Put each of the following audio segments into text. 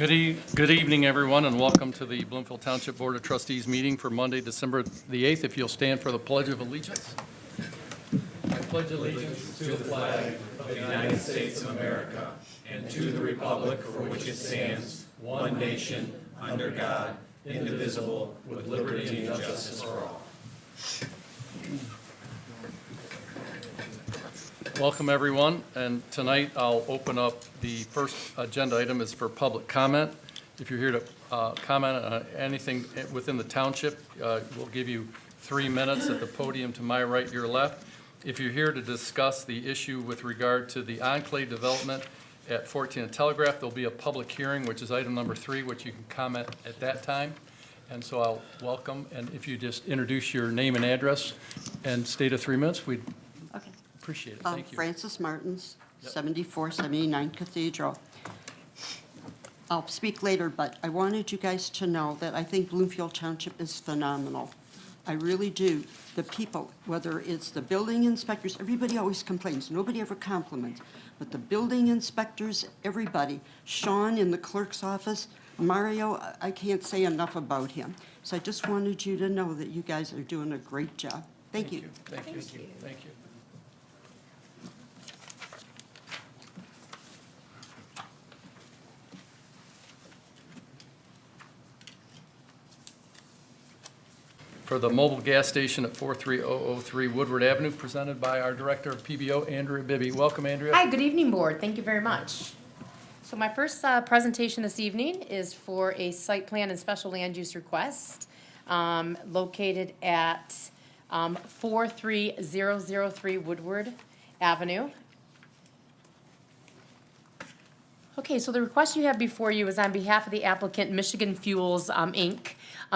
Good evening, everyone, and welcome to the Bloomfield Township Board of Trustees meeting for Monday, December the 8th. If you'll stand for the Pledge of Allegiance. I pledge allegiance to the flag of the United States of America and to the republic for which it stands, one nation, under God, indivisible, with liberty and justice for all. Welcome, everyone, and tonight I'll open up the first agenda item is for public comment. If you're here to comment on anything within the township, we'll give you 3 minutes at the podium to my right, your left. If you're here to discuss the issue with regard to the Enclave development at 14 Telegraph, there'll be a public hearing, which is item number 3, which you can comment at that time. And so I'll welcome, and if you just introduce your name and address and state of 3 minutes, we'd appreciate it. Thank you. Frances Martins, 7479 Cathedral. I'll speak later, but I wanted you guys to know that I think Bloomfield Township is phenomenal. I really do. The people, whether it's the building inspectors, everybody always complains. Nobody ever compliments. But the building inspectors, everybody, Sean in the clerk's office, Mario, I can't say enough about him. So I just wanted you to know that you guys are doing a great job. Thank you. Thank you. Thank you. For the mobile gas station at 43003 Woodward Avenue, presented by our Director of PBO, Andrea Bibby. Welcome, Andrea. Hi, good evening, Board. Thank you very much. So my first presentation this evening is for a site plan and special land use request located at 43003 Woodward Avenue. Okay, so the request you have before you is on behalf of the applicant Michigan Fuels, Inc.,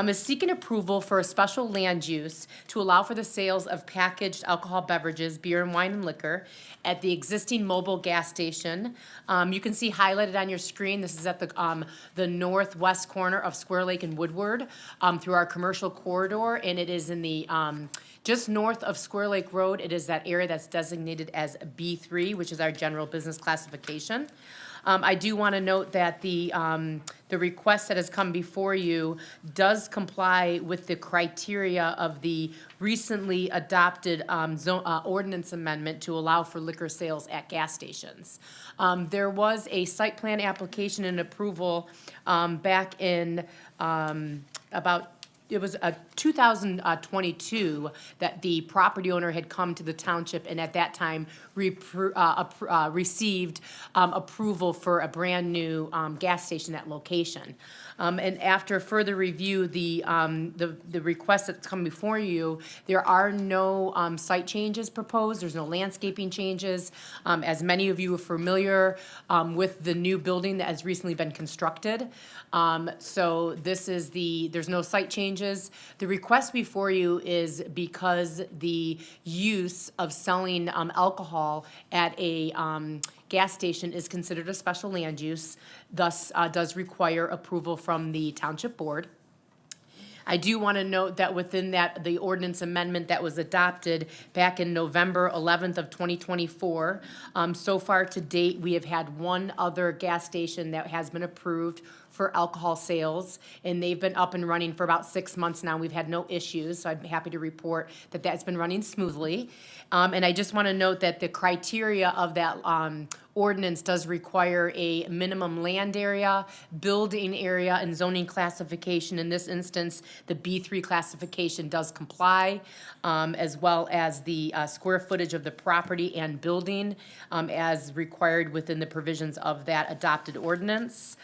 is seeking approval for a special land use to allow for the sales of packaged alcohol beverages, beer and wine and liquor, at the existing Mobil gas station. You can see highlighted on your screen, this is at the northwest corner of Square Lake and Woodward through our commercial corridor, and it is in the just north of Square Lake Road. It is that area that's designated as B3, which is our general business classification. I do want to note that the request that has come before you does comply with the criteria of the recently adopted ordinance amendment to allow for liquor sales at gas stations. There was a site plan application and approval back in it was 2022 that the property owner had come to the township and at that time received approval for a brand new gas station at location. And after further review, the request that's come before you, there are no site changes proposed. There's no landscaping changes. As many of you are familiar with the new building that has recently been constructed. So this is there's no site changes. The request before you is because the use of selling alcohol at a gas station is considered a special land use, thus does require approval from the Township Board. I do want to note that within that, the ordinance amendment that was adopted back in November 11th of 2024, so far to date, we have had one other gas station that has been approved for alcohol sales, and they've been up and running for about 6 months now. We've had no issues, so I'm happy to report that that's been running smoothly. And I just want to note that the criteria of that ordinance does require a minimum land area, building area, and zoning classification. In this instance, the B3 classification does comply, as well as the square footage of the property and building as required within the provisions of that adopted ordinance.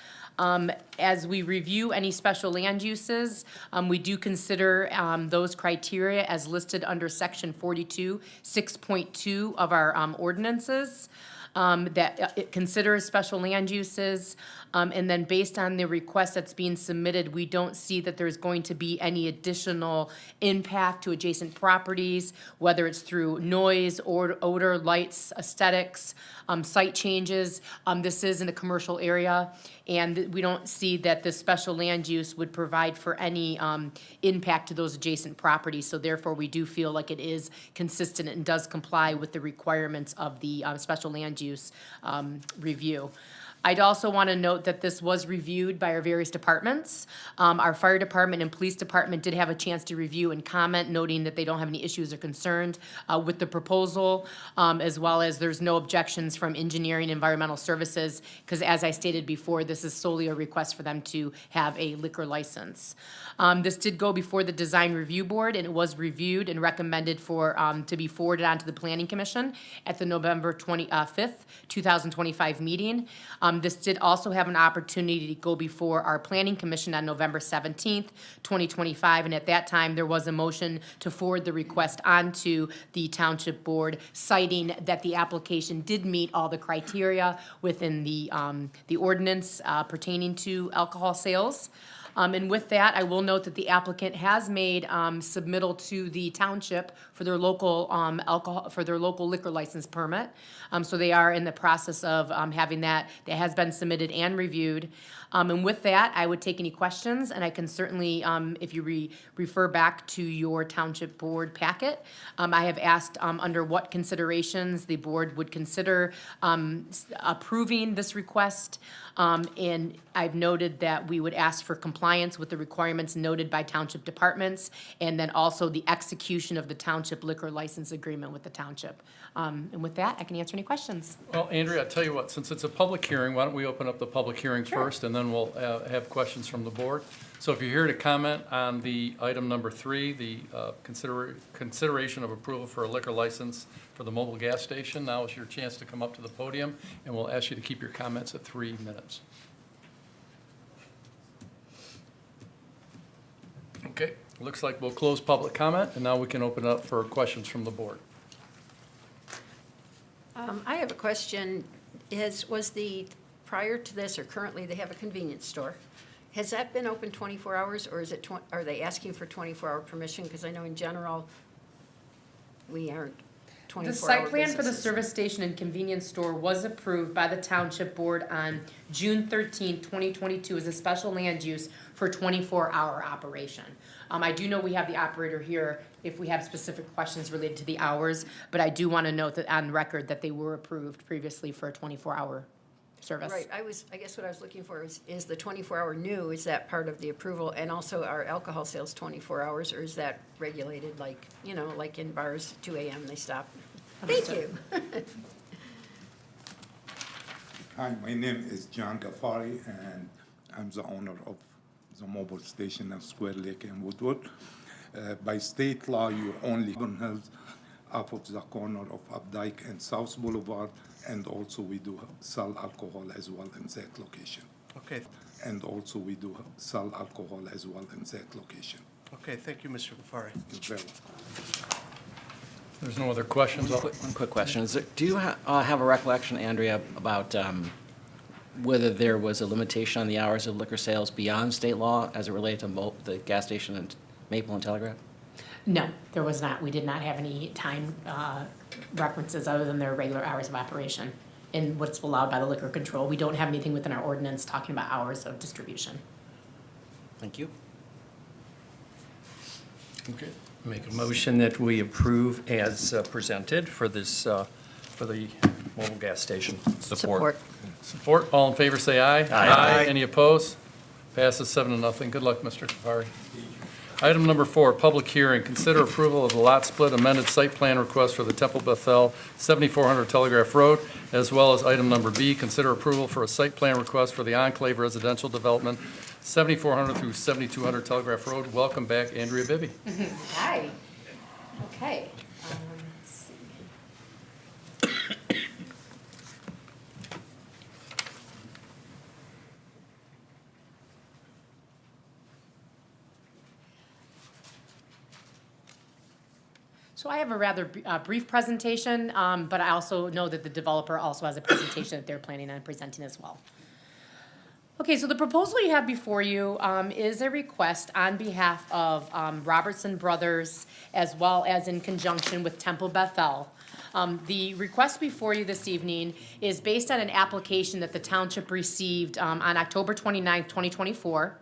As we review any special land uses, we do consider those criteria as listed under section 42, 6.2 of our ordinances. That it considers special land uses, and then based on the request that's being submitted, we don't see that there's going to be any additional impact to adjacent properties, whether it's through noise, or odor, lights, aesthetics, site changes. This is in a commercial area, and we don't see that this special land use would provide for any impact to those adjacent properties. So therefore, we do feel like it is consistent and does comply with the requirements of the special land use review. I'd also want to note that this was reviewed by our various departments. Our fire department and police department did have a chance to review and comment, noting that they don't have any issues or concerns with the proposal, as well as there's no objections from engineering and environmental services, because as I stated before, this is solely a request for them to have a liquor license. This did go before the design review board, and it was reviewed and recommended for, to be forwarded on to the planning commission at the November 25th, 2025 meeting. This did also have an opportunity to go before our planning commission on November 17th, 2025, and at that time, there was a motion to forward the request onto the township board, citing that the application did meet all the criteria within the ordinance pertaining to alcohol sales. And with that, I will note that the applicant has made submittal to the township for their local local liquor license permit. So they are in the process of having that. That has been submitted and reviewed. And with that, I would take any questions, and I can certainly, if you refer back to your township board packet, I have asked under what considerations the board would consider approving this request. And I've noted that we would ask for compliance with the requirements noted by township departments, and then also the execution of the township liquor license agreement with the township. And with that, I can answer any questions. Well, Andrea, I'll tell you what, since it's a public hearing, why don't we open up the public hearing first, and then we'll have questions from the board. So if you're here to comment on the item number 3, the consideration of approval for a liquor license for the Mobil gas station, now is your chance to come up to the podium, and we'll ask you to keep your comments at 3 minutes. Okay, looks like we'll close public comment, and now we can open it up for questions from the board. I have a question. Prior to this, or currently, they have a convenience store. Has that been open 24 hours, or are they asking for 24-hour permission? Because I know in general, we aren't 24-hour The site plan for the businesses. service station and convenience store was approved by the township board on June 13, 2022 as a special land use for 24-hour operation. I do know we have the operator here if we have specific questions related to the hours, but I do want to note that on record that they were approved previously for a 24-hour service. Right, I guess what I was looking for is the 24-hour new, is that part of the approval? And also, are alcohol sales 24 hours, or is that regulated like, like in bars, 2 a.m. they stop? Thank you. Hi, my name is John Ghaffari, and I'm the owner of the mobile station at Square Lake in Woodward. By state law, you're only held off of the corner of Updike and South Boulevard, and also we do sell alcohol as well in that location. Okay, And also we do sell alcohol as well in that location. okay, thank you, Mr. Ghaffari. You're very welcome. There's no other questions? One quick question. Do you have a recollection, Andrea, about whether there was a limitation on the hours of liquor sales beyond state law as it related to the gas station and Maple and Telegraph? No, there was not. We did not have any time references other than their regular hours of operation in what's allowed by the liquor control. We don't have anything within our ordinance talking about hours of distribution. Thank you. Okay. Make a motion that we approve as presented for this, for the mobile gas station. Support. Support, all in favor, say aye. Aye. Any opposed? Passes 7-0. Good luck, Mr. Tafari. Item number 4, public hearing. Consider approval of the lot split amended site plan request for the Temple Bethel 7400 Telegraph Road, as well as item number B, consider approval for a site plan request for the Enclave residential development 7400 through 7200 Telegraph Road. Welcome back, Andrea Bibby. Hi. Okay. Let's see. So I have a rather brief presentation, but I also know that the developer also has a presentation that they're planning on presenting as well. Okay, so the proposal you have before you is a request on behalf of Robertson Brothers as well as in conjunction with Temple Bethel. The request before you this evening is based on an application that the township received on October 29th, 2024.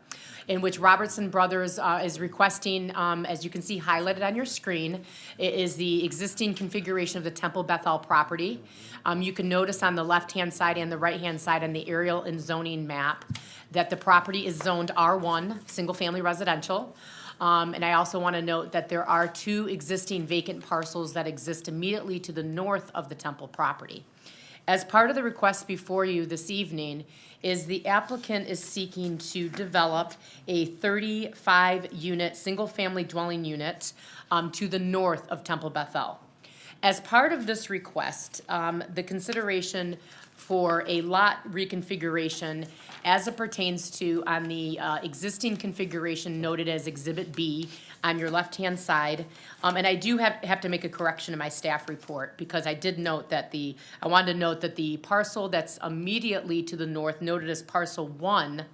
in which Robertson Brothers is requesting, as you can see highlighted on your screen, is the existing configuration of the Temple Bethel property. You can notice on the left-hand side and the right-hand side on the aerial and zoning map that the property is zoned R1, single-family residential. And I also want to note that there are 2 existing vacant parcels that exist immediately to the north of the Temple property. As part of the request before you this evening is the applicant is seeking to develop a 35-unit, single-family dwelling unit to the north of Temple Bethel. As part of this request, the consideration for a lot reconfiguration as it pertains to on the existing configuration noted as Exhibit B on your left-hand side. And I do have to make a correction in my staff report because I did note that I wanted to note that the parcel that's immediately to the north, noted as Parcel 1,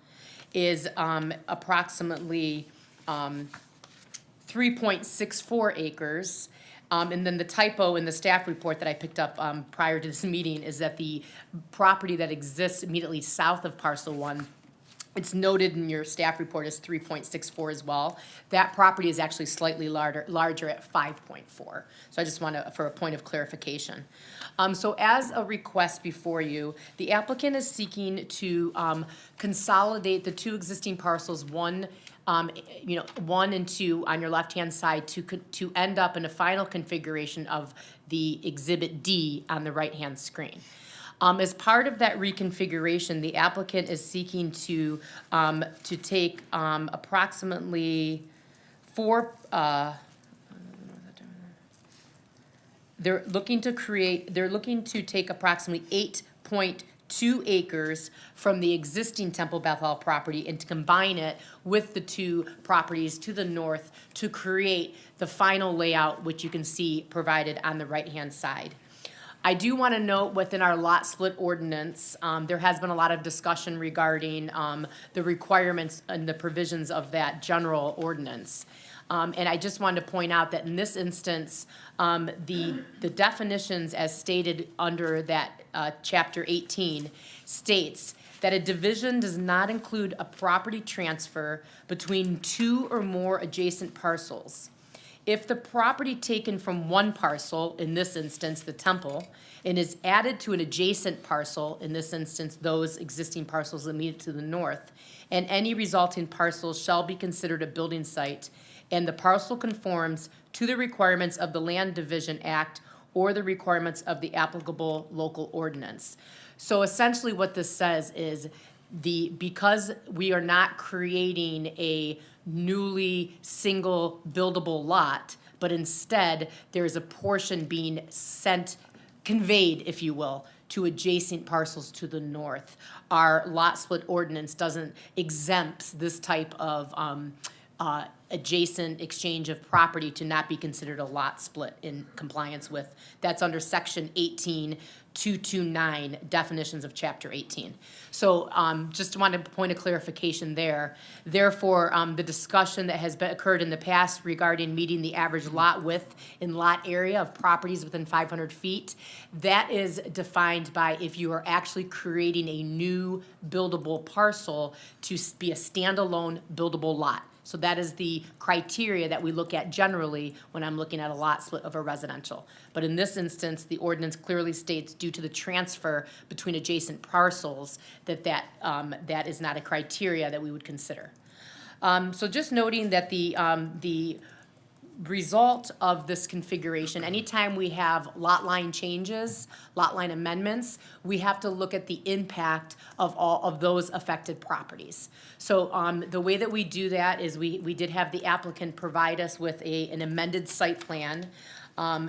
is approximately 3.64 acres. And then the typo in the staff report that I picked up prior to this meeting is that the property that exists immediately south of Parcel 1, it's noted in your staff report as 3.64 as well. That property is actually slightly larger at 5.4. So I just want to, for a point of clarification. So as a request before you, the applicant is seeking to consolidate the 2 existing parcels, 1 and 2 on your left-hand side to end up in a final configuration of the Exhibit D on the right-hand screen. As part of that reconfiguration, the applicant is seeking to take approximately 4. They're looking to take approximately 8.2 acres from the existing Temple Bethel property and to combine it with the 2 properties to the north to create the final layout, which you can see provided on the right-hand side. I do want to note within our lot split ordinance, there has been a lot of discussion regarding the requirements and the provisions of that general ordinance. And I just wanted to point out that in this instance, the definitions as stated under that Chapter 18 states that a division does not include a property transfer between 2 or more adjacent parcels. If the property taken from one parcel, in this instance, the Temple, and is added to an adjacent parcel, in this instance, those existing parcels immediate to the north, and any resulting parcels shall be considered a building site, and the parcel conforms to the requirements of the Land Division Act or the requirements of the applicable local ordinance. So essentially what this says is because we are not creating a newly single buildable lot, but instead there's a portion being conveyed, if you will, to adjacent parcels to the north. Our lot split ordinance doesn't exempts this type of adjacent exchange of property to not be considered a lot split in compliance with, that's under Section 18.229, definitions of Chapter 18. So just wanted a point of clarification there. Therefore, the discussion that has occurred in the past regarding meeting the average lot width in lot area of properties within 500 feet, that is defined by if you are actually creating a new buildable parcel to be a standalone buildable lot. So that is the criteria that we look at generally when I'm looking at a lot split of a residential. But in this instance, the ordinance clearly states due to the transfer between adjacent parcels that is not a criteria that we would consider. So just noting that the result of this configuration, anytime we have lot line changes, lot line amendments, we have to look at the impact of all of those affected properties. So the way that we do that is we did have the applicant provide us with an amended site plan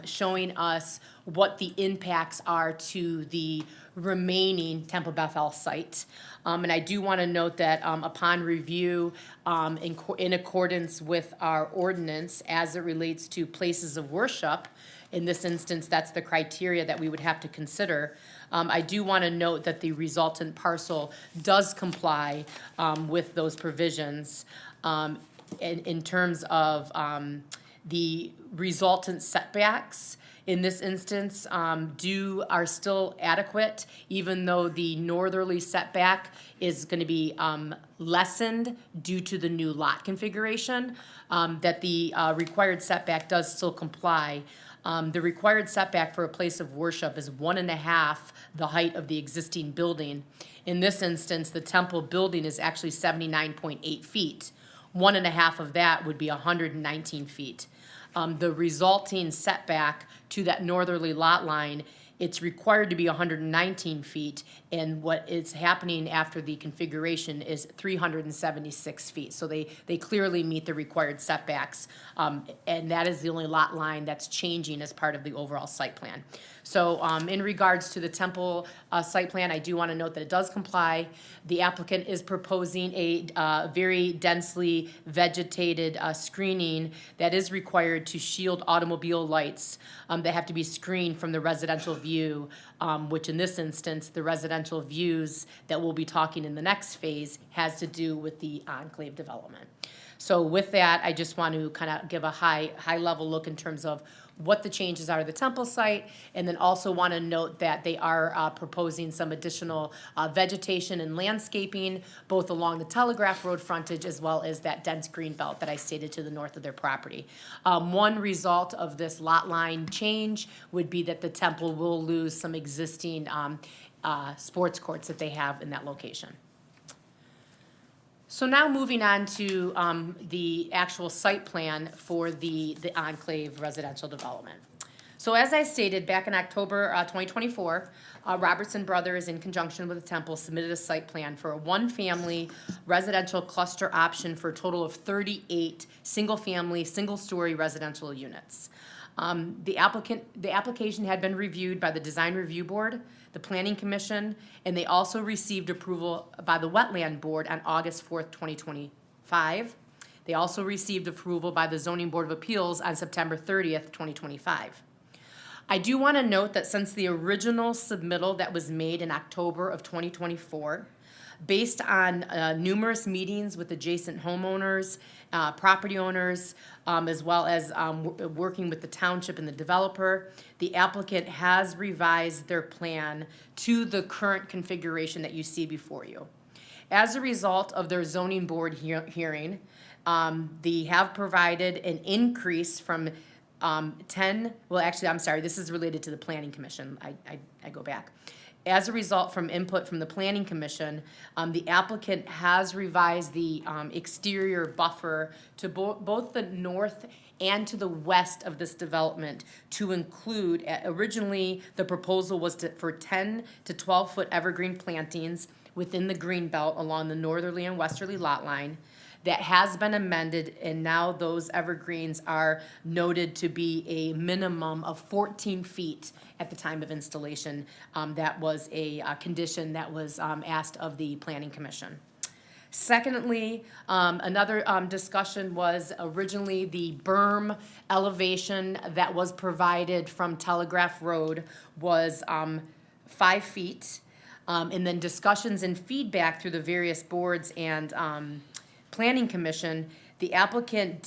showing us what the impacts are to the remaining Temple Bethel site. And I do want to note that upon review, in accordance with our ordinance as it relates to places of worship, in this instance, that's the criteria that we would have to consider. I do want to note that the resultant parcel does comply with those provisions in terms of the resultant setbacks. in this instance, are still adequate, even though the northerly setback is gonna be, lessened due to the new lot configuration, that the, required setback does still comply. The required setback for a place of worship is 1.5 the height of the existing building. In this instance, the temple building is actually 79.8 feet. 1.5 of that would be 119 feet. The resulting setback to that northerly lot line, it's required to be 119 feet, and what is happening after the configuration is 376 feet. So they clearly meet the required setbacks, and that is the only lot line that's changing as part of the overall site plan. So in regards to the temple site plan, I do want to note that it does comply. The applicant is proposing a very densely vegetated screening that is required to shield automobile lights that have to be screened from the residential view, which in this instance, the residential views that we'll be talking in the next phase has to do with the Enclave development. So with that, I just want to kind of give a high-level look in terms of what the changes are to the temple site, and then also want to note that they are proposing some additional vegetation and landscaping, both along the Telegraph Road frontage as well as that dense green belt that I stated to the north of their property. One result of this lot line change would be that the temple will lose some existing sports courts that they have in that location. So now moving on to the actual site plan for the Enclave residential development. So as I stated, back in October 2024, Robertson Brothers, in conjunction with the temple, submitted a site plan for a one-family residential cluster option for a total of 38 single-family, single-story residential units. The application had been reviewed by the Design Review Board, the Planning Commission, and they also received approval by the Wetland Board on August 4th, 2025. They also received approval by the Zoning Board of Appeals on September 30th, 2025. I do want to note that since the original submittal that was made in October of 2024, based on numerous meetings with adjacent homeowners, property owners, as well as working with the township and the developer, the applicant has revised their plan to the current configuration that you see before you. As a result of their zoning board hearing, they have provided an increase from 10, well, actually, I'm sorry, this is related to the Planning Commission. I go back. As a result from input from the Planning Commission, the applicant has revised the exterior buffer to both the north and to the west of this development to include, originally, the proposal was for 10 to 12-foot evergreen plantings within the green belt along the northerly and westerly lot line. That has been amended, and now those evergreens are noted to be a minimum of 14 feet at the time of installation. That was a condition that was asked of the Planning Commission. Secondly, another discussion was originally the berm elevation that was provided from Telegraph Road was 5 feet. And then discussions and feedback through the various boards and Planning Commission, the applicant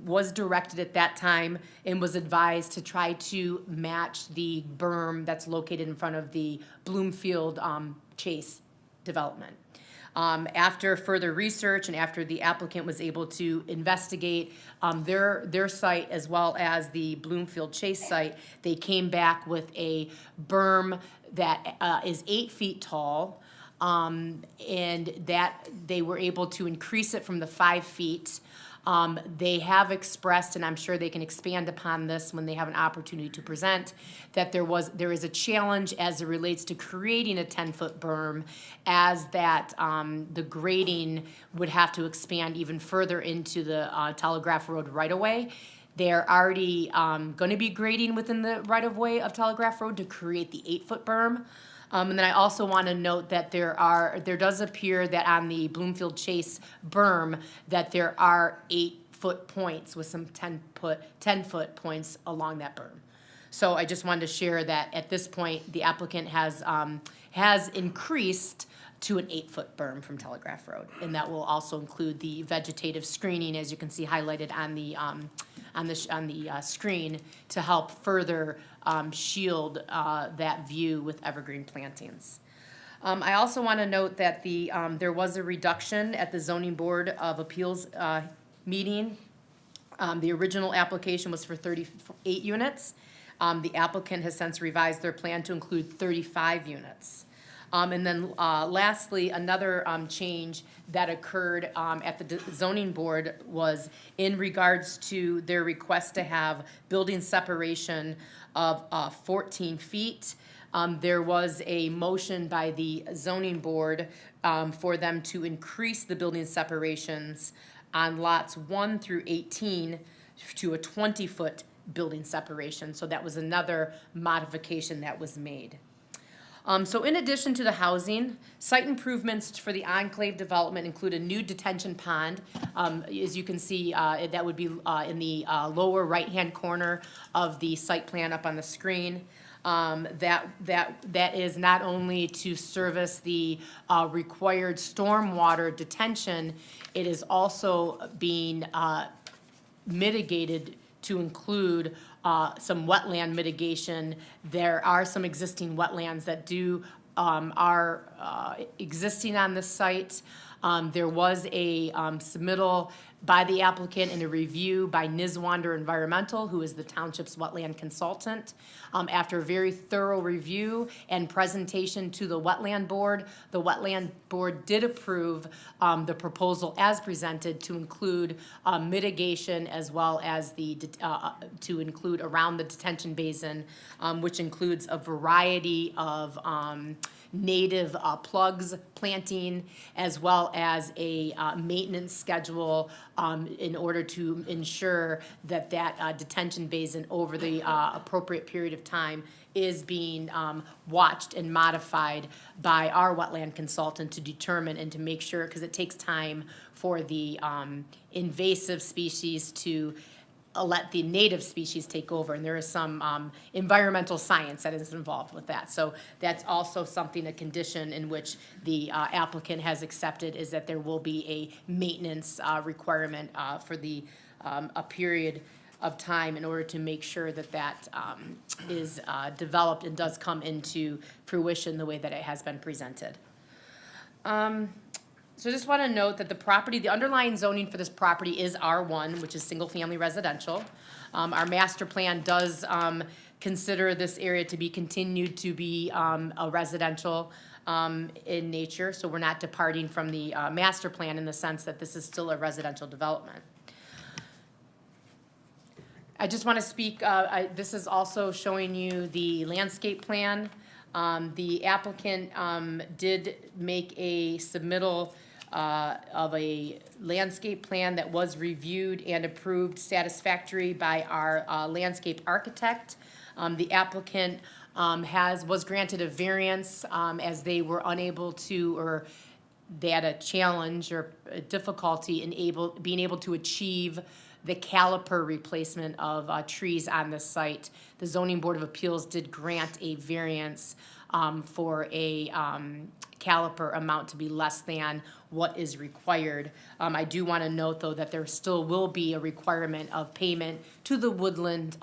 was directed at that time and was advised to try to match the berm that's located in front of the Bloomfield Chase development. After further research and after the applicant was able to investigate their site as well as the Bloomfield Chase site, they came back with a berm that is 8 feet tall, and that they were able to increase it from the 5 feet. They have expressed, and I'm sure they can expand upon this when they have an opportunity to present, that there is a challenge as it relates to creating a 10-foot berm, as that the grading would have to expand even further into the Telegraph Road right-of-way. They're already going to be grading within the right-of-way of Telegraph Road to create the 8-foot berm. And then I also want to note that there does appear that on the Bloomfield Chase berm that there are 8-foot points with some 10-foot points along that berm. So I just wanted to share that at this point, the applicant has increased to an 8-foot berm from Telegraph Road. And that will also include the vegetative screening, as you can see highlighted on on the screen to help further shield that view with evergreen plantings. I also want to note that there was a reduction at the Zoning Board of Appeals meeting. The original application was for 38 units. The applicant has since revised their plan to include 35 units. And then lastly, another change that occurred at the zoning board was in regards to their request to have building separation of 14 feet. There was a motion by the zoning board for them to increase the building separations on lots 1 through 18 to a 20-foot building separation. So that was another modification that was made. So in addition to the housing, site improvements for the Enclave development include a new detention pond. As you can see, that would be in the lower right-hand corner of the site plan up on the screen. That is not only to service the required stormwater detention, it is also being mitigated to include some wetland mitigation. There are some existing wetlands that are existing on the site. There was a submittal by the applicant and a review by Niswander Environmental, who is the township's wetland consultant. After a very thorough review and presentation to the wetland board did approve the proposal as presented to include mitigation as well as to include around the detention basin, which includes a variety of native plugs planting, as well as a maintenance schedule in order to ensure that detention basin over the appropriate period of time is being watched and modified by our wetland consultant to determine and to make sure, because it takes time for the invasive species to let the native species take over, and there is some environmental science that is involved with that. So that's also something, a condition in which the applicant has accepted, is that there will be a maintenance requirement for a period of time in order to make sure that is developed and does come into fruition the way that it has been presented. So I just want to note that the underlying zoning for this property is R1, which is single-family residential. Our master plan does consider this area to be continued to be a residential in nature, so we're not departing from the master plan in the sense that this is still a residential development. I just want to speak, this is also showing you the landscape plan. The applicant did make a submittal of a landscape plan that was reviewed and approved satisfactory by our landscape architect. The applicant was granted a variance as they were unable to, or they had a challenge or a difficulty in being able to achieve the caliper replacement of trees on the site. The Zoning Board of Appeals did grant a variance for a caliper amount to be less than what is required. I do want to note, though, that there still will be a requirement of payment to the Woodland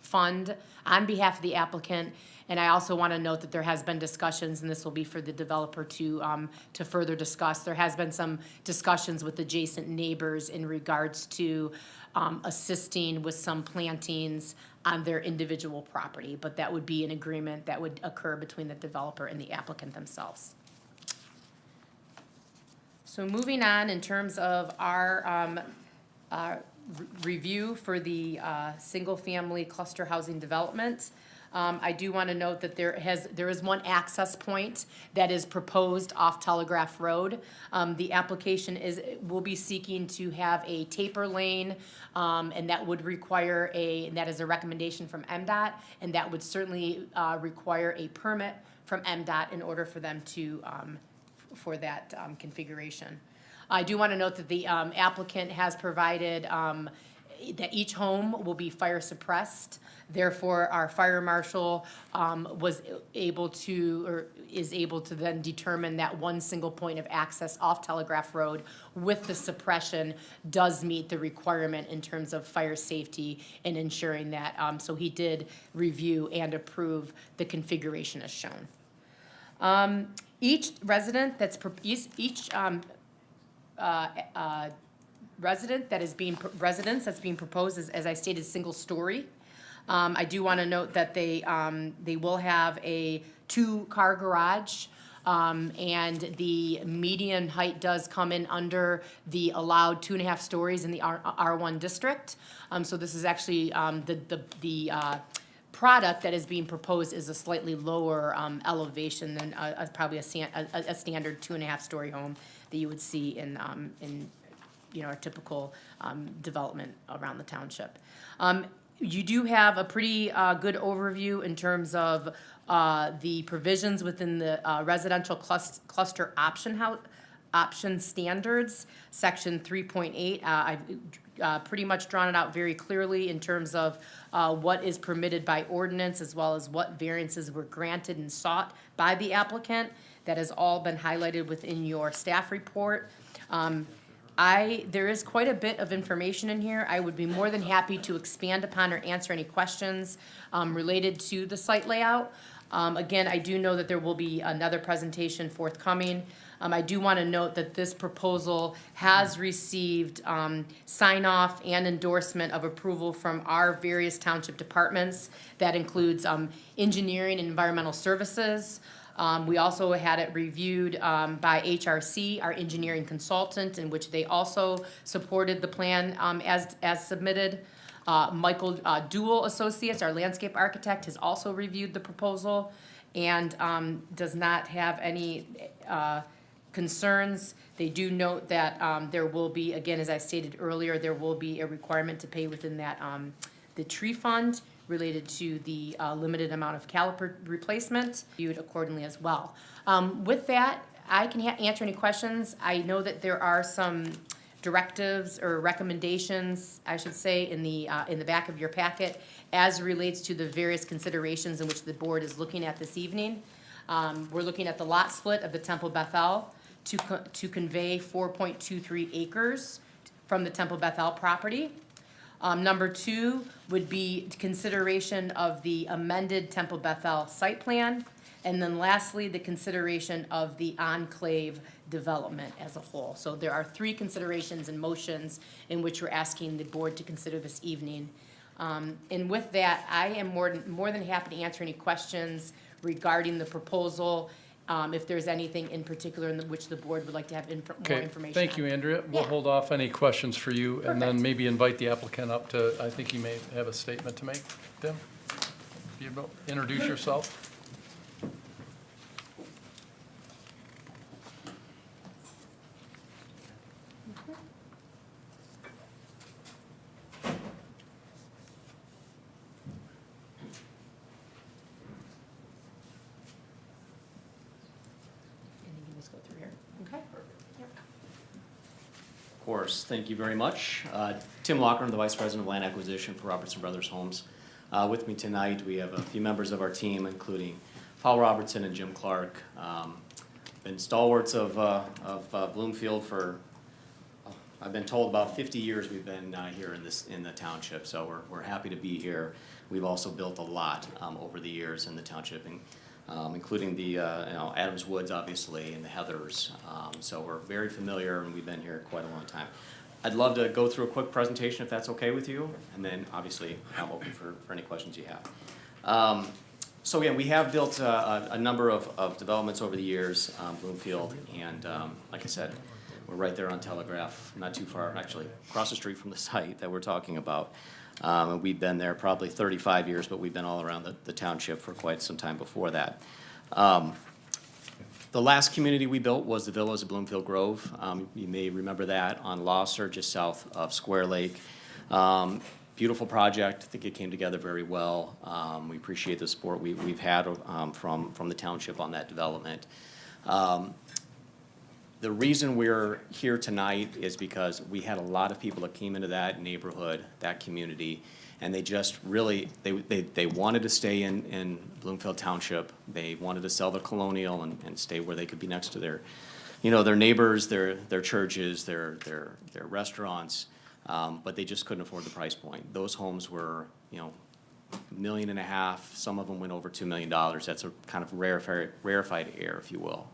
Fund on behalf of the applicant. And I also want to note that there has been discussions, and this will be for the developer to further discuss. There has been some discussions with adjacent neighbors in regards to assisting with some plantings on their individual property, but that would be an agreement that would occur between the developer and the applicant themselves. So moving on, in terms of our review for the single-family cluster housing development, I do want to note that there is one access point that is proposed off Telegraph Road. The application will be seeking to have a taper lane, and that would require and that is a recommendation from MDOT, and that would certainly require a permit from MDOT in order for them to, for that configuration. I do want to note that the applicant has provided that each home will be fire suppressed. Therefore, our fire marshal was able to, or is able to then determine that one single point of access off Telegraph Road with the suppression does meet the requirement in terms of fire safety and ensuring that. So he did review and approve the configuration as shown. Each resident that's, residence that's being proposed is, as I stated, single story. I do want to note that they will have a 2-car garage, and the median height does come in under the allowed 2.5 stories in the R1 district. So this is actually, the product that is being proposed is a slightly lower elevation than probably a standard 2.5-story home that you would see in a typical development around the township. You do have a pretty good overview in terms of the provisions within the residential cluster option standards, section 3.8. I've pretty much drawn it out very clearly in terms of what is permitted by ordinance, as well as what variances were granted and sought by the applicant. That has all been highlighted within your staff report. There is quite a bit of information in here. I would be more than happy to expand upon or answer any questions related to the site layout. Again, I do know that there will be another presentation forthcoming. I do want to note that this proposal has received sign-off and endorsement of approval from our various township departments. That includes engineering and environmental services. We also had it reviewed by HRC, our engineering consultant, in which they also supported the plan as submitted. Michael Duell Associates, our landscape architect, has also reviewed the proposal and does not have any concerns. They do note that there will be, again, as I stated earlier, there will be a requirement to pay within that the tree fund related to the limited amount of caliper replacement, viewed accordingly as well. With that, I can answer any questions. I know that there are some directives or recommendations, I should say, in the back of your packet as relates to the various considerations in which the board is looking at this evening. We're looking at the lot split of the Temple Bethel to convey 4.23 acres from the Temple Bethel property. Number 2 would be consideration of the amended Temple Bethel site plan. And then lastly, the consideration of the Enclave development as a whole. So there are 3 considerations and motions in which we're asking the board to consider this evening. And with that, I am more than happy to answer any questions regarding the proposal, if there's anything in particular in which the board would like to have more Okay, information thank on. you, Andrea. We'll Yeah. hold off any questions for you, and then Perfect. maybe invite the applicant up to, I think he may have a statement to make. Tim, you know, introduce yourself. And you can just go through here, okay? Yep. Of course, thank you very much. Tim Lochran, the Vice President of Land Acquisition for Robertson Brothers Homes. With me tonight, we have a few members of our team, including Paul Robertson and Jim Clark. Been stalwarts of Bloomfield for, I've been told, about 50 years we've been here in the township, so we're happy to be here. We've also built a lot over the years in the township, including the Adams Woods, obviously, and the Heathers. So we're very familiar, and we've been here quite a long time. I'd love to go through a quick presentation if that's okay with you, and then obviously I'm open for any questions you have. So again, we have built a number of developments over the years, Bloomfield, and like I said, we're right there on Telegraph, not too far, actually, across the street from the site that we're talking about. And we've been there probably 35 years, but we've been all around the township for quite some time before that. The last community we built was the Villas of Bloomfield Grove. You may remember that on Losser, just south of Square Lake. Beautiful project. I think it came together very well. We appreciate the support we've had from the township on that development. The reason we're here tonight is because we had a lot of people that came into that neighborhood, that community, and they just really, they wanted to stay in Bloomfield Township. They wanted to sell the Colonial and stay where they could be next to their, their neighbors, their churches, their restaurants, but they just couldn't afford the price point. Those homes were, $1.5 million, some of them went over $2 million. That's a kind of rarefied air, if you will.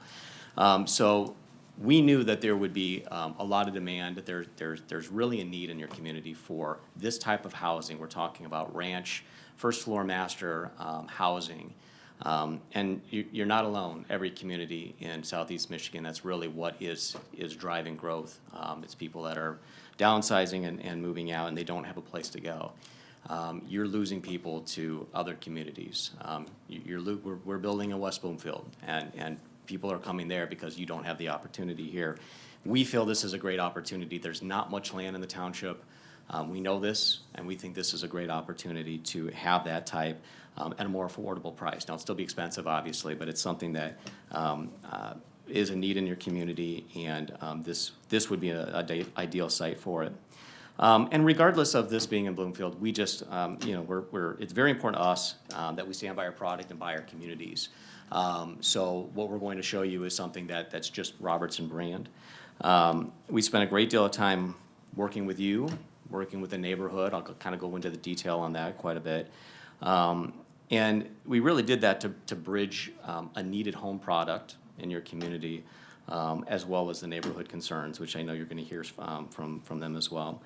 So we knew that there would be a lot of demand. There's really a need in your community for this type of housing. We're talking about ranch, first floor master housing. And you're not alone. Every community in Southeast Michigan, that's really what is driving growth. It's people that are downsizing and moving out, and they don't have a place to go. You're losing people to other communities. We're building in West Bloomfield, and people are coming there because you don't have the opportunity here. We feel this is a great opportunity. There's not much land in the township. We know this, and we think this is a great opportunity to have that type at a more affordable price. Now, it'll still be expensive, obviously, but it's something that is a need in your community, and this would be an ideal site for it. And regardless of this being in Bloomfield, we just, it's very important to us that we stand by our product and by our communities. So what we're going to show you is something that's just Robertson brand. We spent a great deal of time working with you, working with the neighborhood. I'll kind of go into the detail on that quite a bit. And we really did that to bridge a needed home product in your community, as well as the neighborhood concerns, which I know you're going to hear from them as well.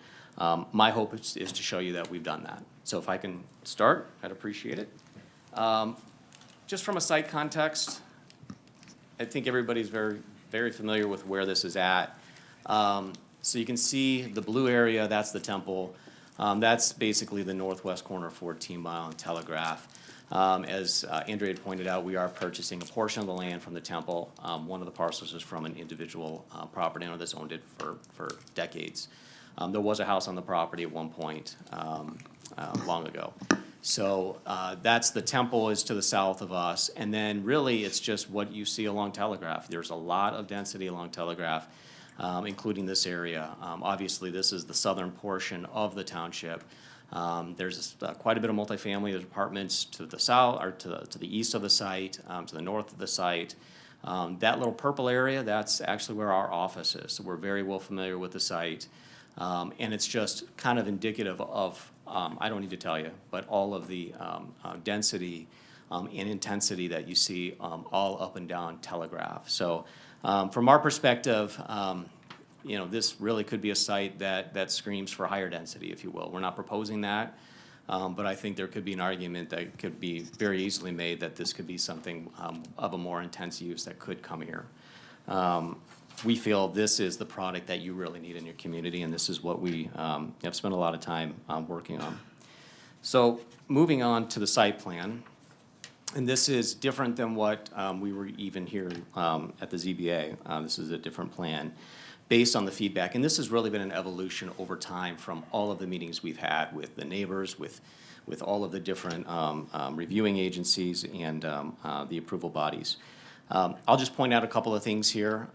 My hope is to show you that we've done that. So if I can start, I'd appreciate it. Just from a site context, I think everybody's very, very familiar with where this is at. So you can see the blue area, that's the temple. That's basically the northwest corner of 14 Mile and Telegraph. As Andrea had pointed out, we are purchasing a portion of the land from the temple. One of the parcels is from an individual property owner that's owned it for decades. There was a house on the property at one point long ago. So that's the temple is to the south of us, and then really it's just what you see along Telegraph. There's a lot of density along Telegraph, including this area. Obviously, this is the southern portion of the township. There's quite a bit of multifamily. There's apartments to the south, or to the east of the site, to the north of the site. That little purple area, that's actually where our office is. So we're very well familiar with the site. And it's just kind of indicative of, I don't need to tell you, but all of the density and intensity that you see all up and down Telegraph. So from our perspective, this really could be a site that screams for higher density, if you will. We're not proposing that, but I think there could be an argument that could be very easily made that this could be something of a more intense use that could come here. We feel this is the product that you really need in your community, and this is what we have spent a lot of time working on. So moving on to the site plan, and this is different than what we were even here at the ZBA. This is a different plan based on the feedback, and this has really been an evolution over time from all of the meetings we've had with the neighbors, with all of the different reviewing agencies and the approval bodies. I'll just point out a couple of things here.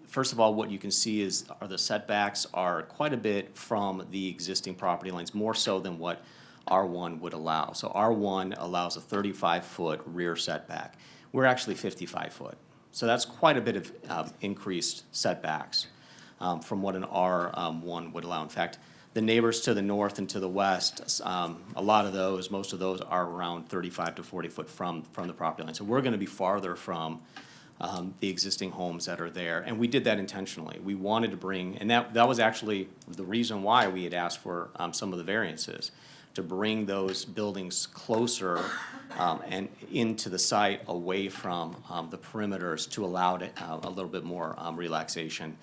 First of all, what you can see are the setbacks are quite a bit from the existing property lines, more so than what R1 would allow. So R1 allows a 35-foot rear setback. We're actually 55-foot. So that's quite a bit of increased setbacks from what an R1 would allow. In fact, the neighbors to the north and to the west, a lot of those, most of those are around 35 to 40 foot from the property line. So we're going to be farther from the existing homes that are there. And we did that intentionally. We wanted to bring, and that was actually the reason why we had asked for some of the variances, to bring those buildings closer and into the site away from the perimeters to allow a little bit more relaxation.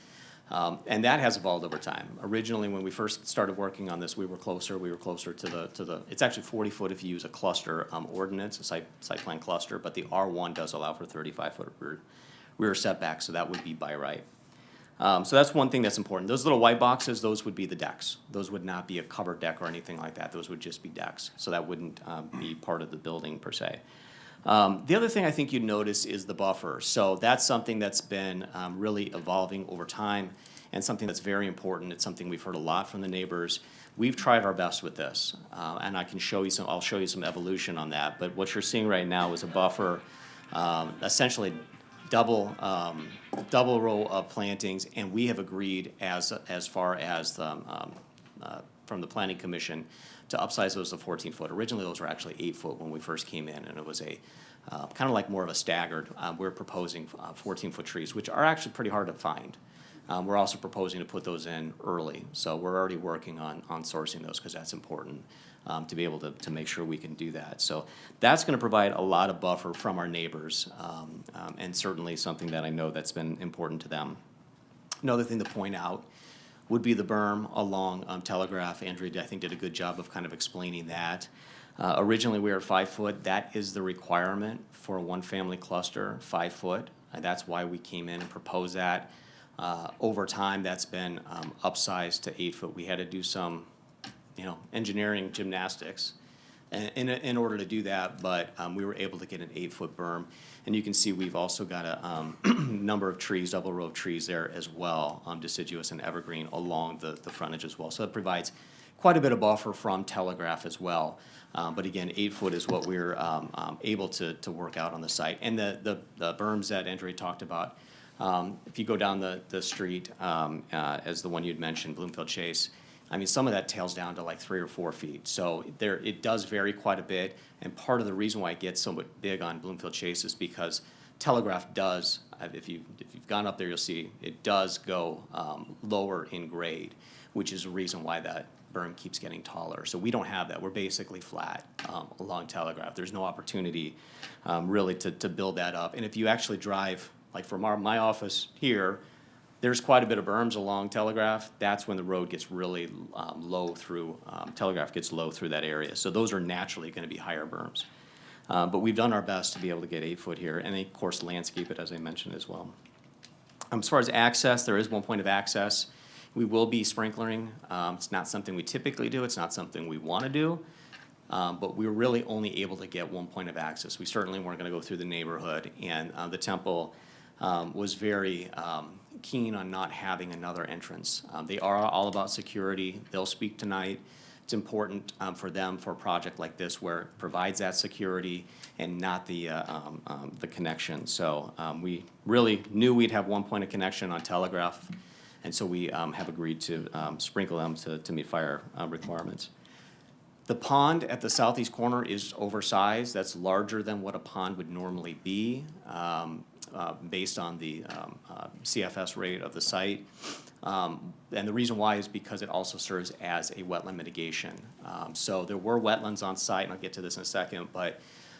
And that has evolved over time. Originally, when we first started working on this, we were closer to the, it's actually 40 foot if you use a cluster ordinance, a site plan cluster, but the R1 does allow for 35-foot rear setback, so that would be by right. So that's one thing that's important. Those little white boxes, those would be the decks. Those would not be a covered deck or anything like that. Those would just be decks, so that wouldn't be part of the building per se. The other thing I think you'd notice is the buffer. So that's something that's been really evolving over time and something that's very important. It's something we've heard a lot from the neighbors. We've tried our best with this, and I'll show you some evolution on that. But what you're seeing right now is a buffer, essentially double row of plantings, and we have agreed as far as the, from the Planning Commission to upsize those to 14-foot. Originally, those were actually 8-foot when we first came in, and it was a kind of like more of a staggered. We're proposing 14-foot trees, which are actually pretty hard to find. We're also proposing to put those in early, so we're already working on sourcing those because that's important to be able to make sure we can do that. So that's going to provide a lot of buffer from our neighbors, and certainly something that I know that's been important to them. Another thing to point out would be the berm along Telegraph. Andrea, I think, did a good job of kind of explaining that. Originally, we were 5 foot. That is the requirement for a one-family cluster, 5 foot. That's why we came in and proposed that. Over time, that's been upsized to 8 foot. We had to do some, engineering gymnastics in order to do that, but we were able to get an 8-foot berm. And you can see we've also got a number of trees, double row of trees there as well, deciduous and evergreen along the frontage as well. So that provides quite a bit of buffer from Telegraph as well. But again, 8 foot is what we're able to work out on the site. And the berms that Andrea talked about, if you go down the street, as the one you'd mentioned, Bloomfield Chase, I mean, some of that tails down to like 3 or 4 feet. So it does vary quite a bit. And part of the reason why it gets somewhat big on Bloomfield Chase is because Telegraph does, if you've gone up there, you'll see it does go lower in grade, which is the reason why that berm keeps getting taller. So we don't have that. We're basically flat along Telegraph. There's no opportunity really to build that up. And if you actually drive, like from my office here, there's quite a bit of berms along Telegraph. That's when the road gets really low through, Telegraph gets low through that area. So those are naturally going to be higher berms. But we've done our best to be able to get 8 foot here, and of course landscape it, as I mentioned as well. As far as access, there is one point of access. We will be sprinklering. It's not something we typically do. It's not something we want to do. But we were really only able to get one point of access. We certainly weren't going to go through the neighborhood, and the temple was very keen on not having another entrance. They are all about security. They'll speak tonight. It's important for them for a project like this where it provides that security and not the connection. So we really knew we'd have one point of connection on Telegraph, and so we have agreed to sprinkle them to meet fire requirements. The pond at the southeast corner is oversized. That's larger than what a pond would normally be. Based on the CFS rate of the site. And the reason why is because it also serves as a wetland mitigation. So there were wetlands on site, and I'll get to this in a second, but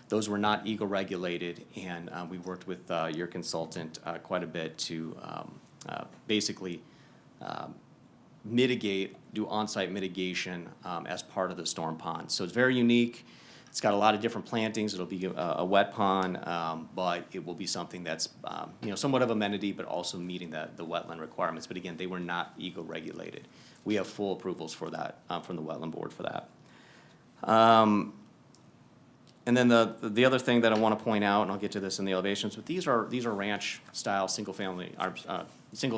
those were not eagle regulated, and we worked with your consultant quite a bit to basically do on-site mitigation as part of the storm pond. So it's very unique. It's got a lot of different plantings. It'll be a wet pond, but it will be something that's somewhat of amenity, but also meeting the wetland requirements. But again, they were not eagle regulated. We have full approvals for that from the wetland board for that. And then the other thing that I want to point out, and I'll get to this in the elevations, but these are ranch style single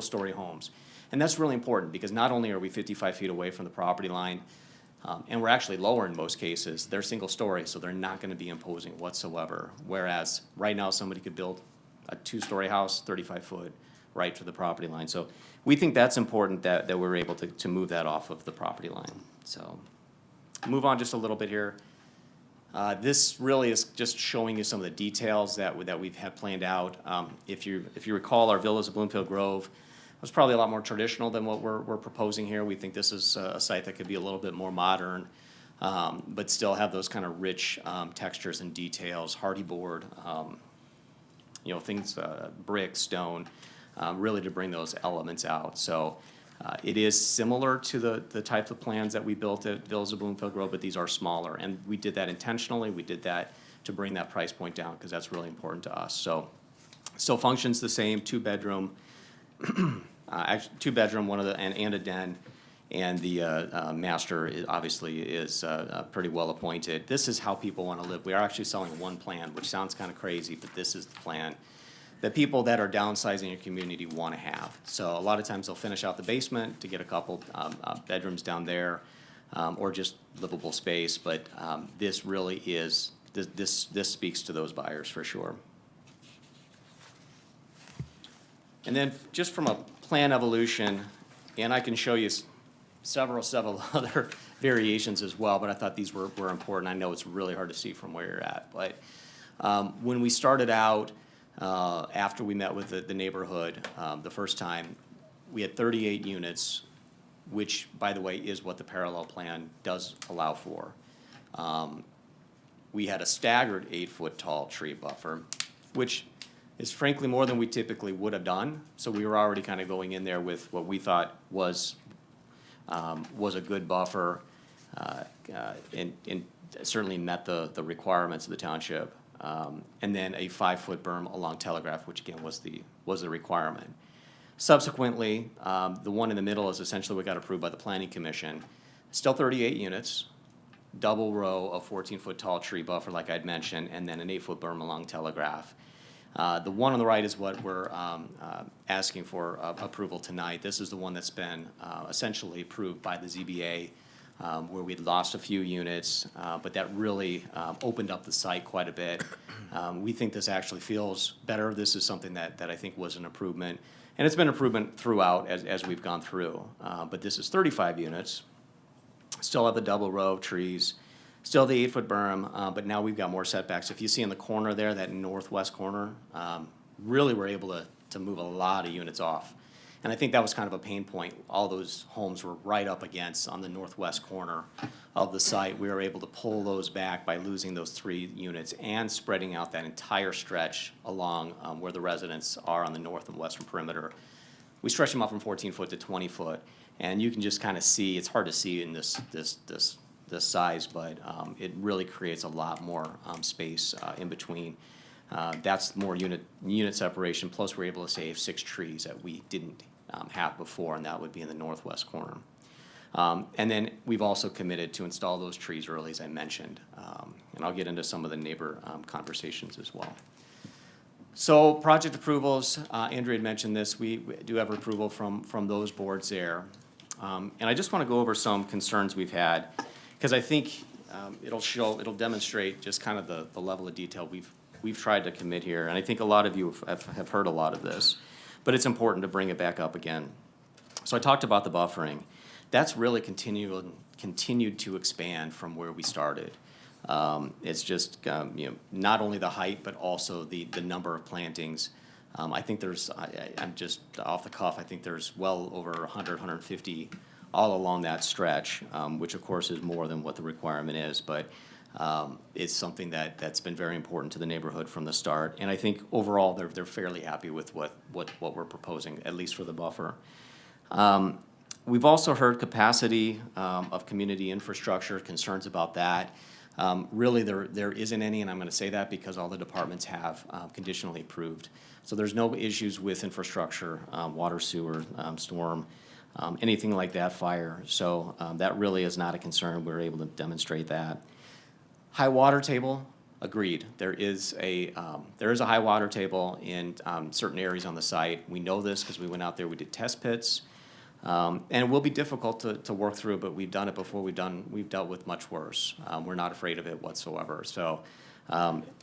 story homes, and that's really important because not only are we 55 feet away from the property line. And we're actually lower in most cases. They're single story, so they're not going to be imposing whatsoever. Whereas right now somebody could build a 2-story house, 35 foot, right to the property line. So we think that's important that we're able to move that off of the property line. So move on just a little bit here. This really is just showing you some of the details that we've had planned out. If you recall, our Villas of Bloomfield Grove was probably a lot more traditional than what we're proposing here. We think this is a site that could be a little bit more modern, but still have those kind of rich textures and details, hardy board, things, brick, stone, really to bring those elements out. So it is similar to the type of plans that we built at Villas of Bloomfield Grove, but these are smaller. And we did that intentionally. We did that to bring that price point down because that's really important to us. So still functions the same, 2-bedroom. Actually, 2-bedroom, and a den, and the master obviously is pretty well appointed. This is how people want to live. We are actually selling one plan, which sounds kind of crazy, but this is the plan that people that are downsizing your community want to have. So a lot of times they'll finish out the basement to get a couple bedrooms down there, or just livable space, but this really is, this speaks to those buyers for sure. And then just from a plan evolution, and I can show you several other variations as well, but I thought these were important. I know it's really hard to see from where you're at, but when we started out, after we met with the neighborhood the first time, we had 38 units, which, by the way, is what the parallel plan does allow for. We had a staggered 8-foot tall tree buffer, which is frankly more than we typically would have done. So we were already kind of going in there with what we thought was a good buffer, and certainly met the requirements of the township. And then a 5-foot berm along Telegraph, which again was the requirement. Subsequently, the one in the middle is essentially what got approved by the Planning Commission. Still 38 units, double row of 14-foot tall tree buffer, like I'd mentioned, and then an 8-foot berm along Telegraph. The one on the right is what we're asking for approval tonight. This is the one that's been essentially approved by the ZBA, where we'd lost a few units, but that really opened up the site quite a bit. We think this actually feels better. This is something that I think was an improvement, and it's been an improvement throughout as we've gone through. But this is 35 units, still have the double row of trees, still the 8-foot berm, but now we've got more setbacks. If you see in the corner there, that northwest corner, really we're able to move a lot of units off. And I think that was kind of a pain point. All those homes were right up against on the northwest corner of the site. We were able to pull those back by losing those 3 units and spreading out that entire stretch along where the residents are on the north and western perimeter. We stretched them out from 14-foot to 20-foot, and you can just kind of see, it's hard to see in this size, but it really creates a lot more space in between. That's more unit separation, plus we're able to save 6 trees that we didn't have before, and that would be in the northwest corner. And then we've also committed to install those trees early, as I mentioned, and I'll get into some of the neighbor conversations as well. So project approvals, Andrea had mentioned this, we do have approval from those boards there. And I just want to go over some concerns we've had, because I think it'll demonstrate just kind of the level of detail we've tried to commit here, and I think a lot of you have heard a lot of this, but it's important to bring it back up again. So I talked about the buffering. That's really continued to expand from where we started. It's just not only the height, but also the number of plantings. I think I'm just off the cuff, I think there's well over 100, 150 all along that stretch, which of course is more than what the requirement is, but it's something that's been very important to the neighborhood from the start. And I think overall they're fairly happy with what we're proposing, at least for the buffer. We've also heard capacity of community infrastructure, concerns about that. Really there isn't any, and I'm going to say that because all the departments have conditionally approved. So there's no issues with infrastructure, water, sewer, storm, anything like that, fire. So that really is not a concern. We're able to demonstrate that. High water table, agreed. There is a high water table in certain areas on the site. We know this because we went out there, we did test pits. And it will be difficult to work through, but we've done it before. We've dealt with much worse. We're not afraid of it whatsoever. So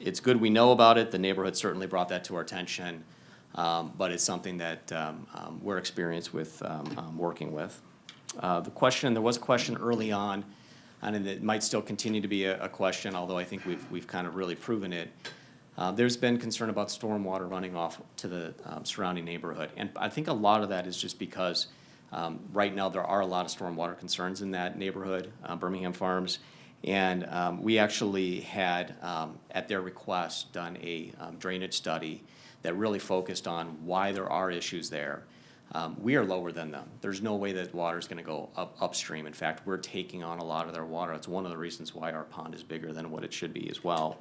it's good we know about it. The neighborhood certainly brought that to our attention, but it's something that we're experienced with working with. There was a question early on, and it might still continue to be a question, although I think we've kind of really proven it. There's been concern about stormwater running off to the surrounding neighborhood, and I think a lot of that is just because right now there are a lot of stormwater concerns in that neighborhood, Birmingham Farms, and we actually had, at their request, done a drainage study that really focused on why there are issues there. We are lower than them. There's no way that water is going to go upstream. In fact, we're taking on a lot of their water. It's one of the reasons why our pond is bigger than what it should be as well.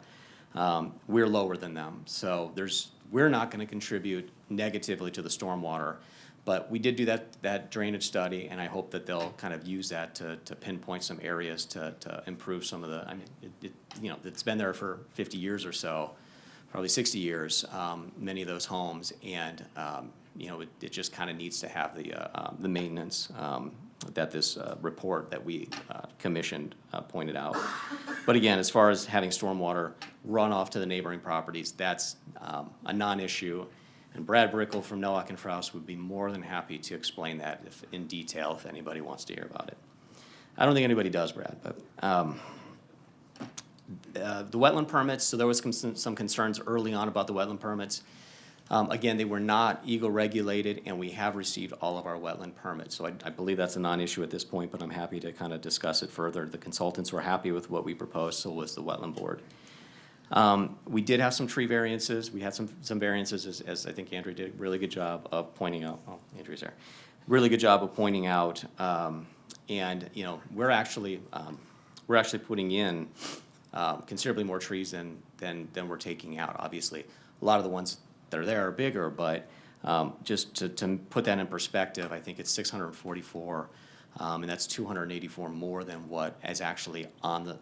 We're lower than them. So there's we're not gonna contribute negatively to the stormwater. But we did do that drainage study, and I hope that they'll kind of use that to pinpoint some areas to improve some of the, I mean, you know, it's been there for 50 years or so, probably 60 years, many of those homes, and, you know, it just kind of needs to have the maintenance that this report that we commissioned pointed out. But again, as far as having stormwater run off to the neighboring properties, that's a non-issue. And Brad Brickle from Noack and Frous would be more than happy to explain that in detail if anybody wants to hear about it. I don't think anybody does, Brad, but the wetland permits, so there was some concerns early on about the wetland permits. Again, they were not Eagle regulated, and we have received all of our wetland permits. So I believe that's a non-issue at this point, but I'm happy to kind of discuss it further. The consultants were happy with what we proposed, so was the wetland board. We did have some tree variances. We had some variances, as I think Andrea did a really good job of pointing out. Oh, Andrea's there. Really good job of pointing out. And, you know, we're actually putting in considerably more trees than we're taking out, obviously. A lot of the ones that are there are bigger, but just to put that in perspective, I think it's 644, and that's 284 more than what is actually on the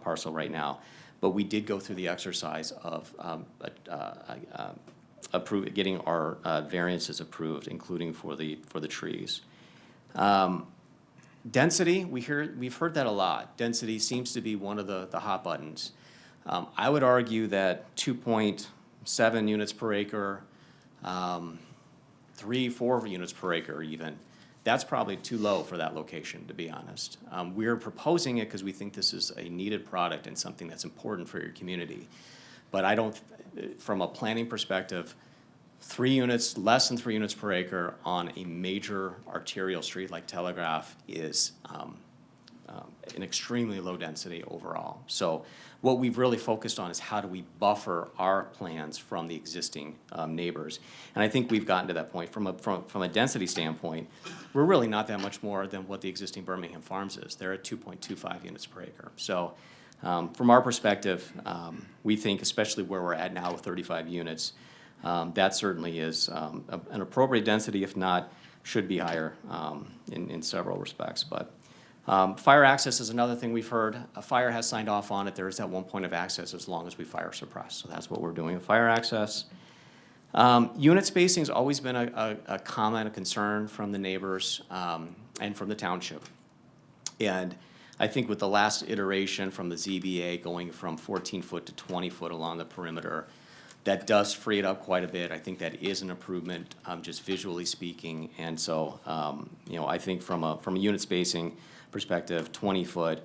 parcel right now. But we did go through the exercise of getting our variances approved, including for the trees. Density, we've heard that a lot. Density seems to be one of the hot buttons. I would argue that 2.7 units per acre, 3-4 units per acre even, that's probably too low for that location, to be honest. We're proposing it because we think this is a needed product and something that's important for your community. But I don't, from a planning perspective, 3 units, less than 3 units per acre on a major arterial street like Telegraph is an extremely low density overall. So what we've really focused on is how do we buffer our plans from the existing neighbors. And I think we've gotten to that point. From a density standpoint, we're really not that much more than what the existing Birmingham Farms is. They're at 2.25 units per acre. So from our perspective, we think, especially where we're at now with 35 units, that certainly is an appropriate density, if not, should be higher in several respects. But fire access is another thing we've heard. A fire has signed off on it. There is that one point of access as long as we fire suppress. So that's what we're doing with fire access. Unit spacing has always been a comment, a concern from the neighbors and from the township. And I think with the last iteration from the ZBA going from 14 foot to 20 foot along the perimeter, that does free it up quite a bit. I think that is an improvement, just visually speaking. And so, you know, I think from a unit spacing perspective, 20 foot,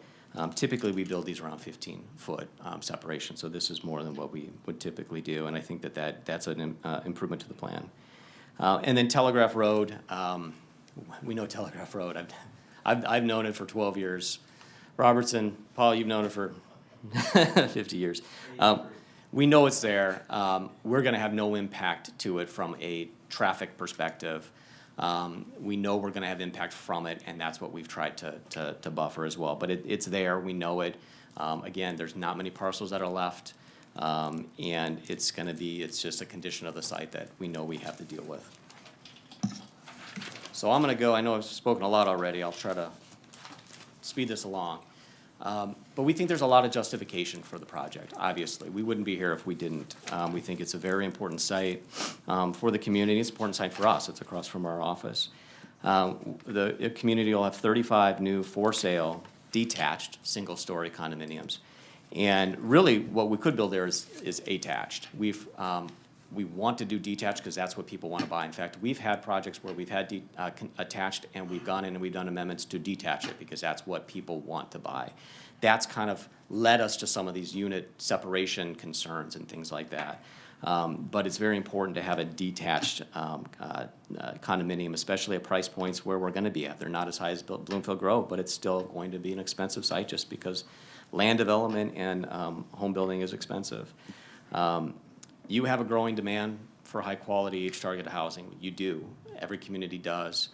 typically we build these around 15 foot separation. So this is more than what we would typically do. And I think that's an improvement to the plan. And then Telegraph Road, we know Telegraph Road. I've known it for 12 years. Robertson, Paul, you've known it for 50 years. We know it's there. We're gonna have no impact to it from a traffic perspective. We know we're gonna have impact from it, and that's what we've tried to buffer as well. But it's there, we know it. Again, there's not many parcels that are left, and it's just a condition of the site that we know we have to deal with. So I'm gonna go, I know I've spoken a lot already, I'll try to speed this along. But we think there's a lot of justification for the project, obviously. We wouldn't be here if we didn't. We think it's a very important site for the community. It's an important site for us. It's across from our office. The community will have 35 new for-sale, detached, single-story condominiums. And really, what we could build there is attached. We want to do detached because that's what people want to buy. In fact, we've had projects where we've had attached and we've gone in and we've done amendments to detach it because that's what people want to buy. That's kind of led us to some of these unit separation concerns and things like that. But it's very important to have a detached condominium, especially at price points where we're going to be at. They're not as high as Bloomfield Grove, but it's still going to be an expensive site just because land development and home building is expensive. You have a growing demand for high-quality age-targeted housing. You do. Every community does.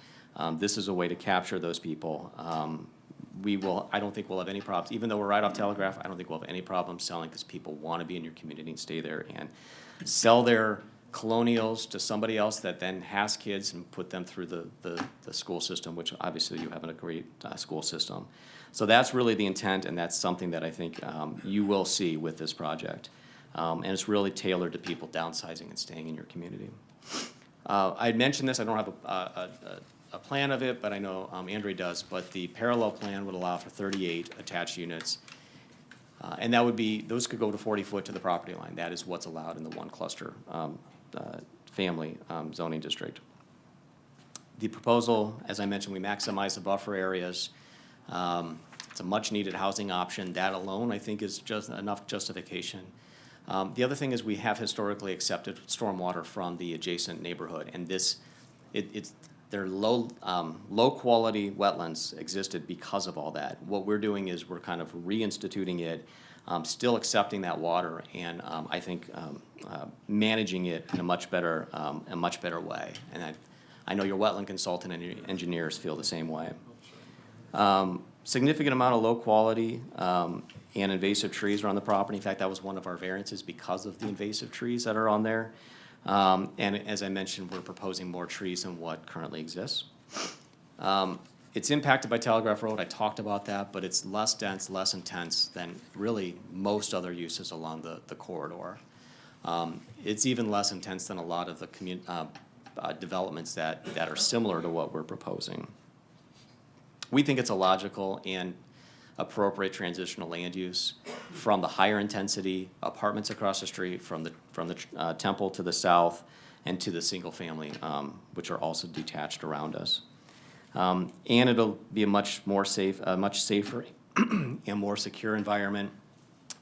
This is a way to capture those people. I don't think we'll have any problems. Even though we're right off Telegraph, I don't think we'll have any problems selling because people want to be in your community and stay there and sell their colonials to somebody else that then has kids and put them through the school system, which obviously you have a great school system. So that's really the intent, and that's something that I think you will see with this project. And it's really tailored to people downsizing and staying in your community. I had mentioned this, I don't have a plan of it, but I know Andrea does, but the parallel plan would allow for 38 attached units. And that would be, those could go to 40 foot to the property line. That is what's allowed in the one cluster family zoning district. The proposal, as I mentioned, we maximize the buffer areas. It's a much-needed housing option. That alone, I think, is just enough justification. The other thing is we have historically accepted stormwater from the adjacent neighborhood, and they're low-quality wetlands existed because of all that. What we're doing is we're kind of reinstituting it, still accepting that water, and I think managing it in a much better way. And I know your wetland consultant and your engineers feel the same way. Significant amount of low-quality and invasive trees are on the property. In fact, that was one of our variances because of the invasive trees that are on there. And as I mentioned, we're proposing more trees than what currently exists. It's impacted by Telegraph Road. I talked about that, but it's less dense, less intense than really most other uses along the corridor. It's even less intense than a lot of the developments that are similar to what we're proposing. We think it's a logical and appropriate transitional land use from the higher intensity apartments across the street, from the temple to the south, and to the single family, which are also detached around us. And it'll be a much safer and more secure environment,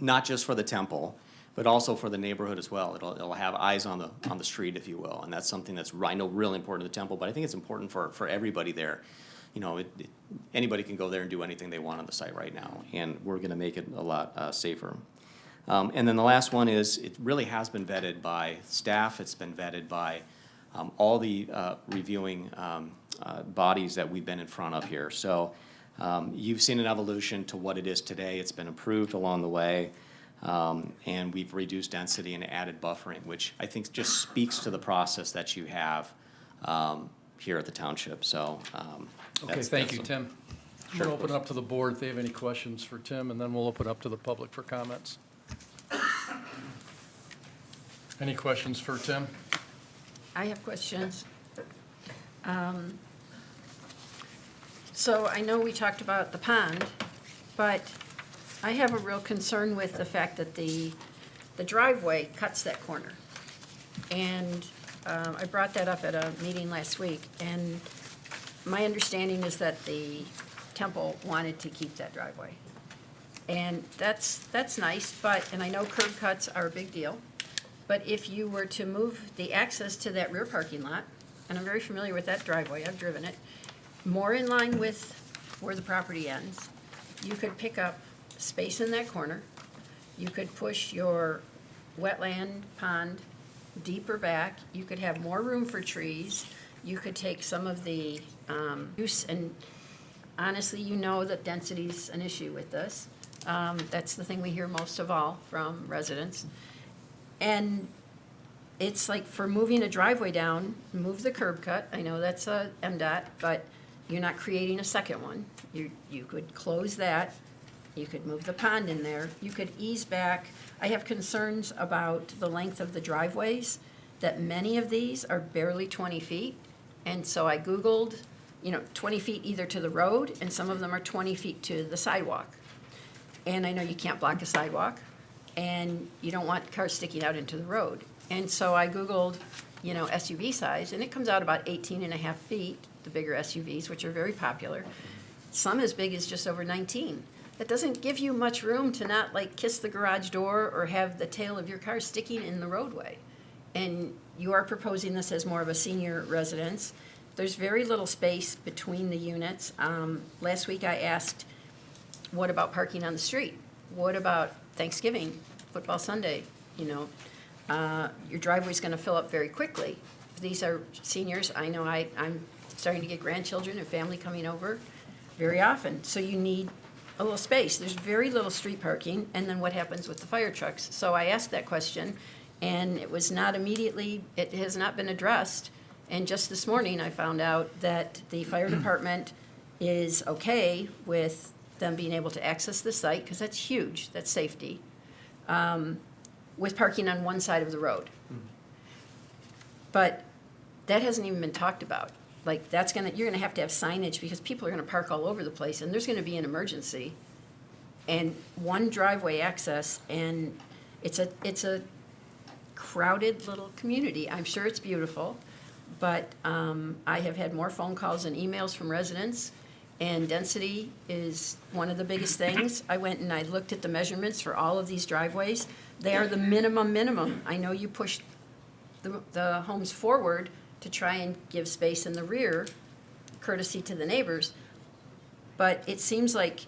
not just for the temple, but also for the neighborhood as well. It'll have eyes on the street, if you will, and that's something that's, I know, really important to the temple, but I think it's important for everybody there. You know, anybody can go there and do anything they want on the site right now, and we're gonna make it a lot safer. And then the last one is, it really has been vetted by staff, it's been vetted by all the reviewing bodies that we've been in front of here. So you've seen an evolution to what it is today, it's been improved along the way, and we've reduced density and added buffering, which I think just speaks to the process that you have here at the township, so. Okay, thank you, Tim. We'll open it up to the board if they have any questions for Tim, and then we'll open up to the public for comments. Any questions for Tim? I have questions. So I know we talked about the pond, but I have a real concern with the fact that the driveway cuts that corner. And I brought that up at a meeting last week, and my understanding is that the temple wanted to keep that driveway. And that's nice, and I know curb cuts are a big deal, but if you were to move the access to that rear parking lot, and I'm very familiar with that driveway, I've driven it, more in line with where the property ends, you could pick up space in that corner, you could push your wetland pond deeper back, you could have more room for trees, you could take some of the use, and honestly, you know that density's an issue with this. That's the thing we hear most of all from residents. And it's like, for moving a driveway down, move the curb cut, I know that's a MDOT, but you're not creating a second one. You could close that, you could move the pond in there, you could ease back. I have concerns about the length of the driveways, that many of these are barely 20 feet. And so I Googled, 20 feet either to the road, and some of them are 20 feet to the sidewalk. And I know you can't block a sidewalk, and you don't want cars sticking out into the road. And so I Googled, SUV size, and it comes out about 18 and a half feet, the bigger SUVs, which are very popular. Some as big as just over 19. That doesn't give you much room to not kiss the garage door or have the tail of your car sticking in the roadway. And you are proposing this as more of a senior residence. There's very little space between the units. Last week I asked, what about parking on the street? What about Thanksgiving, football Sunday? Your driveway's gonna fill up very quickly. These are seniors, I know I'm starting to get grandchildren and family coming over very often, so you need a little space. There's very little street parking, and then what happens with the fire trucks? So I asked that question, And it was not immediately, it has not been addressed. And just this morning, I found out that the fire department is okay with them being able to access the site, because that's huge, that's safety, with parking on one side of the road. But that hasn't even been talked about. Like, you're gonna have to have signage, because people are gonna park all over the place, and there's gonna be an emergency. And one driveway access, and it's a crowded little community. I'm sure it's beautiful, but I have had more phone calls and emails from residents, and density is one of the biggest things. I went and I looked at the measurements for all of these driveways. They are the minimum. I know you pushed the homes forward to try and give space in the rear, courtesy to the neighbors, but it seems like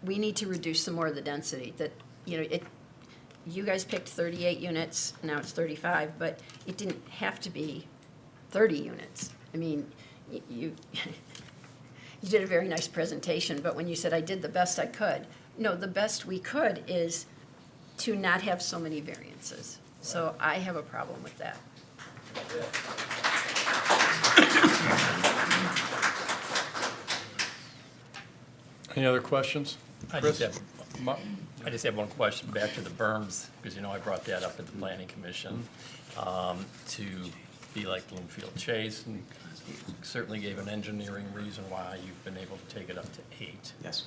we need to reduce some more of the density. That, you guys picked 38 units, now it's 35, but it didn't have to be 30 units. I mean, you did a very nice presentation, but when you said I did the best I could, no, the best we could is to not have so many variances. So I have a problem with that. Any other questions? I Chris? just have one question back to the berms, because I brought that up at the planning commission, to be like Bloomfield Chase, and you certainly gave an engineering reason why you've been able to take it up to 8. Yes.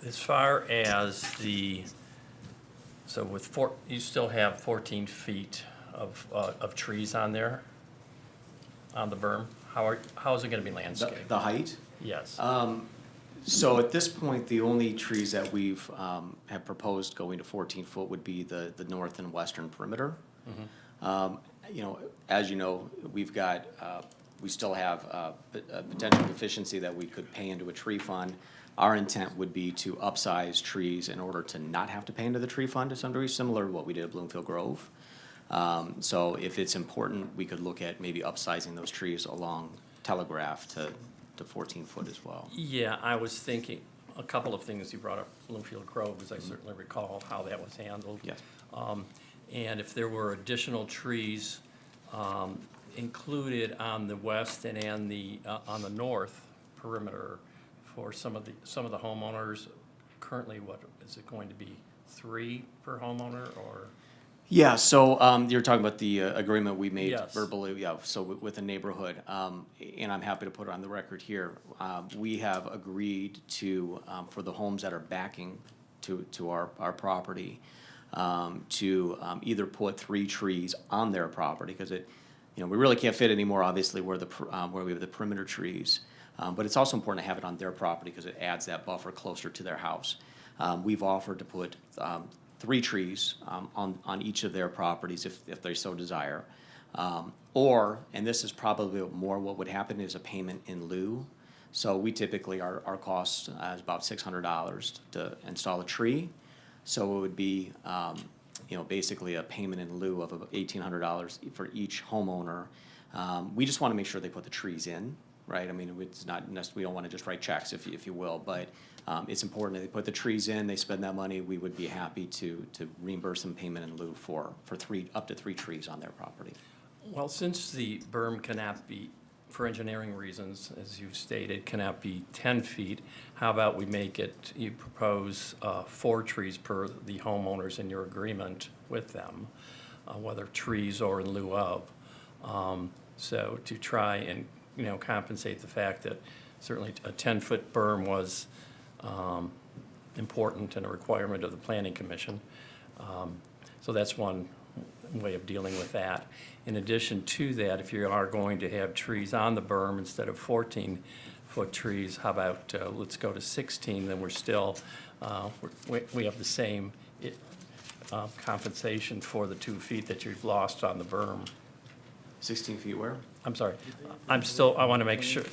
As far as so with you still have 14 feet of trees on there, on the berm? How is it gonna be landscaped? The height? Yes. So at this point, the only trees that we've have proposed going to 14-foot would be the north and western perimeter. As you know, we've got, we still have a potential deficiency that we could pay into a tree fund. Our intent would be to upsize trees in order to not have to pay into the tree fund to some degree, similar to what we did at Bloomfield Grove. So if it's important, we could look at maybe upsizing those trees along Telegraph to 14-foot as well. Yeah, I was thinking, a couple of things you brought up, Bloomfield Grove, because I certainly recall how that was handled. Yes. And if there were additional trees included on the west and on the north perimeter for some of the homeowners, currently, what is it going to be, 3 per homeowner, or? Yeah, so you're talking about the agreement we made Yes. verbally, yeah, so with the neighborhood. And I'm happy to put it on the record here. We have agreed to, for the homes that are backing to our property, to either put 3 trees on their property, because we really can't fit anymore, obviously, where we have the perimeter trees. But it's also important to have it on their property, because it adds that buffer closer to their house. We've offered to put 3 trees on each of their properties if they so desire. Or, and this is probably more what would happen, is a payment in lieu. So we typically, our cost is about $600 to install a tree. So it would be, basically a payment in lieu of $1,800 for each homeowner. We just want to make sure they put the trees in, right? I mean, it's not necessarily, we don't want to just write checks, if you will, but it's important that they put the trees in, they spend that money, we would be happy to reimburse them payment in lieu for up to 3 trees on their property. Well, since the berm cannot be, for engineering reasons, as you've stated, cannot be 10 feet, how about we make it, you propose 4 trees per the homeowners in your agreement with them, whether trees or in lieu of. So to try and, compensate the fact that certainly a 10-foot berm was important and a requirement of the Planning Commission. So that's one way of dealing with that. In addition to that, if you are going to have trees on the berm instead of 14-foot trees, how about, let's go to 16, then we're still, we have the same compensation for the 2 feet that you've lost on the berm. 16 feet where? I'm sorry, I want to make sure,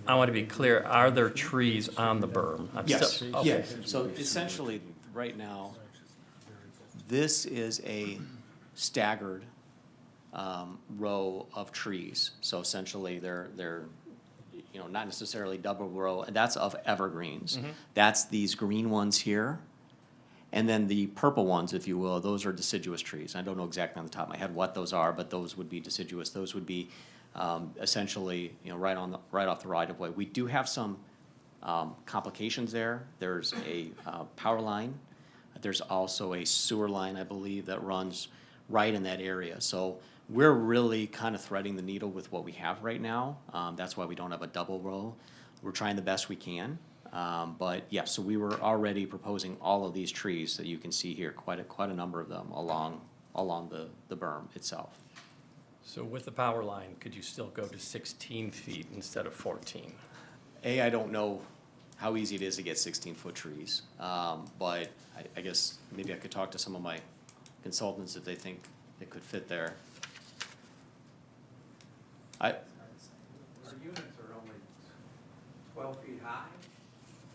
I want to be clear, are there trees on the berm? Yes, Okay. yes. So essentially, right now, this is a staggered row of trees. So essentially, they're not necessarily double row. That's of evergreens. That's these green ones here. And then the purple ones, if you will, those are deciduous trees. I don't know exactly on the top of my head what those are, but those would be deciduous. Those would be essentially, right off the right of way. We do have some complications there. There's a power line. There's also a sewer line, I believe, that runs right in that area. So we're really kind of threading the needle with what we have right now. That's why we don't have a double row. We're trying the best we can. But yeah, so we were already proposing all of these trees that you can see here, quite a number of them along the berm itself. So with the power line, could you still go to 16 feet instead of 14? I don't know how easy it is to get 16-foot trees, but I guess maybe I could talk to some of my consultants if they think it could fit there. Our units are only 12 feet high,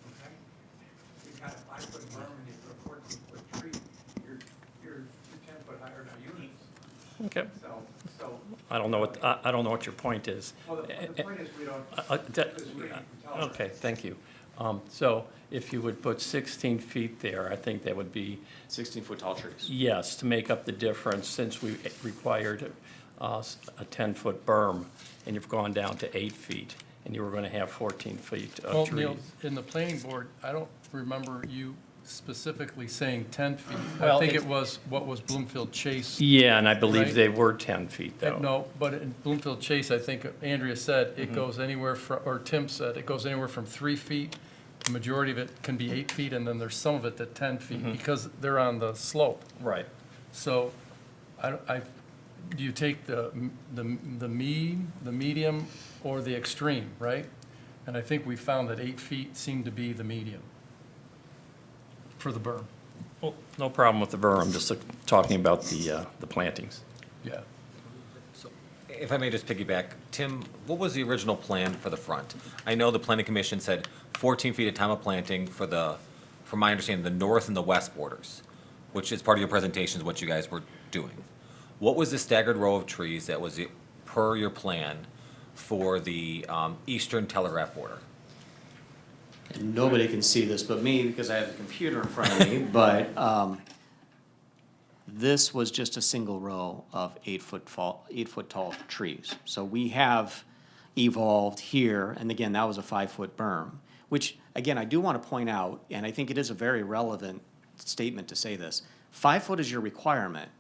okay? You've got a 5-foot berm and you put a 14-foot tree, you're 10 foot higher than our units. Okay. So, I don't know what your point is. well, the point is we don't, That- because we can tell. Okay, thank you. So if you would put 16 feet there, I think that would be, 16-foot tall trees. yes, to make up the difference, since we required a 10-foot berm, and you've gone down to 8 feet, and you were going to have 14 feet Well, of trees. Neil, in the planning board, I don't remember you specifically saying 10 feet. I Well, think it's- it was, what was Bloomfield Chase? Yeah, and I believe Right. they were 10 feet, though. No, but in Bloomfield Chase, I think Andrea said it goes anywhere from, or Tim said, it goes anywhere from 3 feet. The majority of it can be 8 feet, and then there's some of it that 10 feet, because they're on the slope. Right. So, do you take the medium, or the extreme, right? And I think we found that 8 feet seemed to be the medium for the berm, Well, no problem with the berm, I'm just talking about the plantings. yeah. If I may just piggyback, Tim, what was the original plan for the front? I know the planning commission said 14 feet at time of planting from my understanding, the north and the west borders, which is part of your presentation is what you guys were doing. What was the staggered row of trees that was per your plan for the eastern Telegraph border? And nobody can see this but me because I have the computer in front of me, but this was just a single row of 8-foot tall trees. So we have evolved here, and again, that was a 5-foot berm, which, again, I do want to point out, and I think it is a very relevant statement to say this, 5 foot is your requirement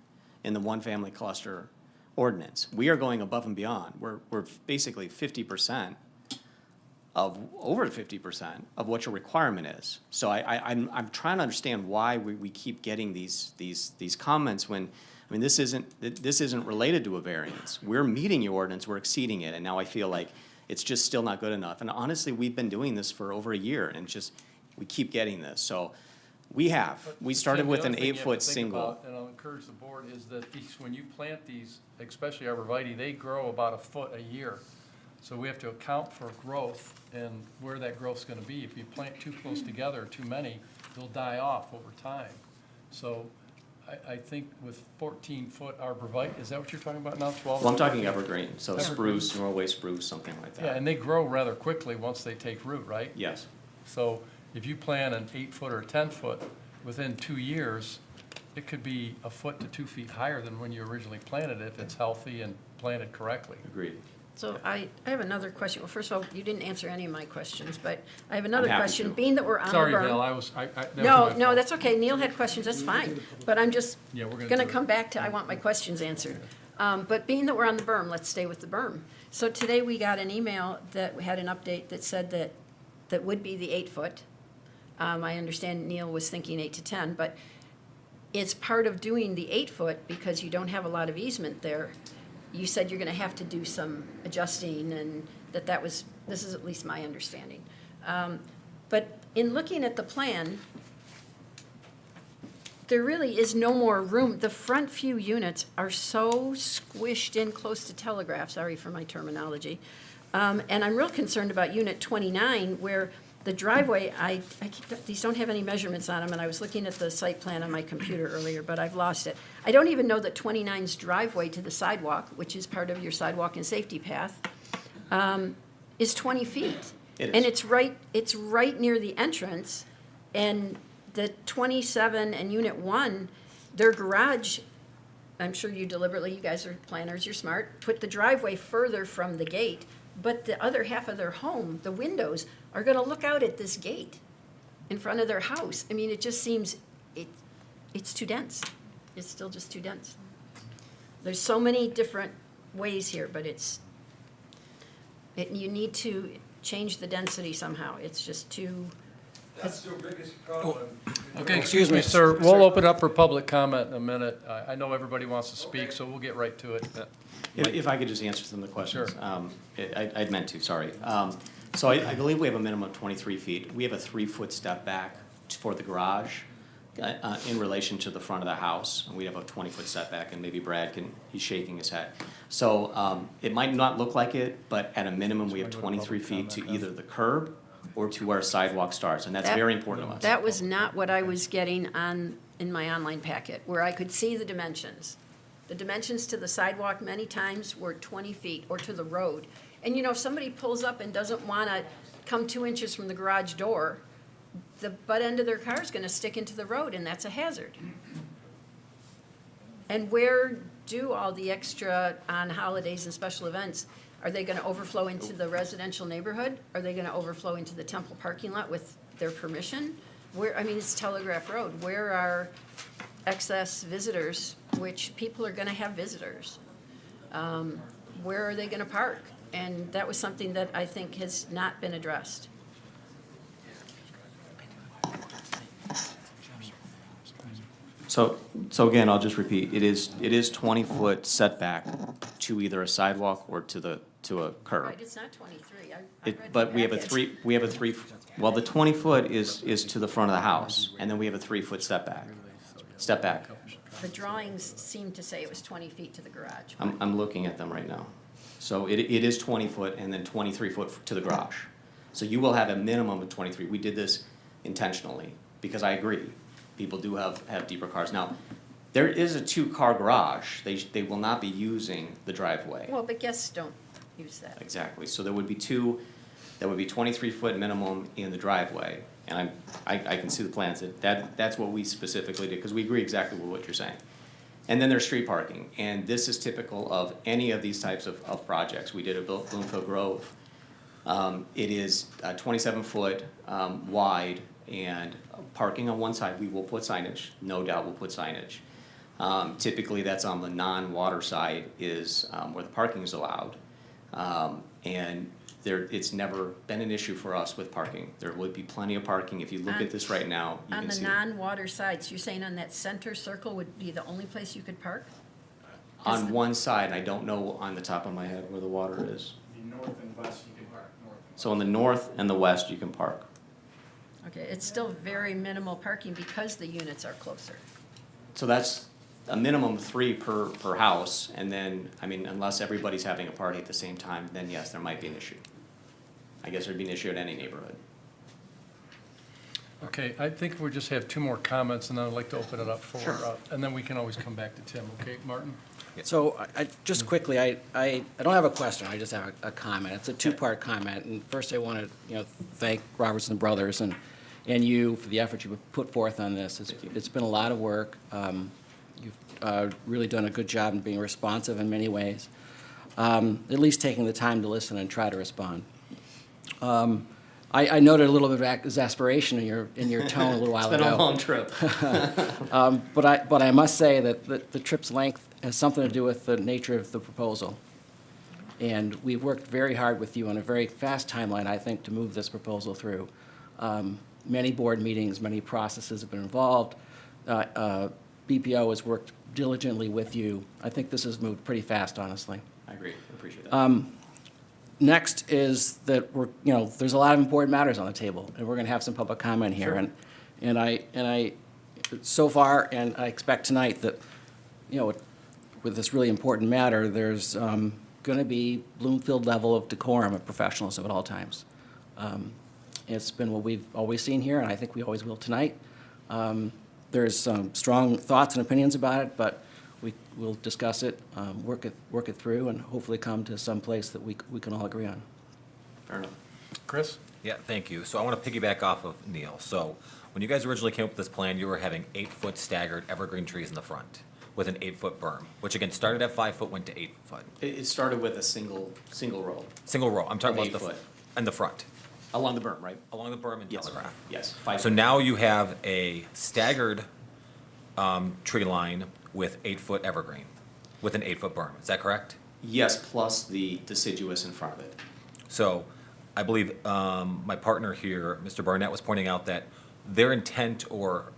in the one-family cluster ordinance. We are going above and beyond. We're basically 50%. Over 50% of what your requirement is. So I'm trying to understand why we keep getting these comments when, I mean, this isn't related to a variance. We're meeting your ordinance, we're exceeding it, and now I feel like it's just still not good enough. And honestly, we've been doing this for over a year, and we keep getting this. So we started Tim, with the an other thing you have to 8-foot think single. about, and I'll encourage the board, is that when you plant these, especially arborvitae, they grow about a foot a year. So we have to account for growth and where that growth's gonna be. If you plant too close together, too many, they'll die off over time. So I think with 14-foot arborvitae, is that what you're talking about now, 12? Well, I'm talking evergreen, so Evergreen. spruce, Norway spruce, something like that. Yeah, and they grow rather quickly once they take root, right? Yes. So if you plant an 8-foot or 10-foot, within 2 years, it could be a foot to 2 feet higher than when you originally planted it, if it's healthy and planted correctly. Agreed. So I have another question. Well, first of all, you didn't answer any of my questions, but I have another happy question. to. Being that we're on the berm. Sorry, Bill, that was No, my no, fault. that's okay. Neil had questions, that's fine. But I'm just Yeah, we're gonna gonna do it. come back to, I want my questions answered. But being that we're on the berm, let's stay with the berm. So today we got an email that had an update that said that would be the 8-foot. I understand Neil was thinking 8 to 10, but it's part of doing the 8-foot because you don't have a lot of easement there. You said you're gonna have to do some adjusting and this is at least my understanding. But in looking at the plan, there really is no more room. The front few units are so squished in close to Telegraph, sorry for my terminology. And I'm real concerned about unit 29 where the driveway, these don't have any measurements on them, and I was looking at the site plan on my computer earlier, but I've lost it. I don't even know that 29's driveway to the sidewalk, which is part of your sidewalk and safety path, is 20 feet. It is. And it's right near the entrance, and the 27 and Unit 1, their garage, I'm sure you deliberately, you guys are planners, you're smart, put the driveway further from the gate, but the other half of their home, the windows, are gonna look out at this gate in front of their house. I mean, it just seems, it's too dense. It's still just too dense. There's so many different ways here, but you need to change the density somehow. It's just too, That's your biggest problem. Okay, excuse me, sir. We'll open up for public comment in a minute. I know everybody wants to speak, so we'll get right to it. If I could just answer some of the questions. Sure. I'd meant to, sorry. So I believe we have a minimum of 23 feet. We have a 3-foot step back for the garage in relation to the front of the house. And we have a 20-foot setback, and maybe he's shaking his head. So it might not look like it, but at a minimum, we have 23 feet to either the curb or to where sidewalk starts, and that's very important to us. that was not what I was getting in my online packet, where I could see the dimensions. The dimensions to the sidewalk many times were 20 feet, or to the road. And you know, if somebody pulls up and doesn't wanna come 2 inches from the garage door, the butt end of their car is gonna stick into the road, and that's a hazard. And where do all the extra on holidays and special events, are they gonna overflow into the residential neighborhood? Are they gonna overflow into the temple parking lot with their permission? Where, I mean, it's Telegraph Road, where are excess visitors, which people are gonna have visitors? Where are they gonna park? And that was something that I think has not been addressed. So again, I'll just repeat, it is 20-foot setback to either a sidewalk or to a curb. Right, it's not 23. I read the But we have a packet. well, the 20-foot is to the front of the house, and then we have a 3-foot step back. The drawings seem to say it was 20 feet to the garage. I'm looking at them right now. So it is 20 foot and then 23 foot to the garage. So you will have a minimum of 23. We did this intentionally, because I agree, people do have deeper cars. Now, there is a 2-car garage. They will not be using the driveway. Well, but guests don't use that. Exactly. So there would be 23-foot minimum in the driveway. And I can see the plans. That's what we specifically did, because we agree exactly with what you're saying. And then there's street parking. And this is typical of any of these types of projects. We did a Bloomfield Grove. It is 27-foot wide, and parking on one side, we will put signage. No doubt we'll put signage. Typically, that's on the non-water side is where the parking is allowed. And it's never been an issue for us with parking. There would be plenty of parking. If you look at this right now, you On can the see. non-water sides, you're saying on that center circle would be the only place you could park? On one side, I don't know on the top of my head where the water is. The north and west, you can park north and So in the north and the west, you can park. Okay, it's still very minimal parking because the units are closer. So that's a minimum of 3 per house, and then, I mean, unless everybody's having a party at the same time, then yes, there might be an issue. I guess there'd be an issue at any neighborhood. Okay, I think we just have 2 more comments, and then I'd like to open it up for, and then we can always come back to Tim, okay, Martin? So just quickly, I don't have a question, I just have a comment. It's a 2-part comment. And first I want to, thank Robertson Brothers and you for the effort you've put forth on this. It's been a lot of work. You've really done a good job in being responsive in many ways, at least taking the time to listen and try to respond. I noted a little bit of exasperation in your tone a little while ago. It's been a long trip. But I must say that the trip's length has something to do with the nature of the proposal. And we've worked very hard with you on a very fast timeline, I think, to move this proposal through. Many board meetings, many processes have been involved. BPO has worked diligently with you. I think this has moved pretty fast, honestly. I agree, I appreciate that. Next is that there's a lot of important matters on the table, and we're going to have some public comment here. Sure. And I, so far, and I expect tonight that, with this really important matter, there's going to be Bloomfield level of decorum and professionalism at all times. It's been what we've always seen here, and I think we always will tonight. There's some strong thoughts and opinions about it, but we'll discuss it, work it through, and hopefully come to some place that we can all agree on. Fair enough. Chris? Yeah, thank you. So I want to piggyback off of Neil. So when you guys originally came up with this plan, you were having 8-foot staggered evergreen trees in the front with an 8-foot berm, which again started at 5 foot, went to 8 foot. It started with a single row Single row. I'm talking Of about 8 foot. in the front, along the berm, right? along the berm and Yes. Telegraph. Yes, 5 So foot. now you have a staggered tree line with 8-foot evergreen, with an 8-foot berm. Is that correct? Yes, plus the deciduous in front of it. So I believe my partner here, Mr. Barnett, was pointing out that their intent or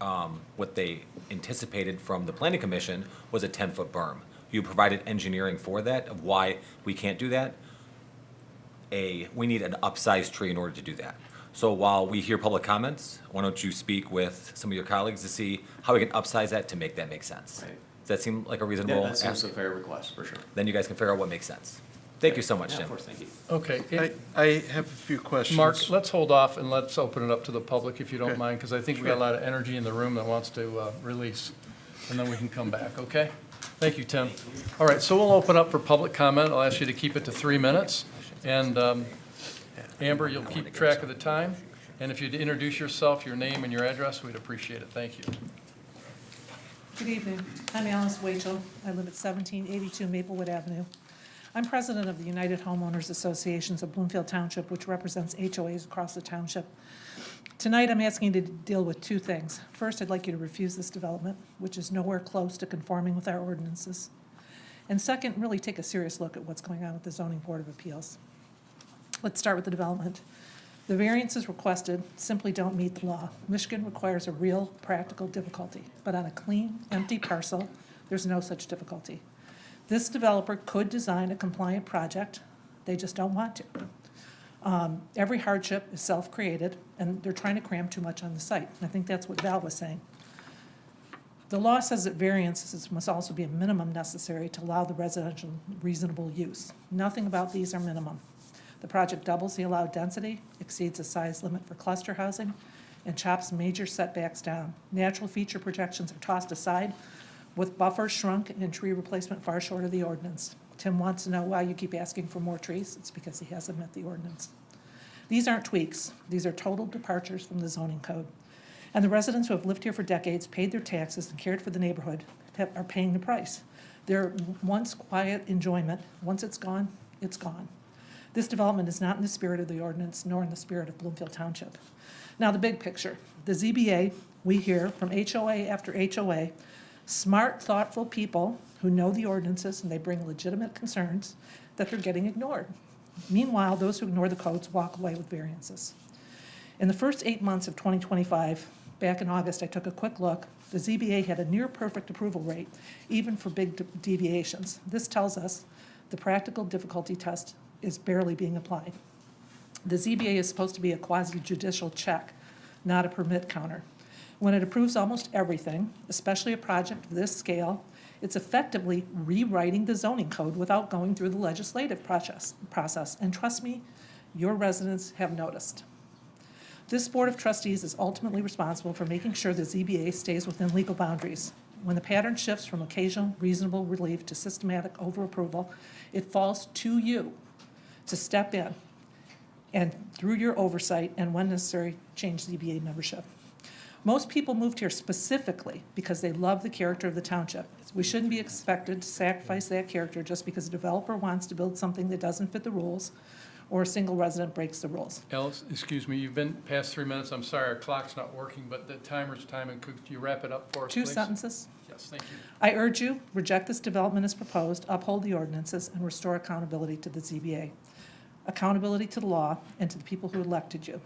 what they anticipated from the planning commission was a 10-foot berm. You provided engineering for that, of why we can't do that. We need an upsized tree in order to do that. So while we hear public comments, why don't you speak with some of your colleagues to see how we can upsize that to make that make sense? Right. Does that seem like a reasonable Yeah, that seems ask? a fair request, for sure. Then you guys can figure out what makes sense. Thank you so much, Yeah, Tim. of course, thank you. Okay. I have a few questions. Mark, let's hold off and let's open it up to the public if you don't Okay. mind, because I think we got a lot of energy in the room that wants to release, and then we can come back, okay? Thank you, Tim. All right, so we'll open up for public comment. I'll ask you to keep it to 3 minutes. And Amber, you'll keep track of the time. And if you'd introduce yourself, your name and your address, we'd appreciate it. Thank you. Good evening. I'm Alice Wachel. I live at 1782 Maplewood Avenue. I'm president of the United Homeowners Associations of Bloomfield Township, which represents HOAs across the township. Tonight, I'm asking you to deal with two things. First, I'd like you to refuse this development, which is nowhere close to conforming with our ordinances. And second, really take a serious look at what's going on with the Zoning Board of Appeals. Let's start with the development. The variances requested simply don't meet the law. Michigan requires a real practical difficulty, but on a clean, empty parcel, there's no such difficulty. This developer could design a compliant project, they just don't want to. Every hardship is self-created, and they're trying to cram too much on the site. I think that's what Val was saying. The law says that variances must also be a minimum necessary to allow the residential reasonable use. Nothing about these are minimum. The project doubles the allowed density, exceeds the size limit for cluster housing, and chops major setbacks down. Natural feature projections are tossed aside, with buffers shrunk and tree replacement far short of the ordinance. Tim wants to know why you keep asking for more trees. It's because he hasn't met the ordinance. These aren't tweaks. These are total departures from the zoning code. And the residents who have lived here for decades, paid their taxes, and cared for the neighborhood are paying the price. Their once quiet enjoyment, once it's gone, it's gone. This development is not in the spirit of the ordinance, nor in the spirit of Bloomfield Township. Now, the big picture. The ZBA, we hear from HOA after HOA, smart, thoughtful people who know the ordinances and they bring legitimate concerns, that they're getting ignored. Meanwhile, those who ignore the codes walk away with variances. In the first 8 months of 2025, back in August, I took a quick look. The ZBA had a near-perfect approval rate, even for big deviations. This tells us the practical difficulty test is barely being applied. The ZBA is supposed to be a quasi-judicial check, not a permit counter. When it approves almost everything, especially a project of this scale, it's effectively rewriting the zoning code without going through the legislative process. And trust me, your residents have noticed. This Board of Trustees is ultimately responsible for making sure the ZBA stays within legal boundaries. When the pattern shifts from occasional reasonable relief to systematic overapproval, it falls to you to step in and, through your oversight and when necessary, change ZBA membership. Most people moved here specifically because they love the character of the township. We shouldn't be expected to sacrifice that character just because a developer wants to build something that doesn't fit the rules or a single resident breaks the rules. Alice, excuse me, you've been past 3 minutes. I'm sorry, our clock's not working, but the timer's timing. Could you wrap it up for us, Two please? sentences. Yes, thank you. I urge you, reject this development as proposed, uphold the ordinances, and restore accountability to the ZBA. Accountability to the law and to the people who elected you.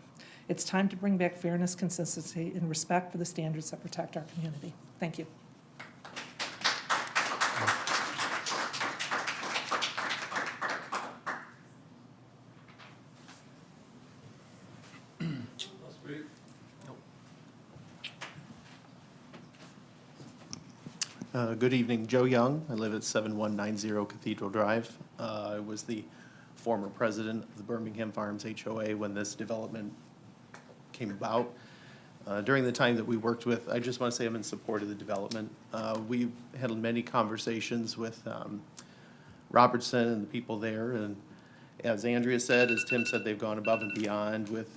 It's time to bring back fairness, consistency, and respect for the standards that protect our community. Thank you. Good evening, Joe Young. I live at 7190 Cathedral Drive. I was the former president of the Birmingham Farms HOA when this development came about. During the time that we worked with, I just want to say I'm in support of the development. We've had many conversations with Robertson and the people there, and as Andrea said, as Tim said, they've gone above and beyond with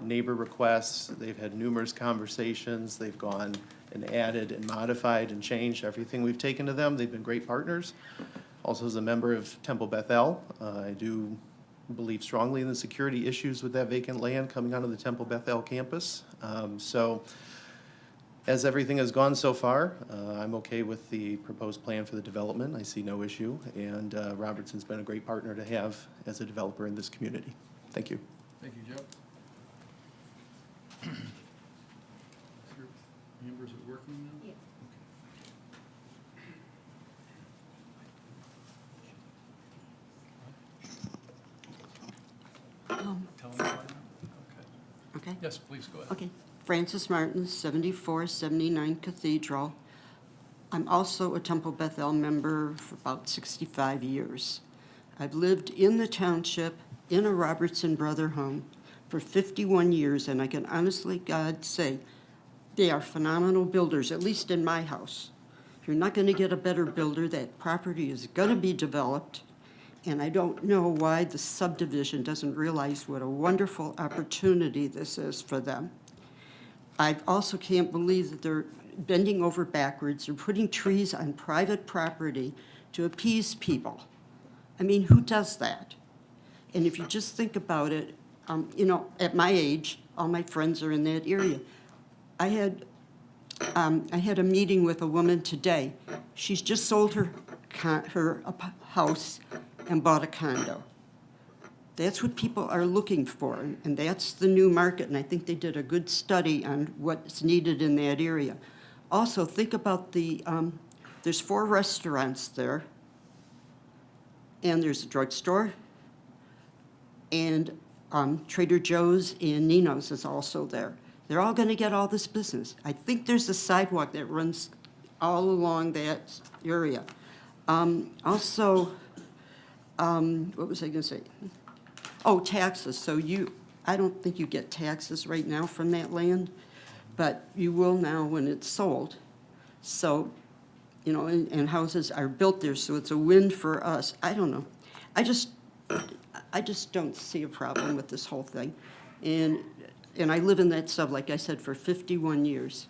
neighbor requests. They've had numerous conversations. They've gone and added and modified and changed everything we've taken to them. They've been great partners. Also, as a member of Temple Bethel, I do believe strongly in the security issues with that vacant land coming onto the Temple Bethel campus. So as everything has gone so far, I'm okay with the proposed plan for the development. I see no issue, and Robertson's been a great partner to have as a developer in this community. Thank you. Thank you, Joe. Amber, is it working now? Yeah. Tell me why not. Okay. Okay? Yes, please go ahead. Okay. Francis Martin, 7479 Cathedral. I'm also a Temple Bethel member for about 65 years. I've lived in the township in a Robertson Brother home for 51 years, and I can honestly, God, say they are phenomenal builders, at least in my house. You're not going to get a better builder. That property is going to be developed, and I don't know why the subdivision doesn't realize what a wonderful opportunity this is for them. I also can't believe that they're bending over backwards or putting trees on private property to appease people. I mean, who does that? And if you just think about it, you know, at my age, all my friends are in that area. I had a meeting with a woman today. She's just sold her house and bought a condo. That's what people are looking for, and that's the new market, and I think they did a good study on what's needed in that area. Also, think about there's 4 restaurants there, and there's a drugstore, and Trader Joe's and Nino's is also there. They're all going to get all this business. I think there's a sidewalk that runs all along that area. Also, what was I going to say? Oh, taxes. So I don't think you get taxes right now from that land, but you will now when it's sold. So, you know, and houses are built there, so it's a win for us. I don't know. I just don't see a problem with this whole thing. And I live in that sub, like I said, for 51 years.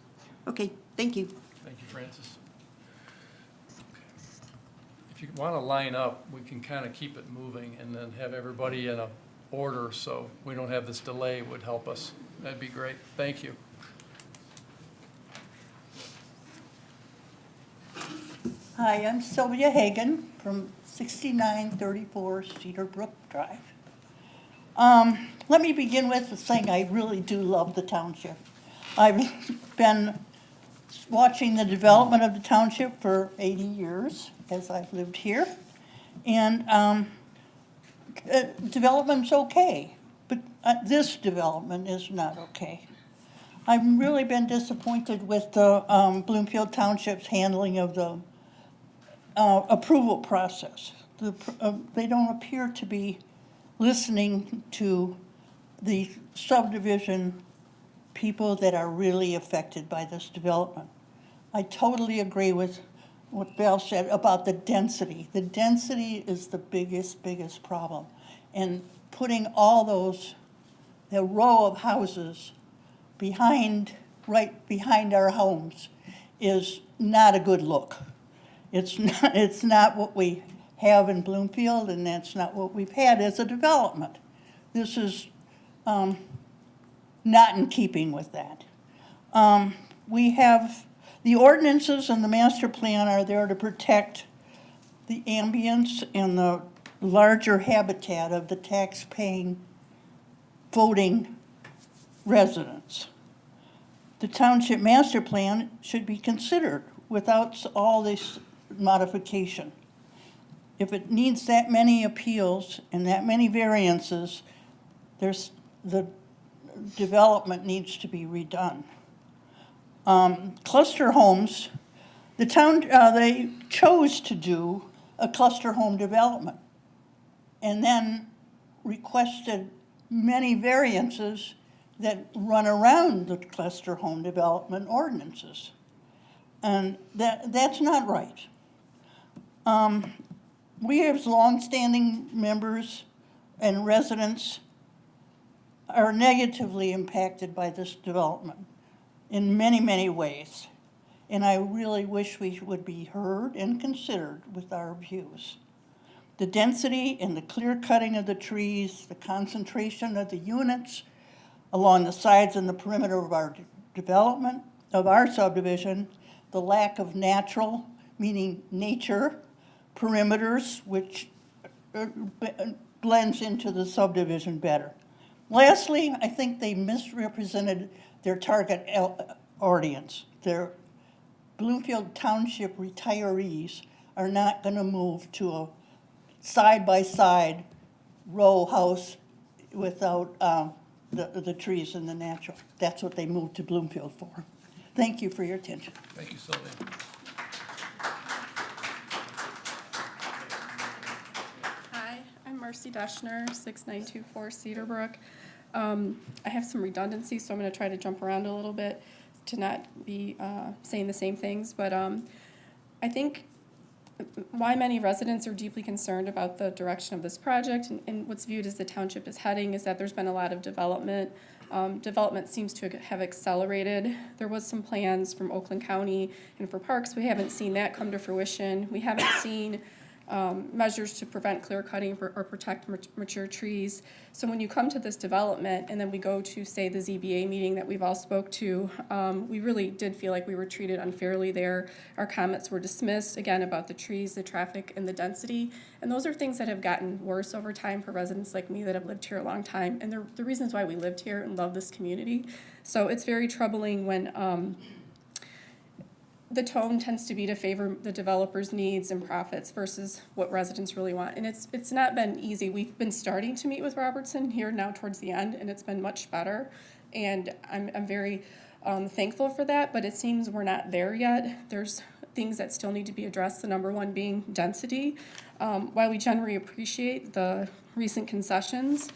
Okay, thank you. Thank you, Francis. Okay. If you want to line up, we can kind of keep it moving and then have everybody in a order so we don't have this delay would help us. That'd be great. Thank you. Hi, I'm Sylvia Hagan from 6934 Cedar Brook Drive. Let me begin with saying I really do love the township. I've been watching the development of the township for 80 years as I've lived here. And development's okay, but this development is not okay. I've really been disappointed with the Bloomfield Township's handling of the approval process. They don't appear to be listening to the subdivision people that are really affected by this development. I totally agree with what Val said about the density. The density is the biggest problem. And putting all the row of houses right behind our homes is not a good look. It's not what we have in Bloomfield, and that's not what we've had as a development. This is not in keeping with that. We have the ordinances and the master plan are there to protect the ambience and the larger habitat of the tax-paying voting residents. The township master plan should be considered without all this modification. If it needs that many appeals and that many variances, the development needs to be redone. Cluster homes, the town, they chose to do a cluster home development and then requested many variances that run around the cluster home development ordinances. And that's not right. We have longstanding members and residents are negatively impacted by this development in many, many ways. And I really wish we would be heard and considered with our views. The density and the clear cutting of the trees, the concentration of the units along the sides and the perimeter of our development, of our subdivision, the lack of natural, meaning nature, perimeters, which blends into the subdivision better. Lastly, I think they misrepresented their target audience. Their Bloomfield Township retirees are not going to move to a side-by-side row house without the trees and the natural. That's what they moved to Bloomfield for. Thank you for your attention. Thank you, Sylvia. Hi, I'm Marcy Deschner, 6924 Cedarbrook. I have some redundancy, so I'm going to try to jump around a little bit to not be saying the same things. But I think why many residents are deeply concerned about the direction of this project and what's viewed as the township is heading is that there's been a lot of development. Development seems to have accelerated. There was some plans from Oakland County and for parks. We haven't seen that come to fruition. We haven't seen measures to prevent clear cutting or protect mature trees. So when you come to this development and then we go to, say, the ZBA meeting that we've all spoke to, we really did feel like we were treated unfairly there. Our comments were dismissed, again, about the trees, the traffic, and the density. And those are things that have gotten worse over time for residents like me that have lived here a long time. And they're the reasons why we lived here and love this community. So it's very troubling when the tone tends to be to favor the developer's needs and profits versus what residents really want. And it's not been easy. We've been starting to meet with Robertson here now towards the end, and it's been much better. And I'm very thankful for that, but it seems we're not there yet. There's things that still need to be addressed, the number one being density. While we generally appreciate the recent concessions,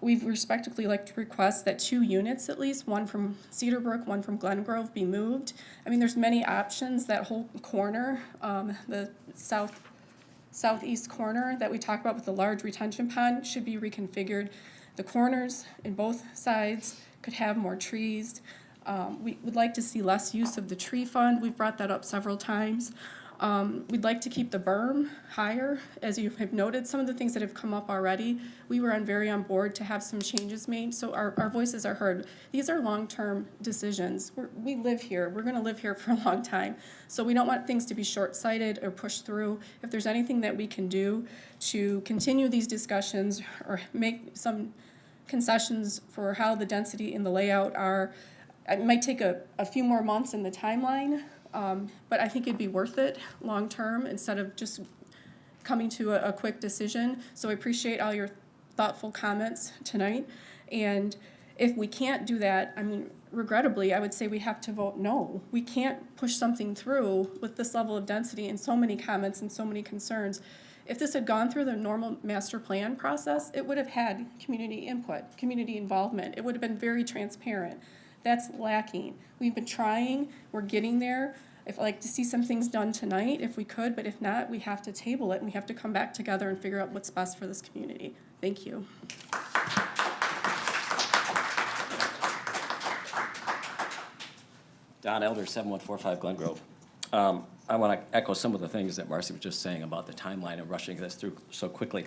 we've respectively like to request that 2 units at least, one from Cedarbrook, one from Glengrove, be moved. I mean, there's many options. That whole corner, the southeast corner that we talk about with the large retention pond should be reconfigured. The corners in both sides could have more trees. We would like to see less use of the tree fund. We've brought that up several times. We'd like to keep the berm higher. As you have noted, some of the things that have come up already, we were very on board to have some changes made, so our voices are heard. These are long-term decisions. We live here. We're going to live here for a long time, so we don't want things to be short-sighted or pushed through. If there's anything that we can do to continue these discussions or make some concessions for how the density and the layout are, it might take a few more months in the timeline, but I think it'd be worth it long-term instead of just coming to a quick decision. So I appreciate all your thoughtful comments tonight. And if we can't do that, I mean, regrettably, I would say we have to vote no. We can't push something through with this level of density and so many comments and so many concerns. If this had gone through the normal master plan process, it would have had community input, community involvement. It would have been very transparent. That's lacking. We've been trying, we're getting there. I'd like to see some things done tonight if we could, but if not, we have to table it and we have to come back together and figure out what's best for this community. Thank you. Don Elder, 7145 Glengrove. I want to echo some of the things that Marcy was just saying about the timeline and rushing this through so quickly.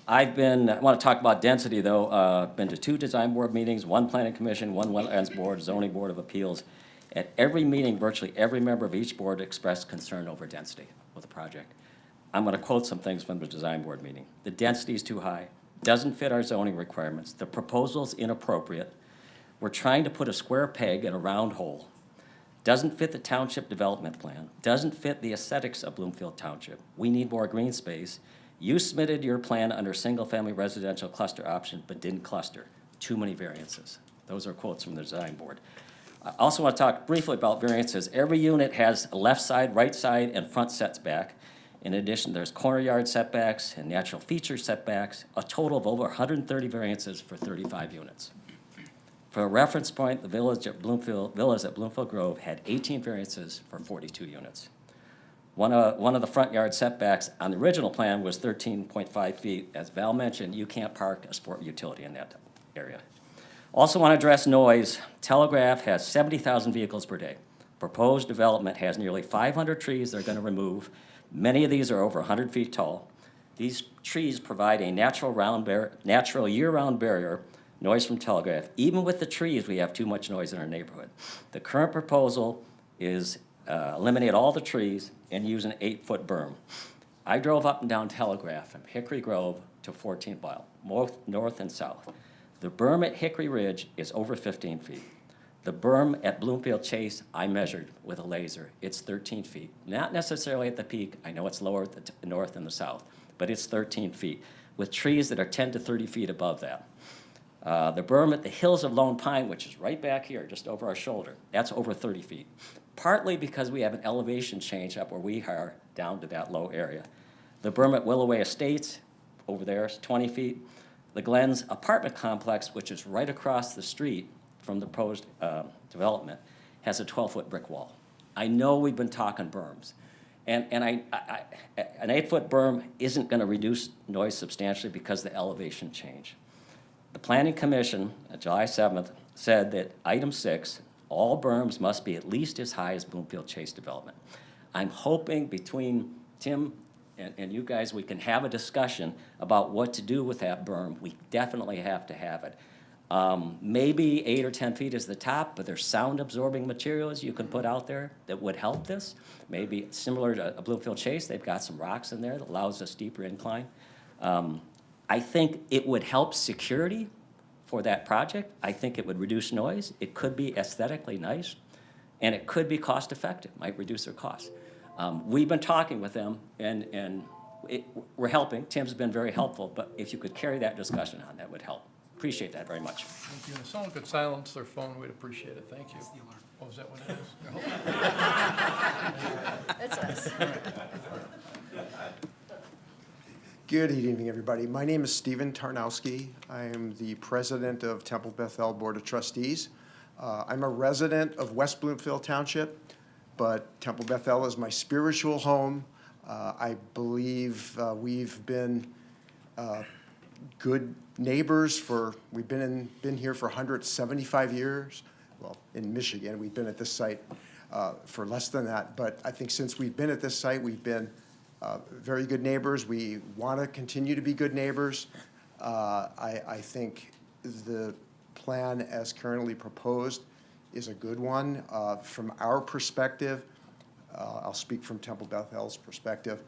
I want to talk about density, though. Been to 2 design board meetings, 1 planning commission, 1 wetlands board, zoning board of appeals. At every meeting, virtually every member of each board expressed concern over density with the project. I'm going to quote some things from the design board meeting. The density is too high, doesn't fit our zoning requirements, the proposal's inappropriate, we're trying to put a square peg in a round hole, doesn't fit the township development plan, doesn't fit the aesthetics of Bloomfield Township. We need more green space. You submitted your plan under single-family residential cluster option, but didn't cluster. Too many variances. Those are quotes from the design board. I also want to talk briefly about variances. Every unit has a left side, right side, and front setback. In addition, there's corner yard setbacks and natural feature setbacks, a total of over 130 variances for 35 units. For a reference point, the villas at Bloomfield Grove had 18 variances for 42 units. One of the front yard setbacks on the original plan was 13.5 feet. As Val mentioned, you can't park a sport utility in that area. Also want to address noise. Telegraph has 70,000 vehicles per day. Proposed development has nearly 500 trees they're going to remove. Many of these are over 100 feet tall. These trees provide a natural year-round barrier, noise from Telegraph. Even with the trees, we have too much noise in our neighborhood. The current proposal is eliminate all the trees and use an 8-foot berm. I drove up and down Telegraph from Hickory Grove to 14th Mile, both north and south. The berm at Hickory Ridge is over 15 feet. The berm at Bloomfield Chase, I measured with a laser. It's 13 feet. Not necessarily at the peak. I know it's lower at the north and the south, but it's 13 feet, with trees that are 10 to 30 feet above that. The berm at the Hills of Lone Pine, which is right back here, just over our shoulder, that's over 30 feet. Partly because we have an elevation change up where we are down to that low area. The berm at Willoway Estates, over there, is 20 feet. The Glens apartment complex, which is right across the street from the proposed development, has a 12-foot brick wall. I know we've been talking berms, and an 8-foot berm isn't going to reduce noise substantially because of the elevation change. The Planning Commission, on July 7th, said that item 6, all berms must be at least as high as Bloomfield Chase development. I'm hoping between Tim and you guys, we can have a discussion about what to do with that berm. We definitely have to have it. Maybe 8 or 10 feet is the top, but there's sound-absorbing materials you can put out there that would help this. Maybe similar to a Bloomfield Chase, they've got some rocks in there that allows a steeper incline. I think it would help security for that project. I think it would reduce noise. It could be aesthetically nice, and it could be cost-effective, might reduce their costs. We've been talking with them, and we're helping. Tim's been very helpful, but if you could carry that discussion on, that would help. Appreciate that very much. Thank you. And if someone could silence their phone, we'd appreciate it. Thank you. Oh, is that what it is? That's us. Good evening, everybody. My name is Stephen Tarnowski. I am the president of Temple Bethel Board of Trustees. I'm a resident of West Bloomfield Township, but Temple Bethel is my spiritual home. I believe we've been good neighbors we've been here for 175 years. Well, in Michigan, we've been at this site for less than that, but I think since we've been at this site, we've been very good neighbors. We want to continue to be good neighbors. I think the plan as currently proposed is a good one. From our perspective, I'll speak from Temple Bethel's perspective.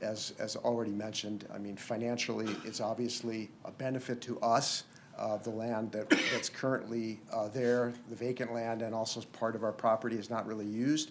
As already mentioned, I mean, financially, it's obviously a benefit to us. The land that's currently there, the vacant land, and also part of our property is not really used.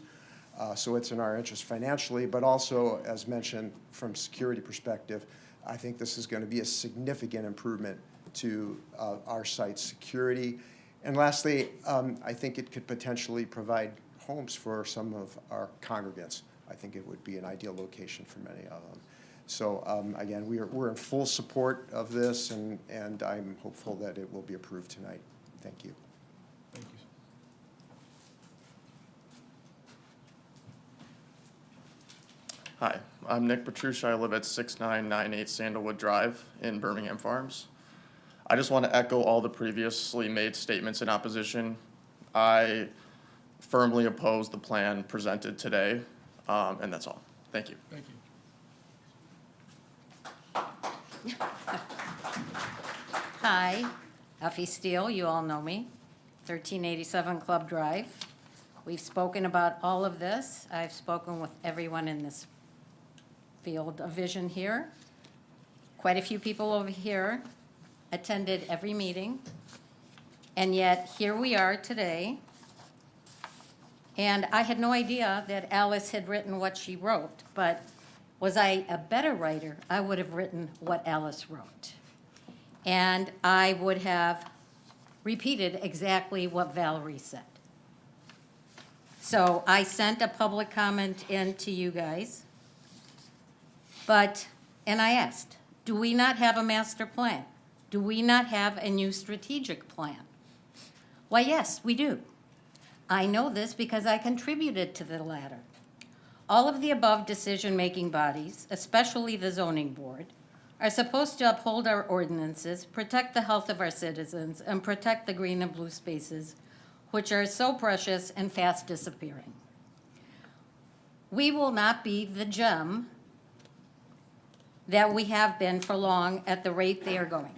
So it's in our interest financially, but also, as mentioned, from security perspective, I think this is going to be a significant improvement to our site's security. And lastly, I think it could potentially provide homes for some of our congregants. I think it would be an ideal location for many of them. So again, we're in full support of this, and I'm hopeful that it will be approved tonight. Thank you. Thank you. Hi, I'm Nick Petruccia. I live at 6998 Sandalwood Drive in Birmingham Farms. I just want to echo all the previously made statements in opposition. I firmly oppose the plan presented today, and that's all. Thank you. Thank you. Hi, Effie Steele, you all know me, 1387 Club Drive. We've spoken about all of this. I've spoken with everyone in this field of vision here. Quite a few people over here attended every meeting, and yet here we are today. And I had no idea that Alice had written what she wrote, but was I a better writer, I would have written what Alice wrote. And I would have repeated exactly what Valerie said. So I sent a public comment in to you guys, and I asked, do we not have a master plan? Do we not have a new strategic plan? Why, yes, we do. I know this because I contributed to the latter. All of the above decision-making bodies, especially the zoning board, are supposed to uphold our ordinances, protect the health of our citizens, and protect the green and blue spaces, which are so precious and fast disappearing. We will not be the gem that we have been for long at the rate they are going.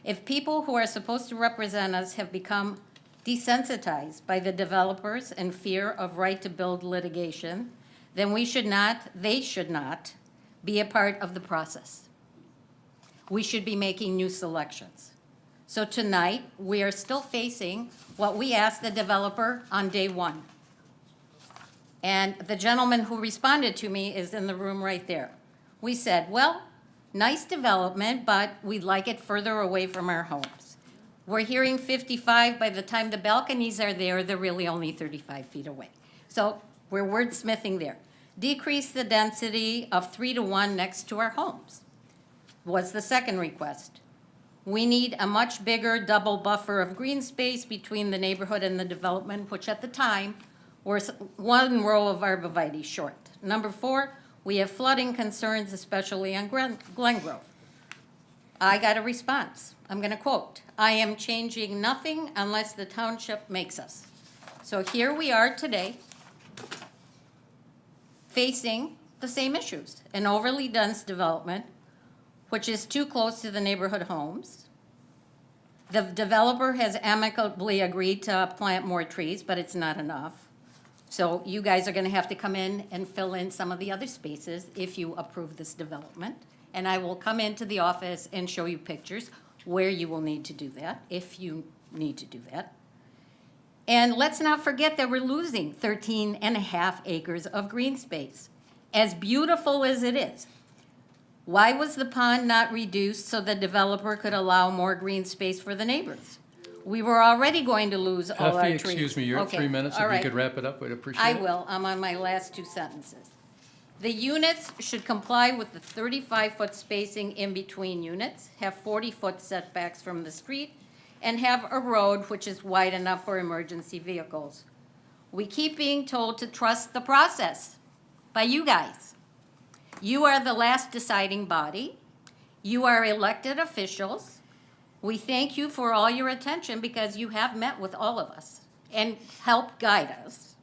If people who are supposed to represent us have become desensitized by the developers and fear of right-to-build litigation, then they should not be a part of the process. We should be making new selections. So tonight, we are still facing what we asked the developer on day one. And the gentleman who responded to me is in the room right there. We said, well, nice development, but we'd like it further away from our homes. We're hearing 55, by the time the balconies are there, they're really only 35 feet away. So we're wordsmithing there. Decrease the density of 3 to 1 next to our homes was the second request. We need a much bigger double buffer of green space between the neighborhood and the development, which at the time were 1 row of arborvitae short. Number 4, we have flooding concerns, especially on Glen Grove. I got a response. I'm going to quote, "I am changing nothing unless the township makes us." So here we are today, facing the same issues. An overly dense development, which is too close to the neighborhood homes. The developer has amicably agreed to plant more trees, but it's not enough. So you guys are going to have to come in and fill in some of the other spaces if you approve this development. And I will come into the office and show you pictures where you will need to do that, if you need to do that. And let's not forget that we're losing 13 and a half acres of green space. As beautiful as it is, why was the pond not reduced so the developer could allow more green space for the neighbors? We were already going to lose all our Effie, trees. excuse me, you're at Okay, 3 minutes. all If you right. could wrap it up, we'd appreciate I it. will. I'm on my last 2 sentences. The units should comply with the 35-foot spacing in between units, have 40-foot setbacks from the street, and have a road which is wide enough for emergency vehicles. We keep being told to trust the process by you guys. You are the last deciding body. You are elected officials. We thank you for all your attention because you have met with all of us and helped guide us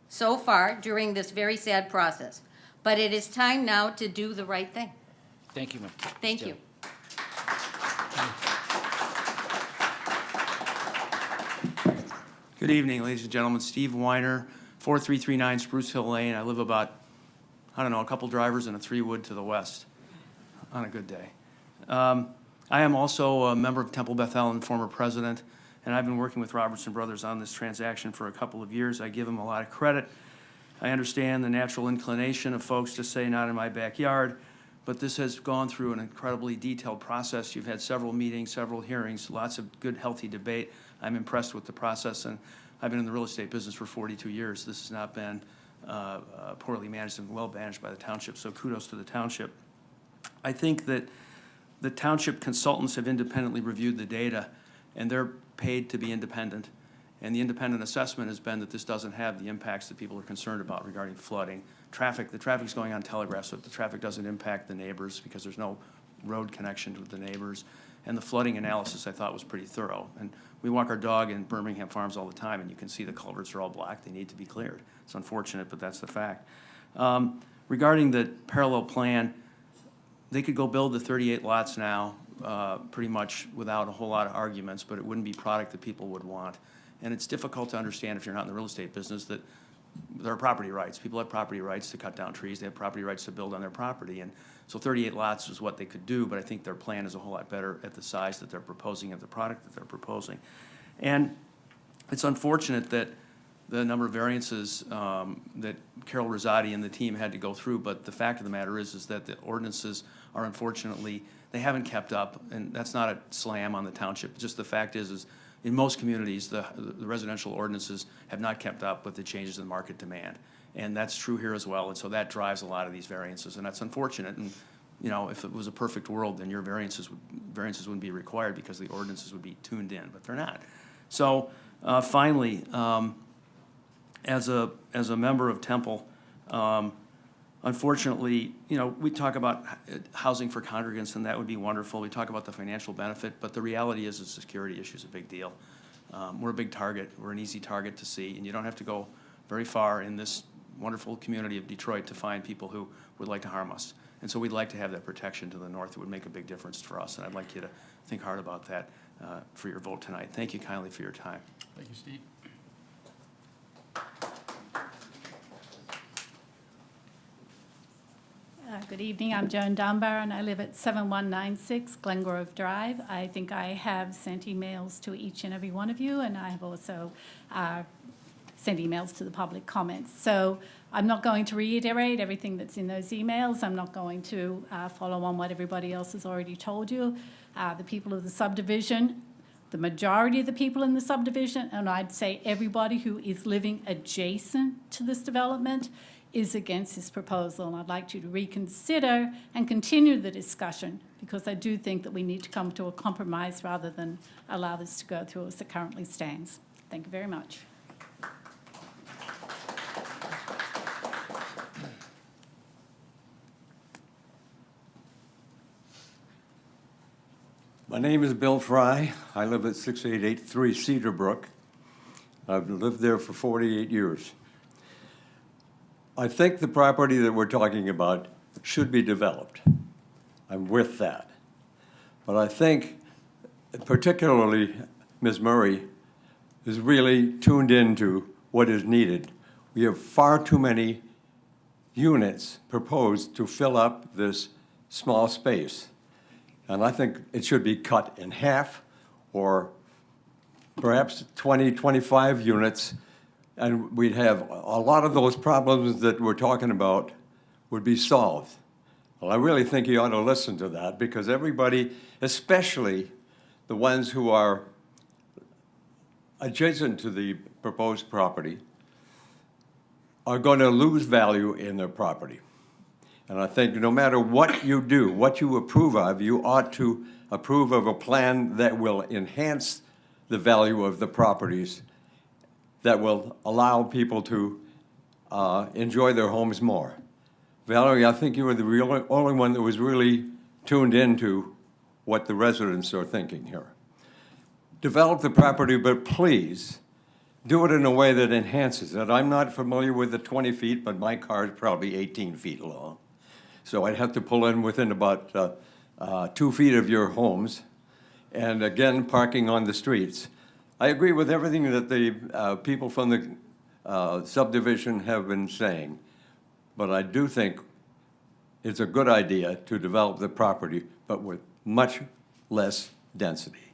so far during this very sad process. But it is time now to do the right thing. Thank you, ma'am. Thank you. Good evening, ladies and gentlemen. Steve Weiner, 4339 Spruce Hill Lane. I live about, a couple drivers and a 3-wood to the west on a good day. I am also a member of Temple Beth Ellen, former president, and I've been working with Robertson Brothers on this transaction for a couple of years. I give them a lot of credit. I understand the natural inclination of folks to say not in my backyard, but this has gone through an incredibly detailed process. You've had several meetings, several hearings, lots of good, healthy debate. I'm impressed with the process, and I've been in the real estate business for 42 years. This has not been poorly managed and well managed by the township, so kudos to the township. I think that the township consultants have independently reviewed the data, and they're paid to be independent. And the independent assessment has been that this doesn't have the impacts that people are concerned about regarding flooding. The traffic's going on Telegraph, so the traffic doesn't impact the neighbors because there's no road connection with the neighbors. And the flooding analysis, I thought, was pretty thorough. And we walk our dog in Birmingham Farms all the time, and you can see the culverts are all black. They need to be cleared. It's unfortunate, but that's the fact. Regarding the parallel plan, they could go build the 38 lots now, pretty much without a whole lot of arguments, but it wouldn't be product that people would want. And it's difficult to understand if you're not in the real estate business that there are property rights. People have property rights to cut down trees. They have property rights to build on their property. And so 38 lots is what they could do, but I think their plan is a whole lot better at the size that they're proposing, of the product that they're proposing. And it's unfortunate that the number of variances that Carol Rosati and the team had to go through, but the fact of the matter is that the ordinances are unfortunately, they haven't kept up, and that's not a slam on the township. Just the fact is in most communities, the residential ordinances have not kept up with the changes in market demand. And that's true here as well, and so that drives a lot of these variances, and that's unfortunate. And, if it was a perfect world, then your variances wouldn't be required because the ordinances would be tuned in, but they're not. So, finally, as a member of Temple, Unfortunately, you know, we talk about housing for congregants, and that would be wonderful. We talk about the financial benefit, but the reality is the security issue is a big deal. We're a big target. We're an easy target to see, and you don't have to go very far in this wonderful community of Detroit to find people who would like to harm us. And so we'd like to have that protection to the north. It would make a big difference for us, and I'd like you to think hard about that for your vote tonight. Thank you kindly for your time. Thank you, Steve. Good evening, I'm Joan Dunbar, and I live at 7196 Glengrove Drive. I think I have sent emails to each and every one of you, and I have also sent emails to the public comments. So I'm not going to reiterate everything that's in those emails. I'm not going to follow on what everybody else has already told you. The people of the subdivision, the majority of the people in the subdivision, and I'd say everybody who is living adjacent to this development, is against this proposal, and I'd like you to reconsider and continue the discussion, because I do think that we need to come to a compromise rather than allow this to go through as it currently stands. Thank you very much. My name is Bill Fry. I live at 6883 Cedar Brook. I've lived there for 48 years. I think the property that we're talking about should be developed. I'm with that. But I think particularly Ms. Murray is really tuned into what is needed. We have far too many units proposed to fill up this small space. And I think it should be cut in half, or perhaps 20, 25 units, and we'd have a lot of those problems that we're talking about would be solved. Well, I really think you ought to listen to that, because everybody, especially the ones who are adjacent to the proposed property, are going to lose value in their property. And I think no matter what you do, what you approve of, you ought to approve of a plan that will enhance the value of the properties, that will allow people to enjoy their homes more. Valerie, I think you were the only one that was really tuned into what the residents are thinking here. Develop the property, but please do it in a way that enhances it. I'm not familiar with the 20 feet, but my car is probably 18 feet long. So I'd have to pull in within about 2 feet of your homes. And again, parking on the streets. I agree with everything that the people from the subdivision have been saying, but I do think it's a good idea to develop the property, but with much less density.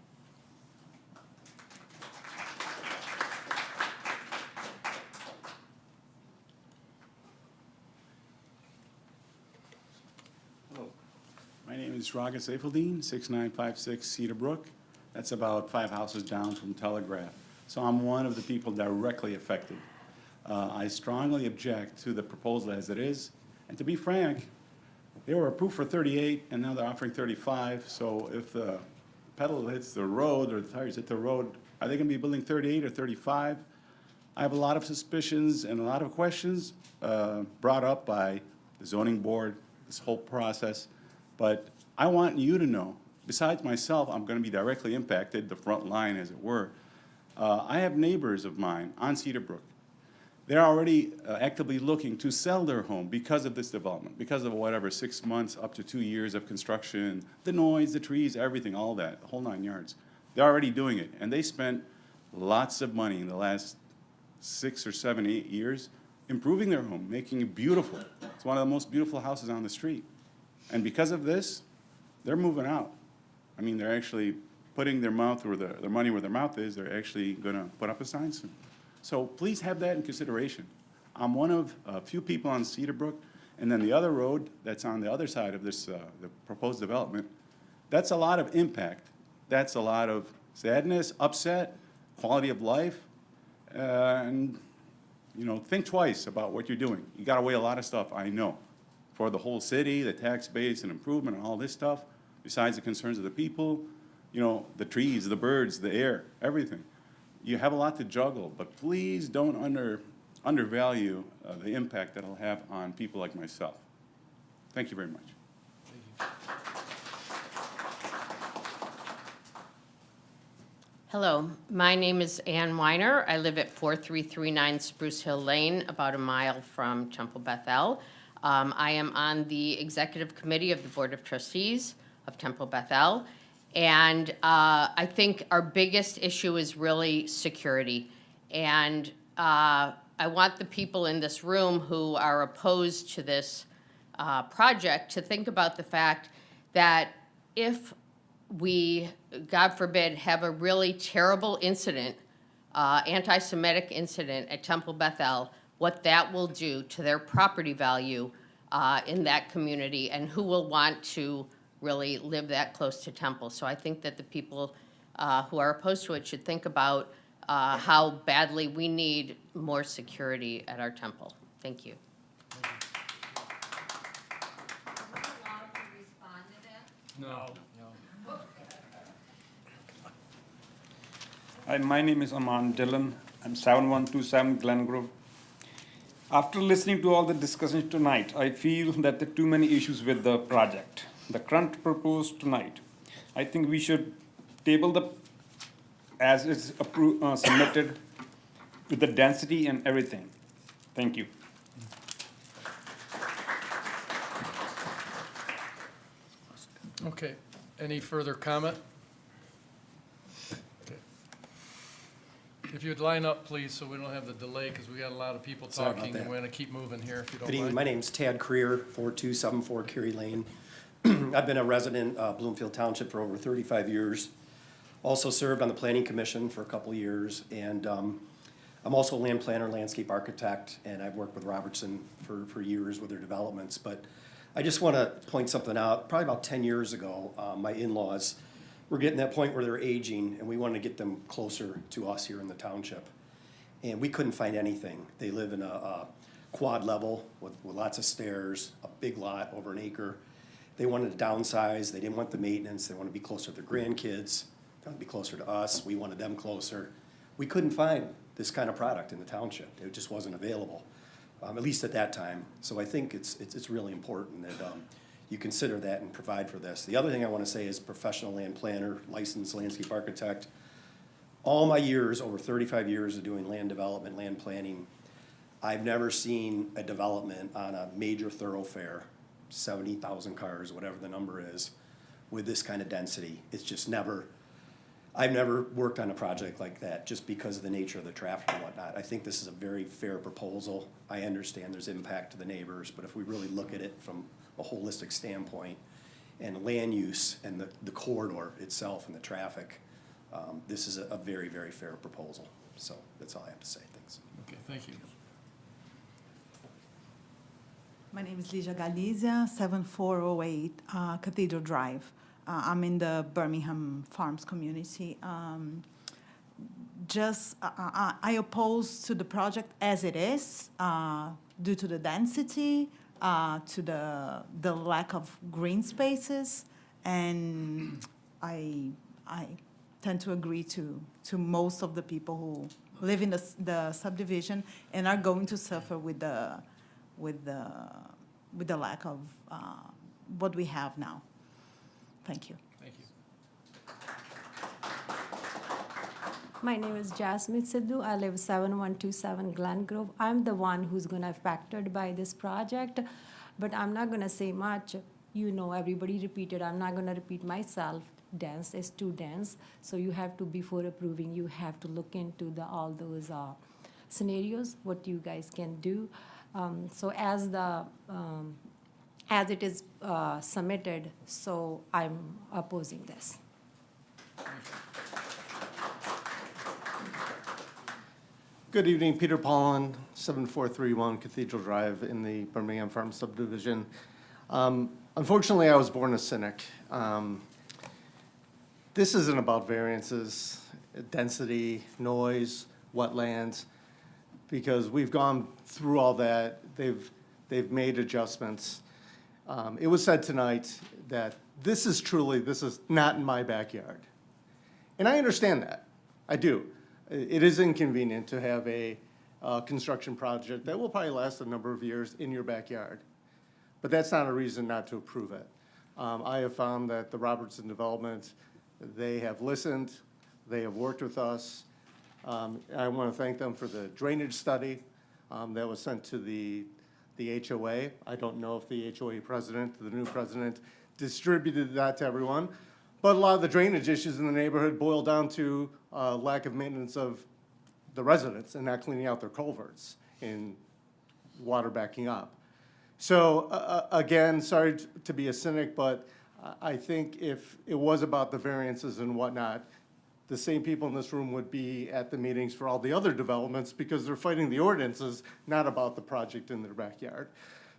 My name is Raga Seifeldin, 6956 Cedar Brook. That's about 5 houses down from Telegraph. So I'm one of the people directly affected. I strongly object to the proposal as it is. And to be frank, they were approved for 38, and now they're offering 35. So if the pedal hits the road or the tires hit the road, are they going to be building 38 or 35? I have a lot of suspicions and a lot of questions brought up by the zoning board, this whole process. But I want you to know, besides myself, I'm going to be directly impacted, the front line, as it were. I have neighbors of mine on Cedar Brook. They're already actively looking to sell their home because of this development, because of whatever, 6 months up to 2 years of construction, the noise, the trees, everything, all that, the whole 9 yards. They're already doing it, and they spent lots of money in the last 6 or 7, 8 years improving their home, making it beautiful. It's one of the most beautiful houses on the street. And because of this, they're moving out. I mean, they're actually putting their money where their mouth is. They're actually going to put up a sign soon. So please have that in consideration. I'm one of a few people on Cedar Brook, and then the other road that's on the other side of this, the proposed development, that's a lot of impact. That's a lot of sadness, upset, quality of life, and, you know, think twice about what you're doing. You got to weigh a lot of stuff, I know, for the whole city, the tax base and improvement and all this stuff, besides the concerns of the people, you know, the trees, the birds, the air, everything. You have a lot to juggle, but please don't undervalue the impact that it'll have on people like myself. Thank you very much. Hello, my name is Ann Weiner. I live at 4339 Spruce Hill Lane, about a mile from Temple Bethel. I am on the executive committee of the Board of Trustees of Temple Bethel. And I think our biggest issue is really security. And I want the people in this room who are opposed to this project to think about the fact that if we, God forbid, have a really terrible incident, anti-Semitic incident at Temple Bethel, what that will do to their property value in that community, and who will want to really live that close to Temple. So I think that the people who are opposed to it should think about how badly we need more security at our temple. Thank you. No. Hi, my name is Aman Dillon. I'm 7127 Glen Grove. After listening to all the discussions tonight, I feel that there are too many issues with the project. The current proposed tonight, I think we should table the, as it's submitted, with the density and everything. Thank you. Okay, any further comment? Okay. If you'd line up, please, so we don't have the delay, because we got a lot of people Sorry about talking, that. and we're gonna keep moving here, if you don't Good evening, mind. my name's Tad Creer, 4274 Cary Lane. I've been a resident of Bloomfield Township for over 35 years. Also served on the Planning Commission for a couple of years, and I'm also a land planner, landscape architect, and I've worked with Robertson for years with their developments. But I just want to point something out. Probably about 10 years ago, my in-laws were getting to that point where they're aging, and we wanted to get them closer to us here in the township. And we couldn't find anything. They live in a quad level with lots of stairs, a big lot, over an acre. They wanted to downsize. They didn't want the maintenance. They wanted to be closer to their grandkids. They wanted to be closer to us. We wanted them closer. We couldn't find this kind of product in the township. It just wasn't available, at least at that time. So I think it's really important that you consider that and provide for this. The other thing I want to say is professional land planner, licensed landscape architect. All my years, over 35 years of doing land development, land planning, I've never seen a development on a major thoroughfare, 70,000 cars, whatever the number is, with this kind of density. It's just never, I've never worked on a project like that just because of the nature of the traffic and whatnot. I think this is a very fair proposal. I understand there's impact to the neighbors, but if we really look at it from a holistic standpoint and land use and the corridor itself and the traffic, this is a very, very fair proposal. So that's all I have to say. Thanks. Okay, thank you. My name is Ligia Galizia, 7408 Cathedral Drive. I'm in the Birmingham Farms community. I oppose to the project as it is due to the density, to the lack of green spaces, and I tend to agree to most of the people who live in the subdivision and are going to suffer with the lack of what we have now. Thank you. Thank you. My name is Jasmine Sidhu. I live 7127 Glen Grove. I'm the one who's going to be affected by this project, but I'm not going to say much. You know, everybody repeated. I'm not going to repeat myself. Dense is too dense. So you have to, before approving, you have to look into all those scenarios, what you guys can do. So as it is submitted, so I'm opposing this. Good evening, Peter Pollan, 7431 Cathedral Drive in the Birmingham Farm subdivision. Unfortunately, I was born a cynic. This isn't about variances, density, noise, wetlands, because we've gone through all that. They've made adjustments. It was said tonight that this is not in my backyard. And I understand that. I do. It is inconvenient to have a construction project that will probably last a number of years in your backyard. But that's not a reason not to approve it. I have found that the Robertson development, they have listened, they have worked with us. I want to thank them for the drainage study that was sent to the HOA. I don't know if the HOA president, the new president, distributed that to everyone. But a lot of the drainage issues in the neighborhood boil down to lack of maintenance of the residents and not cleaning out their culverts and water backing up. So again, sorry to be a cynic, but I think if it was about the variances and whatnot, the same people in this room would be at the meetings for all the other developments because they're fighting the ordinances, not about the project in their backyard.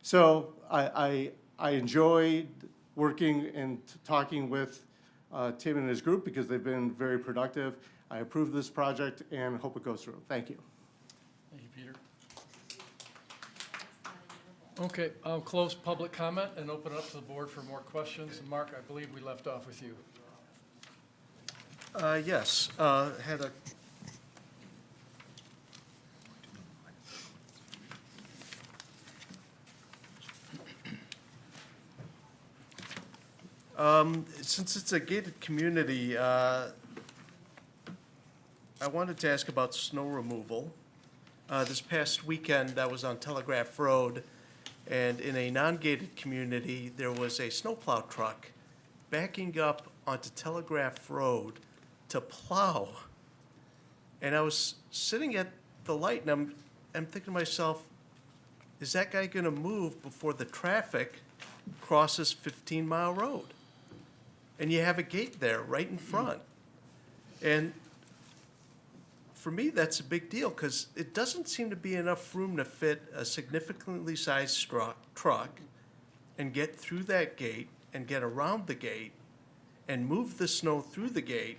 So I enjoyed working and talking with Tim and his group because they've been very productive. I approve this project and hope it goes through. Thank you. Thank you, Peter. Okay, I'll close public comment and open it up to the board for more questions. And Mark, I believe we left off with you. Yes, had a since it's a gated community, I wanted to ask about snow removal. This past weekend, I was on Telegraph Road, and in a non-gated community, there was a snowplow truck backing up onto Telegraph Road to plow. And I was sitting at the light, and I'm thinking to myself, is that guy gonna move before the traffic crosses 15 Mile Road? And you have a gate there right in front. And for me, that's a big deal, because it doesn't seem to be enough room to fit a significantly sized truck and get through that gate and get around the gate and move the snow through the gate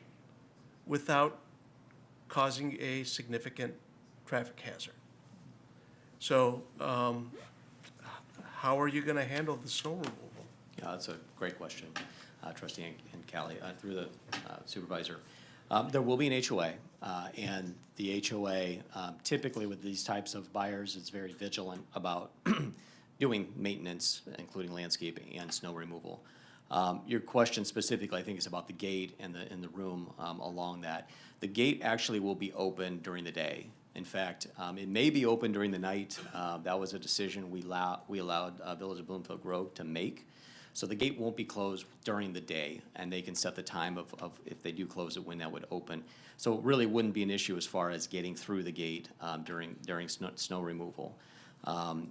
without causing a significant traffic hazard. So how are you going to handle the snow removal? Yeah, that's a great question, Trustee and Callie, through the supervisor. There will be an HOA, and the HOA, typically with these types of buyers, is very vigilant about doing maintenance, including landscaping and snow removal. Your question specifically, I think, is about the gate and the room along that. The gate actually will be open during the day. In fact, it may be open during the night. That was a decision we allowed Village of Bloomfield Grove to make. So the gate won't be closed during the day, and they can set the time of if they do close it, when that would open. So it really wouldn't be an issue as far as getting through the gate during snow removal. All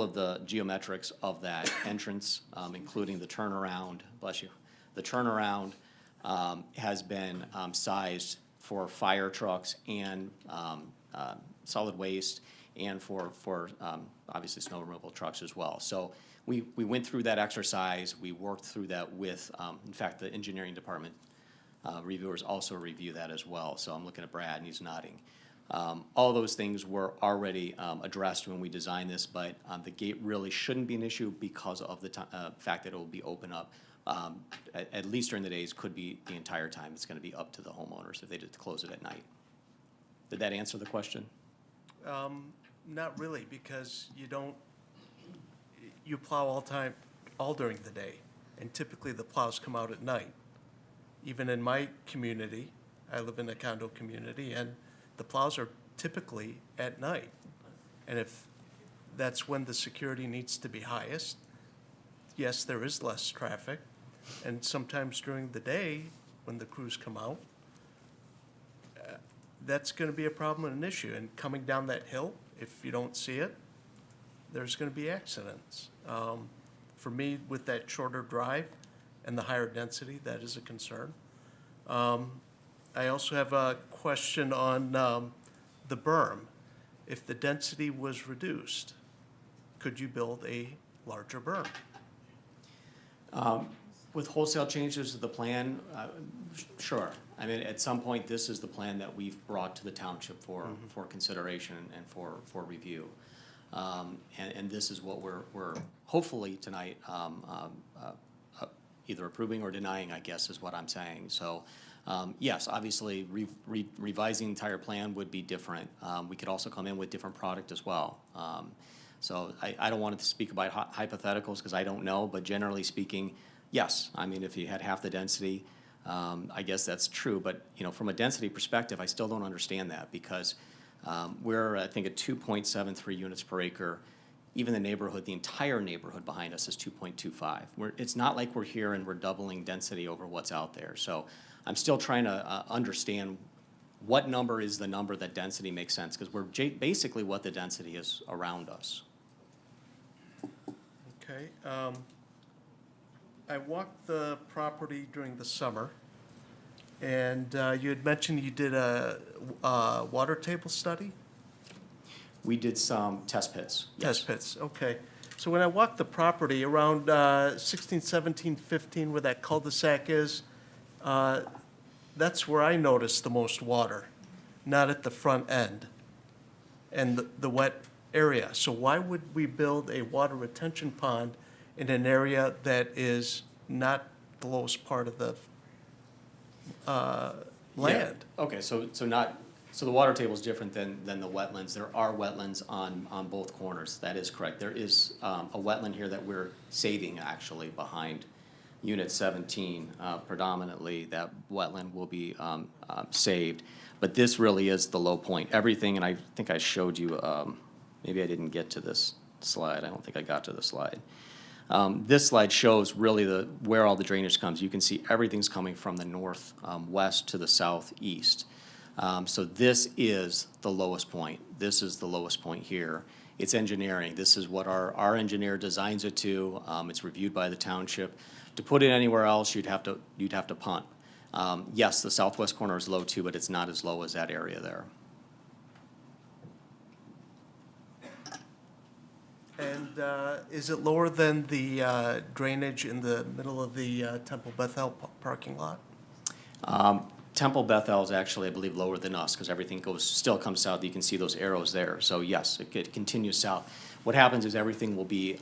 of the geometrics of that entrance, including the turnaround, bless you, the turnaround has been sized for fire trucks and solid waste, and for obviously snow removal trucks as well. So we went through that exercise. We worked through that with, in fact, the engineering department reviewers also review that as well. So I'm looking at Brad, and he's nodding. All those things were already addressed when we designed this, but the gate really shouldn't be an issue because of the fact that it will be open up, at least during the days, could be the entire time. It's going to be up to the homeowners if they did close it at night. Did that answer the question? Not really, because you plow all during the day, and typically the plows come out at night. Even in my community, I live in a condo community, and the plows are typically at night. And if that's when the security needs to be highest, yes, there is less traffic. And sometimes during the day, when the crews come out, that's going to be a problem and an issue. And coming down that hill, if you don't see it, there's going to be accidents. For me, with that shorter drive and the higher density, that is a concern. I also have a question on the berm. If the density was reduced, could you build a larger berm? With wholesale changes to the plan, sure. I mean, at some point, this is the plan that we've brought to the township for consideration and for review. And this is what we're hopefully tonight either approving or denying, I guess, is what I'm saying. So Yes, obviously, revising the entire plan would be different. We could also come in with different product as well. So I don't want to speak about hypotheticals because I don't know, but generally speaking, yes. I mean, if you had half the density, I guess that's true. But, you know, from a density perspective, I still don't understand that because we're, I think, at 2.73 units per acre. Even the neighborhood, the entire neighborhood behind us is 2.25. It's not like we're here and we're doubling density over what's out there. So I'm still trying to understand what number is the number that density makes sense, because we're basically what the density is around us. Okay. I walked the property during the summer, and you had mentioned you did a water table study? We did some test pits. Yes. Test pits, okay. So when I walked the property around 16, 17, 15, where that cul-de-sac is, that's where I noticed the most water, not at the front end and the wet area. So why would we build a water retention pond in an area that is not the lowest part of the land? Yeah. Okay, so the water table is different than the wetlands. There are wetlands on both corners. That is correct. There is a wetland here that we're saving actually behind Unit 17. Predominantly, that wetland will be saved. But this really is the low point. Everything, and I think I showed you, maybe I didn't get to this slide. I don't think I got to the slide. This slide shows really where all the drainage comes. You can see everything's coming from the north west to the southeast. So this is the lowest point. This is the lowest point here. It's engineering. This is what our engineer designs it to. It's reviewed by the township. To put it anywhere else, you'd have to punt. Yes, the southwest corner is low too, but it's not as low as that area there. And is it lower than the drainage in the middle of the Temple Bethel parking lot? Temple Bethel is actually, I believe, lower than us because everything still comes south. You can see those arrows there. So yes, it continues south. What happens is everything will be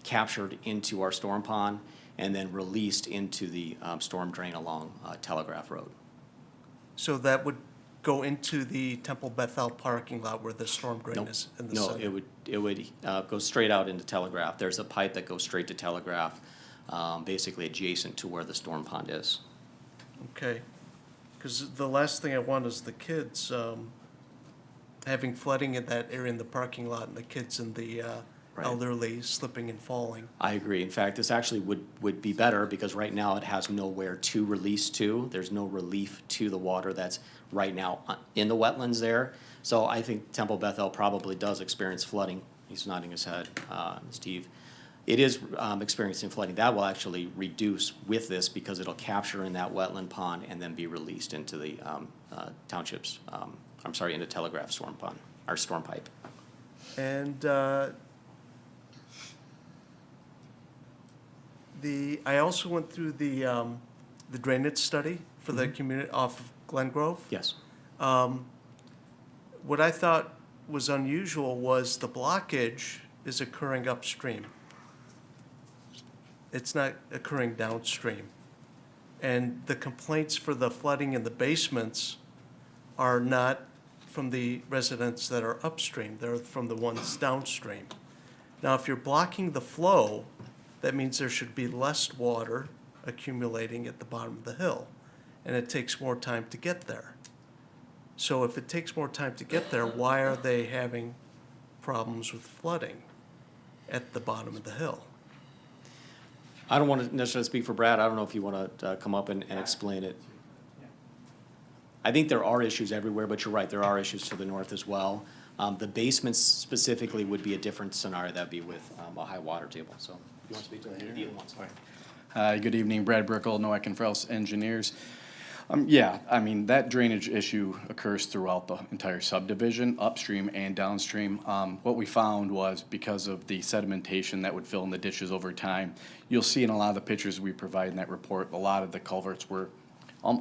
captured into our storm pond and then released into the storm drain along Telegraph Road. So that would go into the Temple Bethel parking lot where the storm drain is in the center? No, it would go straight out into Telegraph. There's a pipe that goes straight to Telegraph, basically adjacent to where the storm pond is. Okay, because the last thing I want is the kids having flooding in that area in the parking lot and the kids and the elderly slipping and falling. I agree. In fact, this actually would be better because right now it has nowhere to release to. There's no relief to the water that's right now in the wetlands there. So I think Temple Bethel probably does experience flooding. He's nodding his head, Steve. It is experiencing flooding. That will actually reduce with this because it'll capture in that wetland pond and then be released into the townships, into Telegraph storm pond, our storm pipe. And I also went through the drainage study for the community off of Glen Grove. Yes. What I thought was unusual was the blockage is occurring upstream. It's not occurring downstream. And the complaints for the flooding in the basements are not from the residents that are upstream, they're from the ones downstream. Now, if you're blocking the flow, that means there should be less water accumulating at the bottom of the hill, and it takes more time to get there. So if it takes more time to get there, why are they having problems with flooding at the bottom of the hill? I don't want to necessarily speak for Brad. I don't know if you want to come up and explain it. I think there are issues everywhere, but you're right, there are issues to the north as well. The basements specifically would be a different scenario. That'd be with a high water table. So you want to speak to that? Either one. Hi, good evening, Brad Brickell, Noack and Frels Engineers. Yeah, I mean, that drainage issue occurs throughout the entire subdivision, upstream and downstream. What we found was because of the sedimentation that would fill in the ditches over time, you'll see in a lot of the pictures we provide in that report, a lot of the culverts were,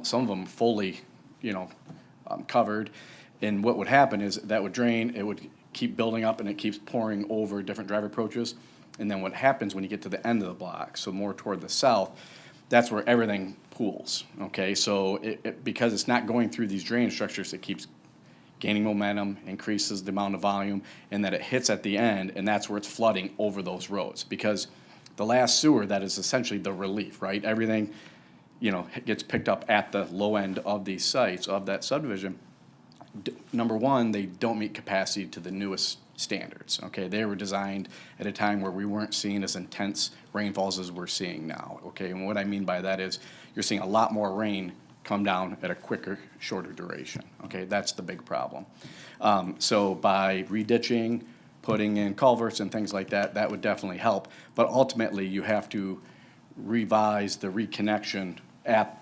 some of them fully, covered. And what would happen is that would drain, it would keep building up and it keeps pouring over different drive approaches. And then what happens when you get to the end of the block, so more toward the south, that's where everything pools, okay? So because it's not going through these drainage structures, it keeps gaining momentum, increases the amount of volume, and that it hits at the end, and that's where it's flooding over those roads. Because the last sewer, that is essentially the relief, right? Everything, gets picked up at the low end of these sites, of that subdivision. Number one, they don't meet capacity to the newest standards, okay? They were designed at a time where we weren't seeing as intense rainfalls as we're seeing now, okay? And what I mean by that is you're seeing a lot more rain come down at a quicker, shorter duration, okay? That's the big problem. So by reditching, putting in culverts and things like that, that would definitely help. But ultimately, you have to revise the reconnection at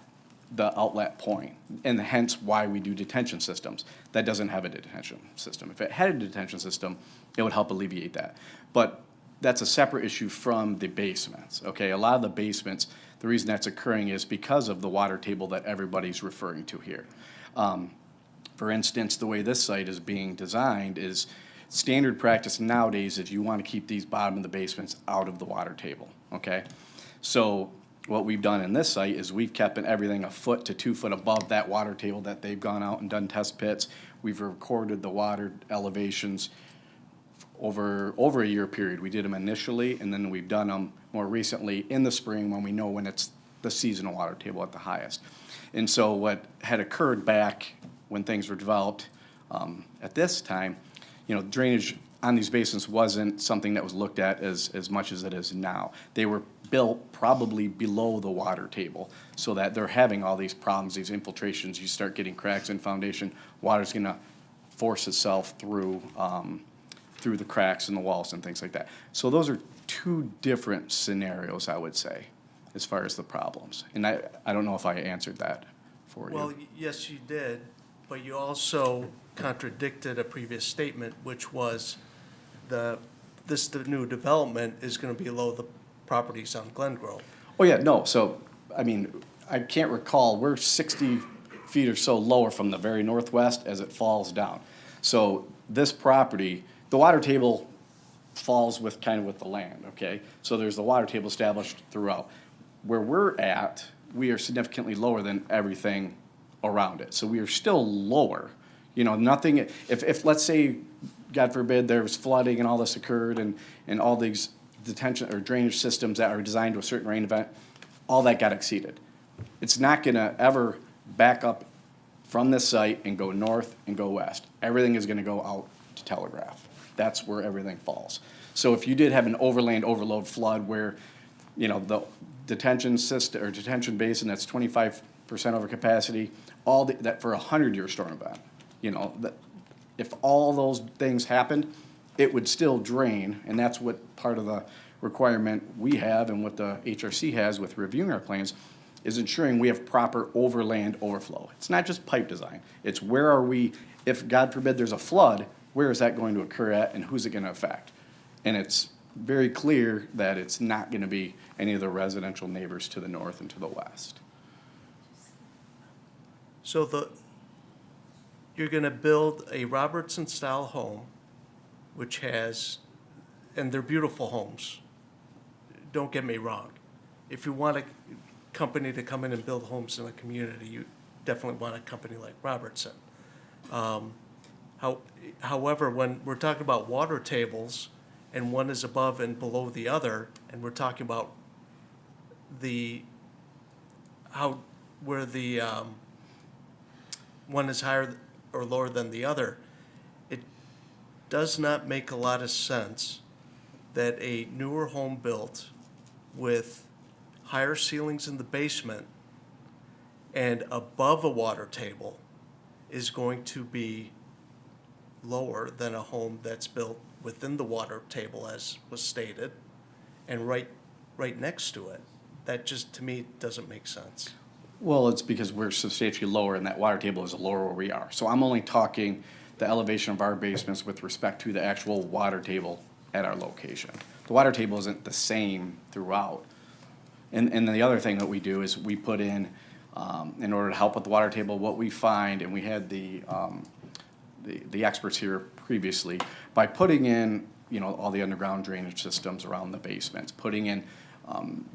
the outlet point, and hence why we do detention systems. That doesn't have a detention system. If it had a detention system, it would help alleviate that. But that's a separate issue from the basements, okay? A lot of the basements, the reason that's occurring is because of the water table that everybody's referring to here. For instance, the way this site is being designed is standard practice nowadays if you want to keep these bottom of the basements out of the water table, okay? So what we've done in this site is we've kept everything a foot to 2 foot above that water table that they've gone out and done test pits. We've recorded the water elevations over a year period. We did them initially, and then we've done them more recently in the spring when we know when it's the seasonal water table at the highest. And so what had occurred back when things were developed at this time, drainage on these basins wasn't something that was looked at as much as it is now. They were built probably below the water table so that they're having all these problems, these infiltrations. You start getting cracks in foundation, water's gonna force itself through the cracks in the walls and things like that. So those are two different scenarios, I would say, as far as the problems. And I don't know if I answered that for you. Well, yes, you did, but you also contradicted a previous statement, which was the new development is gonna be below the properties on Glen Grove. Oh, yeah, no, so, I mean, I can't recall, we're 60 feet or so lower from the very northwest as it falls down. So this property, the water table falls with the land, okay? So there's the water table established throughout. Where we're at, we are significantly lower than everything around it. So we are still lower, nothing, if let's say, God forbid, there was flooding and all this occurred and all these detention or drainage systems that are designed to a certain rain event, all that got exceeded. It's not gonna ever back up from this site and go north and go west. Everything is gonna go out to Telegraph. That's where everything falls. So if you did have an overland overload flood where, the detention system or detention basin that's 25% over capacity, that for a 100-year storm event, that if all those things happened, it would still drain, and that's what part of the requirement we have and what the HRC has with reviewing our plans is ensuring we have proper overland overflow. It's not just pipe design. It's where are we, if God forbid there's a flood, where is that going to occur at and who's it gonna affect? And it's very clear that it's not gonna be any of the residential neighbors to the north and to the west. So you're gonna build a Robertson-style home, which has, and they're beautiful homes. Don't get me wrong. If you want a company to come in and build homes in a community, you definitely want a company like Robertson. However, when we're talking about water tables, and one is above and below the other, and we're talking about where the one is higher or lower than the other, it does not make a lot of sense that a newer home built with higher ceilings in the basement and above a water table is going to be lower than a home that's built within the water table, as was stated, and right next to it. That just, to me, doesn't make sense. Well, it's because we're substantially lower and that water table is lower where we are. So I'm only talking the elevation of our basements with respect to the actual water table at our location. The water table isn't the same throughout. And the other thing that we do is we put in order to help with the water table, what we find, and we had the experts here previously, by putting in, all the underground drainage systems around the basements, putting in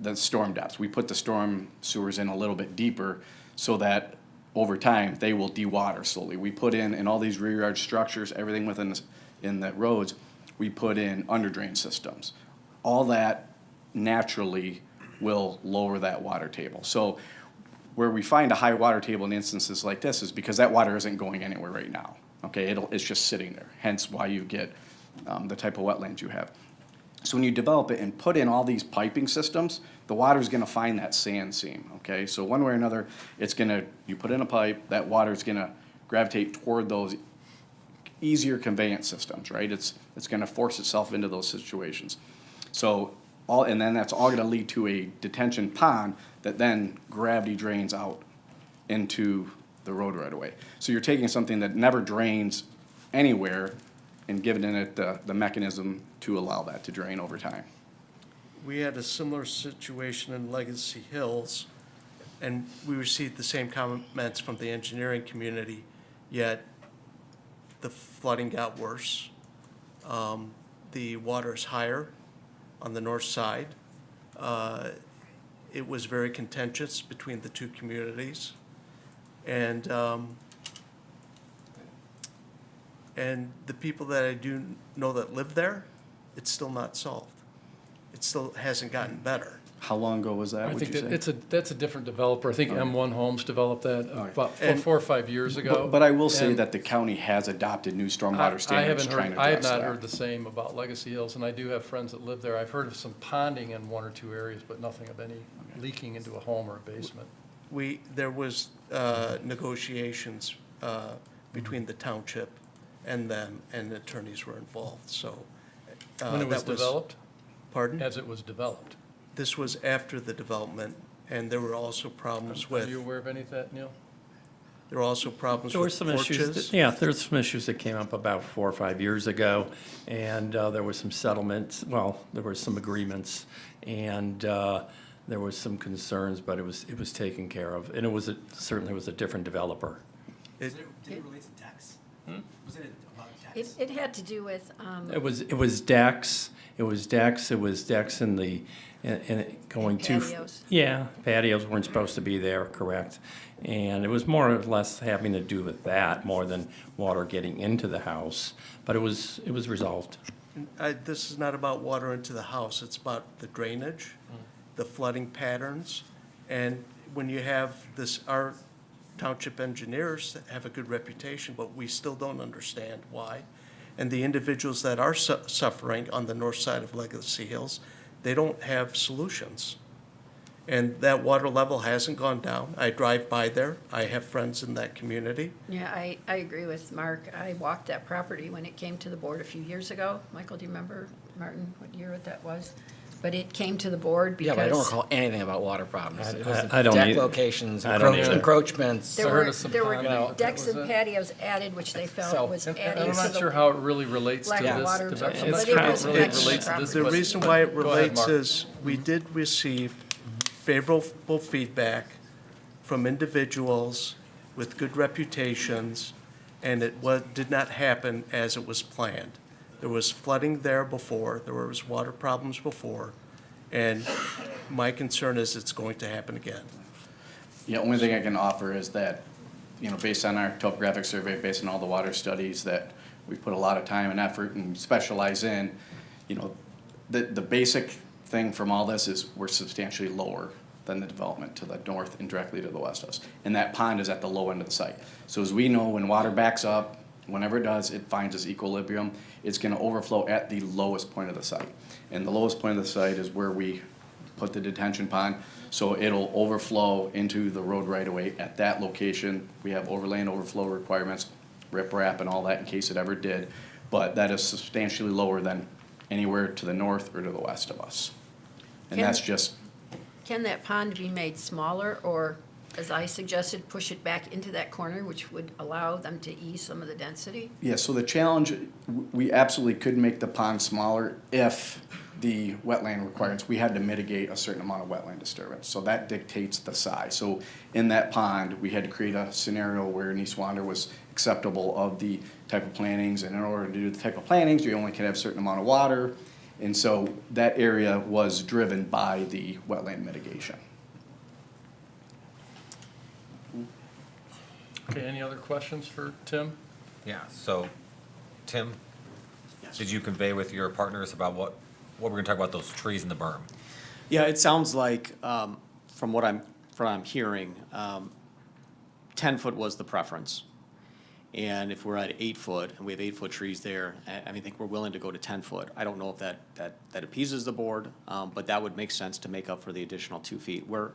the storm depths. We put the storm sewers in a little bit deeper so that over time, they will dewater slowly. We put in all these rear yard structures, everything in the roads, we put in under drain systems. All that naturally will lower that water table. So where we find a high water table in instances like this is because that water isn't going anywhere right now. Okay, it's just sitting there, hence why you get the type of wetlands you have. So when you develop it and put in all these piping systems, the water's gonna find that sand seam, okay? So one way or another, you put in a pipe, that water's gonna gravitate toward those easier conveyance systems, right? It's gonna force itself into those situations. So and then that's all gonna lead to a detention pond that then gravity drains out into the road right away. So you're taking something that never drains anywhere and giving it the mechanism to allow that to drain over time. We had a similar situation in Legacy Hills, and we received the same comments from the engineering community, yet the flooding got worse. The water is higher on the north side. It was very contentious between the two communities. And the people that I do know that live there, it's still not solved. It still hasn't gotten better. How long ago was that, I would think you that say? that's a different developer. I think M1 Homes developed that about And- 4 or 5 years ago. But I will say And that the county has adopted new stormwater standards trying to I have address not that. heard the same about Legacy Hills, and I do have friends that live there. I've heard of some ponding in 1 or 2 areas, but nothing of any leaking into a home or a basement. There was negotiations between the township and them, and attorneys were involved, so. When it was that developed? Pardon? As it was developed. This was after the development, and there were also problems Are with, you aware of any of that, Neil? there were also problems There were with some issues, porches. there's some issues that came up about 4 or 5 years ago, and there was some settlements, there were some agreements, and there was some concerns, but it was taken care of, and certainly was a different developer. It- Did it relate to decks? Was it about decks? It had to do with, It was decks, in the, going And to. patios. Yeah, patios weren't supposed to be there, correct. And it was more or less having to do with that, more than water getting into the house, but it was resolved. This is not about water into the house, it's about the drainage, the flooding patterns, and when you have this, our township engineers have a good reputation, but we still don't understand why. And the individuals that are suffering on the north side of Legacy Hills, they don't have solutions. And that water level hasn't gone down. I drive by there, I have friends in that community. yeah, I agree with Mark. I walked that property when it came to the board a few years ago. Michael, do you remember, Martin, what year that was? But it came to the board because. Yeah, but I don't recall anything about water problems. It was I don't deck either. locations, I don't either. encroachments. There I heard were, of some there ponding, were but decks that was and it. patios added, which they So- felt was And adding I'm to not sure the how it really relates to lack of this water. development. But I'm it not was sure how it really affecting relates to the this The question. reason why it Go ahead, relates Mark. is we did receive favorable feedback from individuals with good reputations, and did not happen as it was planned. There was flooding there before, there was water problems before, and my concern is it's going to happen again. Yeah, only thing I can offer is that, based on our topographic survey, based on all the water studies that we put a lot of time and effort and specialize in, the basic thing from all this is we're substantially lower than the development to the north and directly to the west of us. And that pond is at the low end of the site. So as we know, when water backs up, whenever it does, it finds its equilibrium. It's gonna overflow at the lowest point of the site. And the lowest point of the site is where we put the detention pond. So it'll overflow into the road right away at that location. We have overlay and overflow requirements, riprap and all that in case it ever did. But that is substantially lower than anywhere to the north or to the west of us. And Can- that's just, Can that pond be made smaller, or, as I suggested, push it back into that corner, which would allow them to ease some of the density? yeah, so the challenge, we absolutely could make the pond smaller if the wetland requirements, we had to mitigate a certain amount of wetland disturbance. So that dictates the size. So in that pond, we had to create a scenario where East Wander was acceptable of the type of plantings. And in order to do the type of plantings, you only can have a certain amount of water. And so that area was driven by the wetland mitigation. Okay, any other questions for Tim? Yeah, so, Tim, did you convey with your partners about what we're gonna talk about, those trees in the berm? Yeah, it sounds like, from what I'm hearing, 10-foot was the preference. And if we're at 8-foot, and we have 8-foot trees there, I think we're willing to go to 10-foot. I don't know if that appeases the board, but that would make sense to make up for the additional 2 feet. We're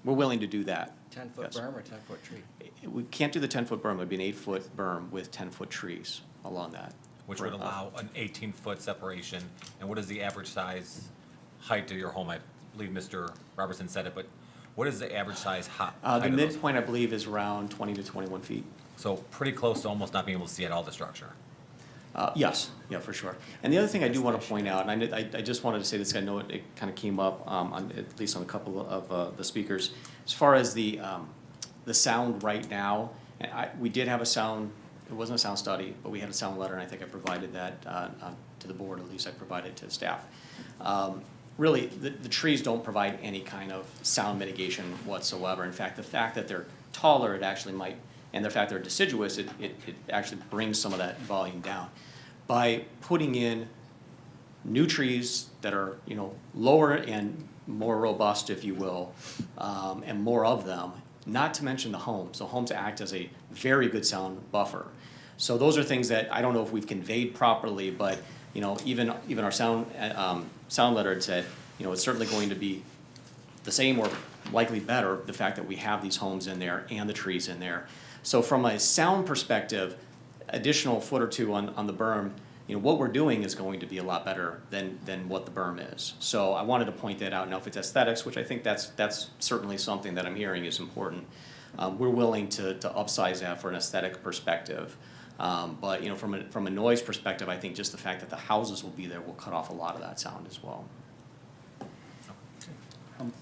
willing to do that. 10-foot Yes. berm or 10-foot tree? We can't do the 10-foot berm, it'd be an 8-foot berm with 10-foot trees along that. Which would allow an 18-foot separation, and what is the average size height of your home? I believe Mr. Robertson said it, but what is the average size height The of those? midpoint, I believe, is around 20 to 21 feet. So pretty close to almost not being able to see at all the structure. Yes, yeah, for sure. And the other thing I do want to point out, and I just wanted to say this, I know it kind of came up, at least on a couple of the speakers, as far as the sound right now, and we did have a sound, it wasn't a sound study, but we had a sound letter, and I think I provided that to the board, at least I provided to staff. Really, the trees don't provide any kind of sound mitigation whatsoever. In fact, the fact that they're taller, it actually might, and the fact they're deciduous, it actually brings some of that volume down. By putting in new trees that are, lower and more robust, if you will, and more of them, not to mention the homes. The homes act as a very good sound buffer. So those are things that I don't know if we've conveyed properly, but, even our sound letter had said, it's certainly going to be the same or likely better, the fact that we have these homes in there and the trees in there. So from a sound perspective, additional foot or two on the berm, what we're doing is going to be a lot better than what the berm is. So I wanted to point that out. Now, if it's aesthetics, which I think that's certainly something that I'm hearing is important, we're willing to upsize that for an aesthetic perspective. But from a noise perspective, I think just the fact that the houses will be there will cut off a lot of that sound as well.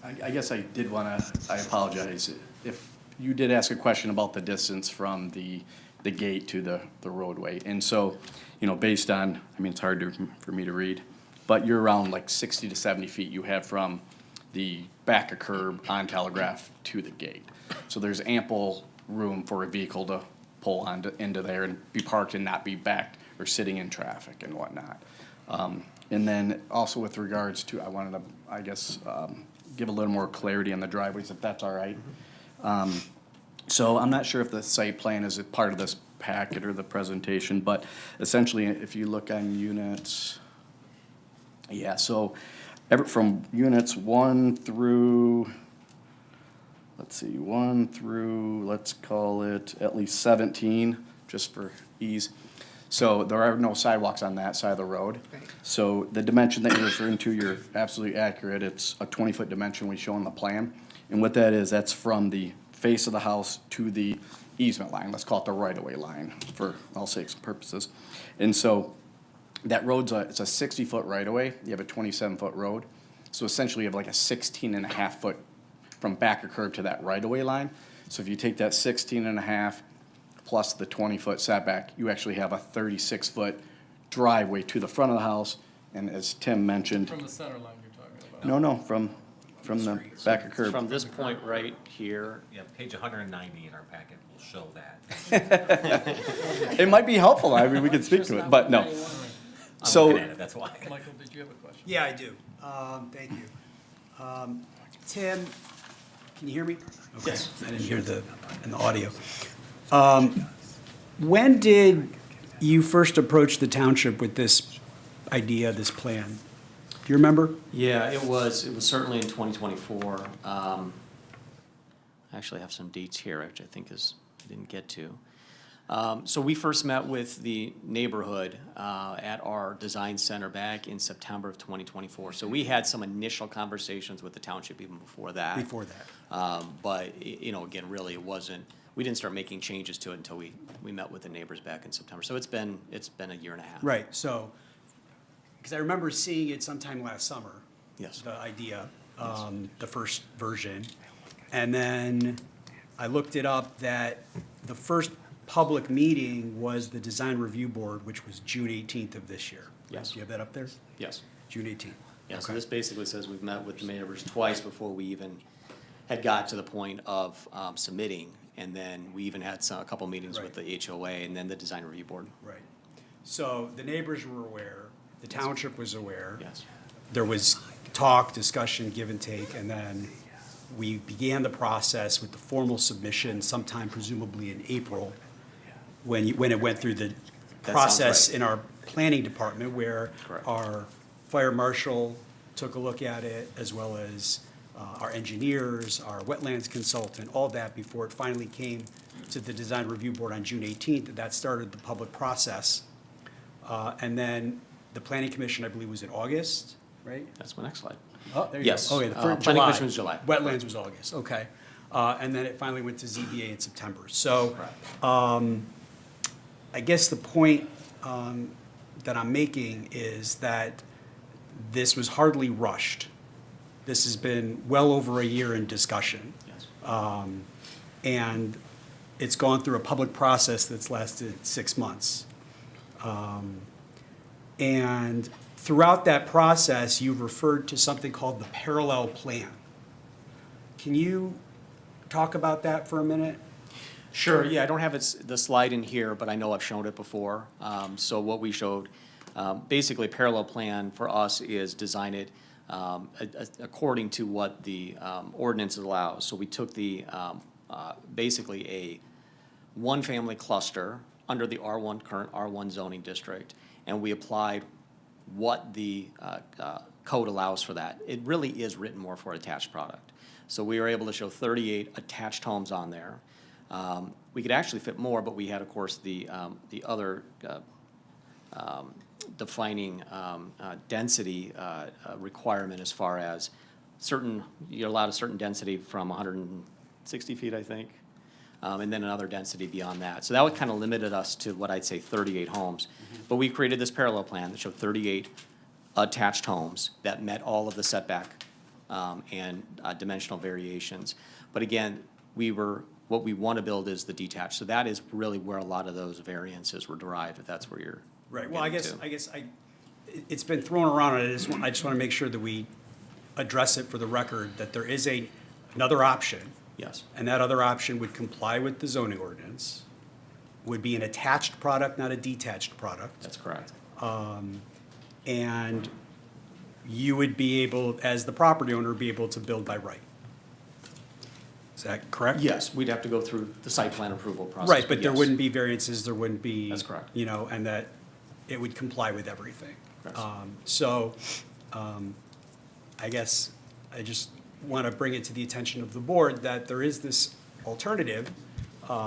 I guess I did want to, I apologize, if you did ask a question about the distance from the gate to the roadway. And so, based on, it's hard for me to read, but you're around like 60 to 70 feet you have from the back of curb on Telegraph to the gate. So there's ample room for a vehicle to pull into there and be parked and not be backed or sitting in traffic and whatnot. And then also with regards to, I wanted to, I guess, give a little more clarity on the driveways, if that's all right. So I'm not sure if the site plan is a part of this packet or the presentation, but essentially, if you look on units, yeah, so from units 1 through, let's call it at least 17, just for ease. So there are no sidewalks on that side of the road. Right. So the dimension that you're referring to, you're absolutely accurate. It's a 20-foot dimension we show on the plan. And what that is, that's from the face of the house to the easement line. Let's call it the right-of-way line for all sakes and purposes. And so that road's it's a 60-foot right-of-way. You have a 27-foot road. So essentially you have like a 16.5-foot from back of curb to that right-of-way line. So if you take that 16.5 plus the 20-foot setback, you actually have a 36-foot driveway to the front of the house. And as Tim mentioned. From the center line you're talking about? No, from the back of curb. From this point right here. Yeah, page 190 in our packet will show that. It might be helpful, we could speak to it, but no. I'm looking at it, that's why. Michael, did you have a question? Yeah, I do. Thank you. Tim, can you hear me? Okay. Yes. I didn't hear the audio. When did you first approach the township with this idea, this plan? Do you remember? Yeah, it was certainly in 2024. I actually have some dates here, which I think I didn't get to. So we first met with the neighborhood at our design center back in September of 2024. So we had some initial conversations with the township even before that. But, again, really it wasn't, we didn't start making changes to it until we met with the neighbors back in September. So it's been a year and a half. Right, so, because I remember seeing it sometime last summer. Yes. The idea, the first version. And then I looked it up that the first public meeting was the design review board, which was June 18th of this year. Yes. Do you have that up there? Yes. June 18th. Yeah, so Okay. this basically says we've met with the neighbors twice before we even had got to the point of submitting. And then we even had a couple meetings with the HOA and then the design review board. Right. So the neighbors were aware, the township was aware. Yes. There was talk, discussion, give and take, and then we began the process with the formal submission sometime presumably in April, when it went through the That process sounds right. in our planning department, where Correct. our fire marshal took a look at it, as well as our engineers, our wetlands consultant, all that, before it finally came to the design review board on June 18th. That started the public process. And then the planning commission, I believe, was in August, right? That's my next slide. Oh, there you Yes. go. Okay, the Planning first July. commission was July. Wetlands was August, okay. And then it finally went to ZBA in September. So, I guess the point that I'm making is that this was hardly rushed. This has been well over a year in discussion. Yes. And it's gone through a public process that's lasted 6 months. And throughout that process, you've referred to something called the parallel plan. Can you talk about that for a minute? Sure, yeah, I don't have the slide in here, but I know I've shown it before. So what we showed, basically, parallel plan for us is design it according to what the ordinance allows. So we took the, basically a one-family cluster under the R1, current R1 zoning district, and we applied what the code allows for that. It really is written more for attached product. So we were able to show 38 attached homes on there. We could actually fit more, but we had, of course, the other defining density requirement as far as certain, you're allowed a certain density from 160 feet, I think, and then another density beyond that. So that would kind of limited us to what I'd say 38 homes. But we created this parallel plan that showed 38 attached homes that met all of the setback and dimensional variations. But again, what we want to build is the detached. So that is really where a lot of those variances were derived, if that's where you're Right, well, I getting guess, to. it's been thrown around, and I just want to make sure that we address it for the record, that there is another option. Yes. And that other option would comply with the zoning ordinance, would be an attached product, not a detached product. That's correct. And you would be able, as the property owner, be able to build by right. Is that correct? Yes, we'd have to go through the site plan approval process. Right, but there yes. wouldn't be variances, there wouldn't be. That's correct. You know, and that it would comply with everything. Yes. So, I guess I just want to bring it to the attention of the board that there is this alternative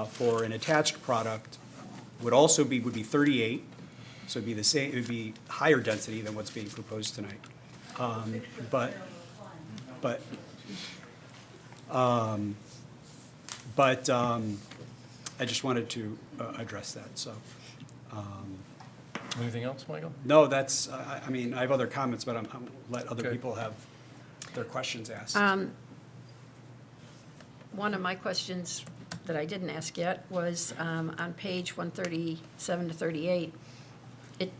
for an attached product, would be 38, so it'd be the same, it would be higher density than what's being proposed tonight. I just wanted to address that, so. Anything else, Michael? No, that's, I mean, I have other comments, but I'm let other Okay. people have their questions asked. One of my questions that I didn't ask yet was on page 137 to 38,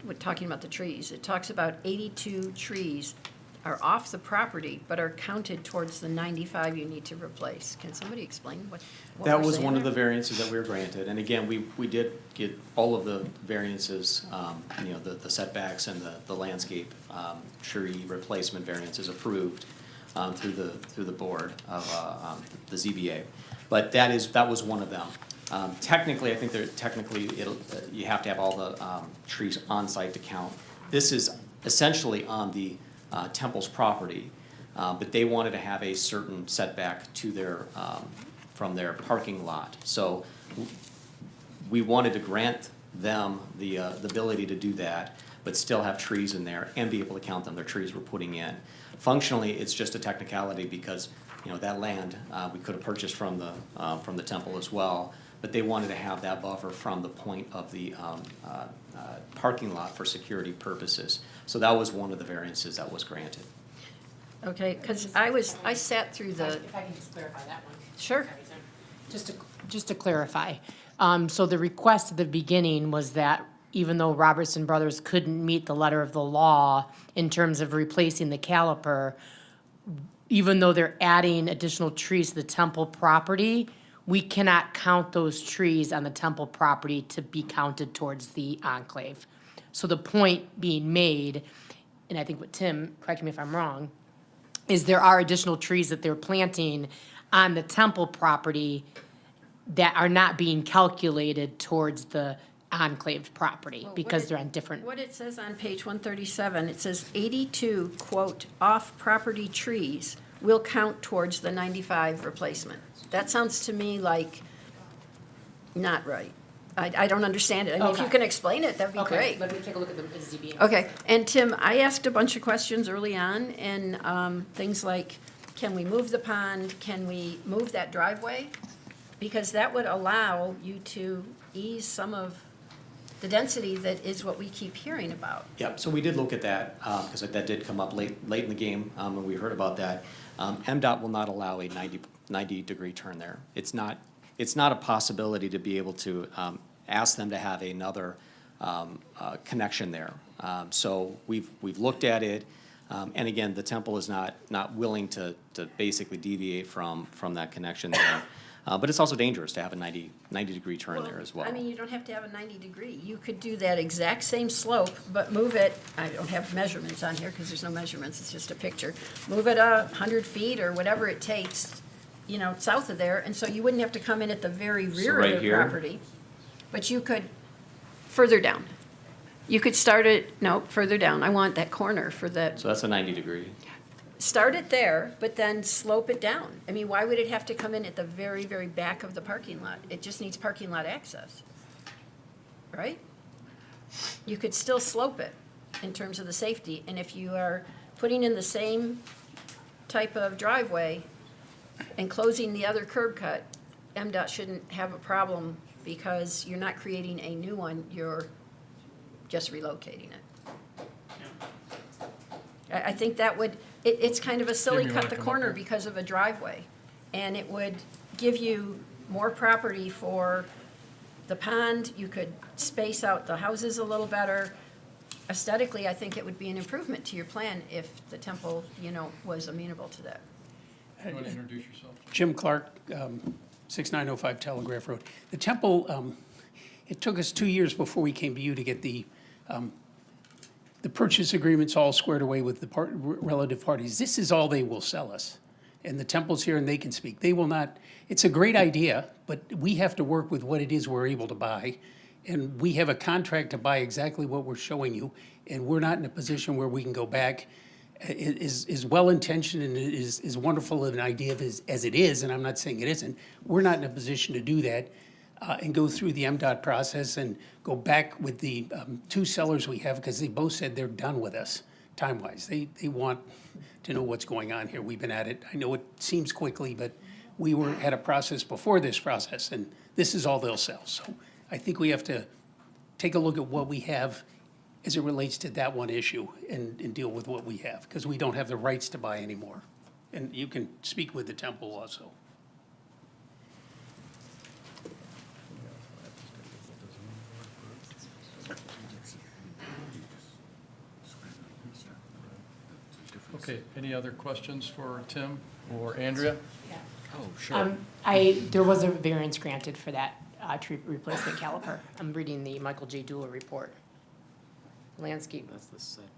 we're talking about the trees. It talks about 82 trees are off the property but are counted towards the 95 you need to replace. Can somebody explain what That we're was saying one of the there? variances that we were granted, and again, we did get all of the variances, you know, the setbacks and the landscape tree replacement variances approved through the board of the ZBA. But that was one of them. Technically, I think you have to have all the trees on site to count. This is essentially on the Temple's property, but they wanted to have a certain setback to their, from their parking lot. So we wanted to grant them the ability to do that, but still have trees in there and be able to count them, their trees we're putting in. Functionally, it's just a technicality because, you know, that land, we could have purchased from the Temple as well, but they wanted to have that buffer from the point of the parking lot for security purposes. So that was one of the variances that was granted. Okay, because I sat through the, If I can just clarify that one. Sure. Just to clarify, so the request at the beginning was that even though Robertson Brothers couldn't meet the letter of the law in terms of replacing the caliper, even though they're adding additional trees to the Temple property, we cannot count those trees on the Temple property to be counted towards the Enclave. So the point being made, and I think what Tim, correct me if I'm wrong, is there are additional trees that they're planting on the Temple property that are not being calculated towards the Enclave property because they're on different. What it says on page 137, it says 82, quote, "off-property trees will count towards the 95 replacement." That sounds to me like not right. I don't understand it. I mean, if you Okay. can explain it, that'd be Okay, great. let me take a look at the ZBA. Okay, and Tim, I asked a bunch of questions early on, and things like, can we move the pond? Can we move that driveway? Because that would allow you to ease some of the density that is what we keep hearing about. Yep, so we did look at that, because that did come up late in the game, and we heard about that. MDOT will not allow a 90-degree turn there. It's not a possibility to be able to ask them to have another connection there. So we've looked at it, and again, the Temple is not willing to basically deviate from that connection there. But it's also dangerous to have a 90-degree turn there as well. I mean, you don't have to have a 90-degree. You could do that exact same slope, but move it, I don't have measurements on here because there's no measurements, it's just a picture. Move it 100 feet or whatever it takes, south of there, and so you wouldn't have to come in at the very rear right of the here? property. But you could, further down. You could start it, no, further down. I want that corner for the, So that's a 90-degree. start it there, but then slope it down. I mean, why would it have to come in at the very, very back of the parking lot? It just needs parking lot access, right? You could still slope it in terms of the safety, and if you are putting in the same type of driveway and closing the other curb cut, MDOT shouldn't have a problem because you're not creating a new one, you're just relocating it. I think that would, it's kind of a silly Jim, you cut wanna the come up corner here? because of a driveway. And it would give you more property for the pond, you could space out the houses a little better. Aesthetically, I think it would be an improvement to your plan if the Temple, was amenable to that. You want to introduce yourself? Jim Clark, 6905 Telegraph Road. The Temple, it took us 2 years before we came to you to get the purchase agreements all squared away with the relative parties. This is all they will sell us. And the Temple's here and they can speak. They will not, it's a great idea, but we have to work with what it is we're able to buy. And we have a contract to buy exactly what we're showing you, and we're not in a position where we can go back. Is well-intentioned and is wonderful of an idea as it is, and I'm not saying it isn't, we're not in a position to do that and go through the MDOT process and go back with the two sellers we have, because they both said they're done with us, time-wise. They want to know what's going on here. We've been at it, I know it seems quickly, but we were at a process before this process, and this is all they'll sell. So I think we have to take a look at what we have as it relates to that one issue and deal with what we have, because we don't have the rights to buy anymore. And you can speak with the Temple also. Okay, any other questions for Tim or Andrea? Oh, sure. There was a variance granted for that tree replacement caliper. I'm reading the Michael J. Dula report. Landscape. That's the setback.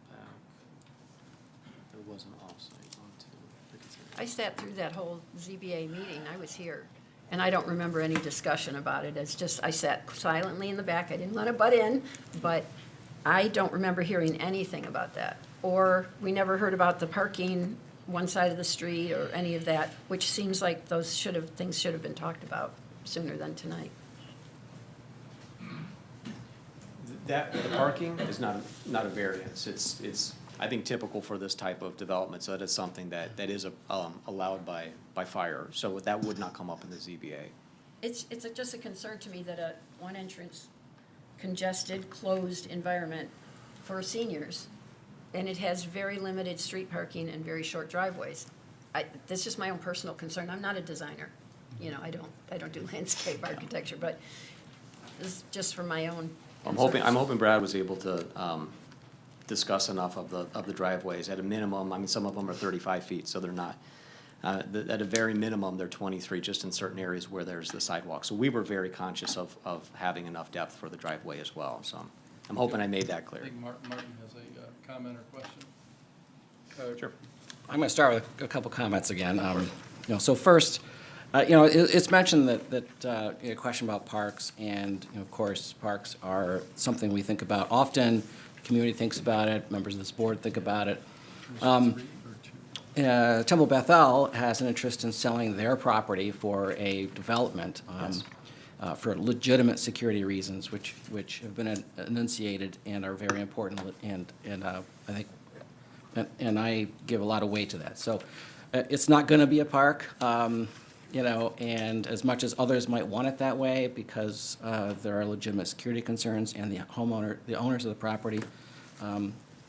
There was an offsite on two. I sat through that whole ZBA meeting, I was here, and I don't remember any discussion about it. It's just, I sat silently in the back, I didn't want to butt in, but I don't remember hearing anything about that. Or we never heard about the parking one side of the street or any of that, which seems like things should have been talked about sooner than tonight. The parking is not a variance. It's, I think, typical for this type of development, so that is something that is allowed by fire. So that would not come up in the ZBA. It's just a concern to me that a one-entrance, congested, closed environment for seniors, and it has very limited street parking and very short driveways. That's just my own personal concern. I'm not a designer. I don't do landscape architecture, but this is just for my own I'm hoping Brad was able to discuss enough of the driveways. At a minimum, I mean, some of them are 35 feet, so they're not. At a very minimum, they're 23, just in certain areas where there's the sidewalk. So we were very conscious of having enough depth for the driveway as well. So I'm hoping I made that I clear. think Martin has a comment or question. Sure. I'm going to start with a couple comments again. So first, it's mentioned that a question about parks, and of course, parks are something we think about often. The community thinks about it. Members of this board think about it. Temple Bethel has an interest in selling their property for a development for legitimate security reasons, which have been enunciated and are very important, and I think. And I give a lot of weight to that. So it's not going to be a park, and as much as others might want it that way because there are legitimate security concerns and the owners of the property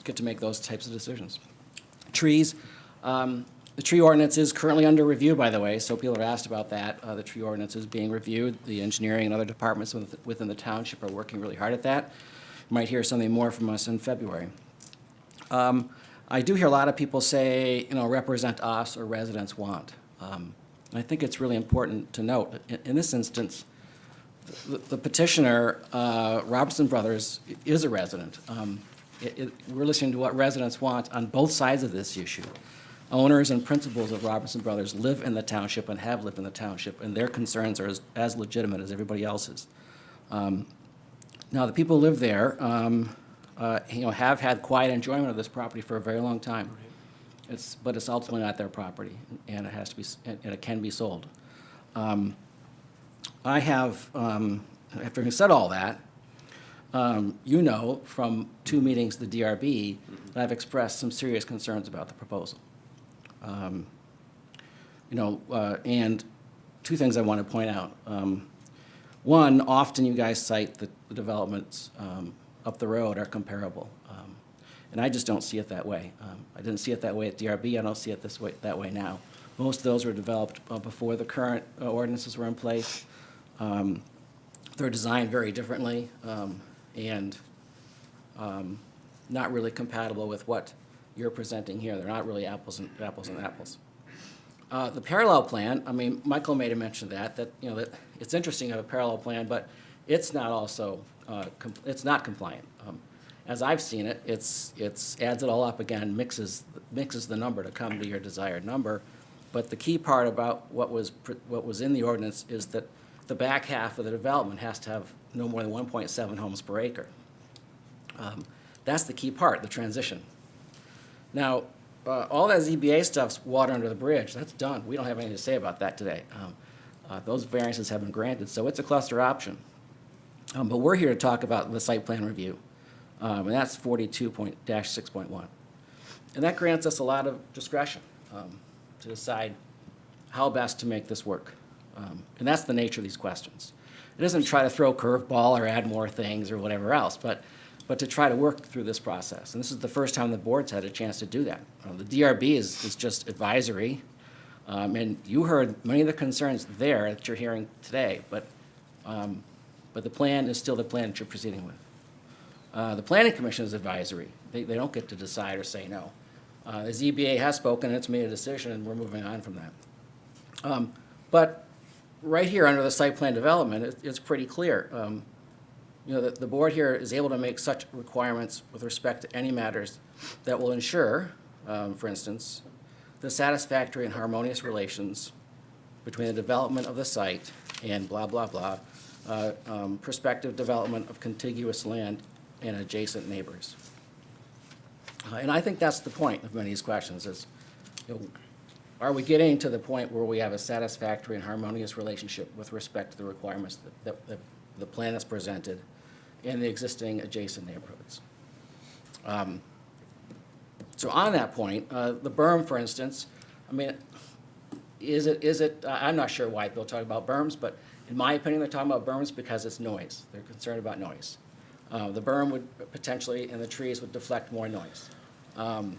get to make those types of decisions. Trees, the tree ordinance is currently under review, by the way, so people have asked about that. The tree ordinance is being reviewed. The engineering and other departments within the township are working really hard at that. You might hear something more from us in February. I do hear a lot of people say, represent us or residents want. And I think it's really important to note, in this instance, the petitioner, Robertson Brothers, is a resident. We're listening to what residents want on both sides of this issue. Owners and principals of Robertson Brothers live in the township and have lived in the township, and their concerns are as legitimate as everybody else's. Now, the people who live there, have had quiet enjoyment of this property for a very long time. But it's ultimately not their property, and it has to be, and it can be sold. I have, after having said all that, from 2 meetings of the DRB, that I've expressed some serious concerns about the proposal. And 2 things I want to point out. One, often you guys cite that the developments up the road are comparable. And I just don't see it that way. I didn't see it that way at DRB. I don't see it that way now. Most of those were developed before the current ordinances were in place. They're designed very differently and not really compatible with what you're presenting here. They're not really apples and apples. The parallel plan, Michael made a mention of that it's interesting to have a parallel plan, but it's not also it's not compliant. As I've seen it, it's adds it all up again, mixes the number to come to your desired number. But the key part about what was in the ordinance is that the back half of the development has to have no more than 1.7 homes per acre. That's the key part, the transition. Now, all that ZBA stuff's water under the bridge. That's done. We don't have anything to say about that today. Those variances have been granted, so it's a cluster option. But we're here to talk about the site plan review, and that's 42.6.1. And that grants us a lot of discretion to decide how best to make this work. And that's the nature of these questions. It doesn't try to throw a curveball or add more things or whatever else, but to try to work through this process. And this is the first time the board's had a chance to do that. The DRB is just advisory, and you heard many of the concerns there that you're hearing today, but the plan is still the plan that you're proceeding with. The Planning Commission is advisory. They don't get to decide or say no. The ZBA has spoken, and it's made a decision, and we're moving on from that. But right here under the site plan development, it's pretty clear. That the board here is able to make such requirements with respect to any matters that will ensure, for instance, the satisfactory and harmonious relations between the development of the site and blah, blah, blah, prospective development of contiguous land and adjacent neighbors. And I think that's the point of many of these questions is, are we getting to the point where we have a satisfactory and harmonious relationship with respect to the requirements that the plan has presented in the existing adjacent neighborhoods? So on that point, the berm, for instance, is it, I'm not sure why people talk about berms, but in my opinion, they're talking about berms because it's noise. They're concerned about noise. The berm would potentially, and the trees would deflect more noise. And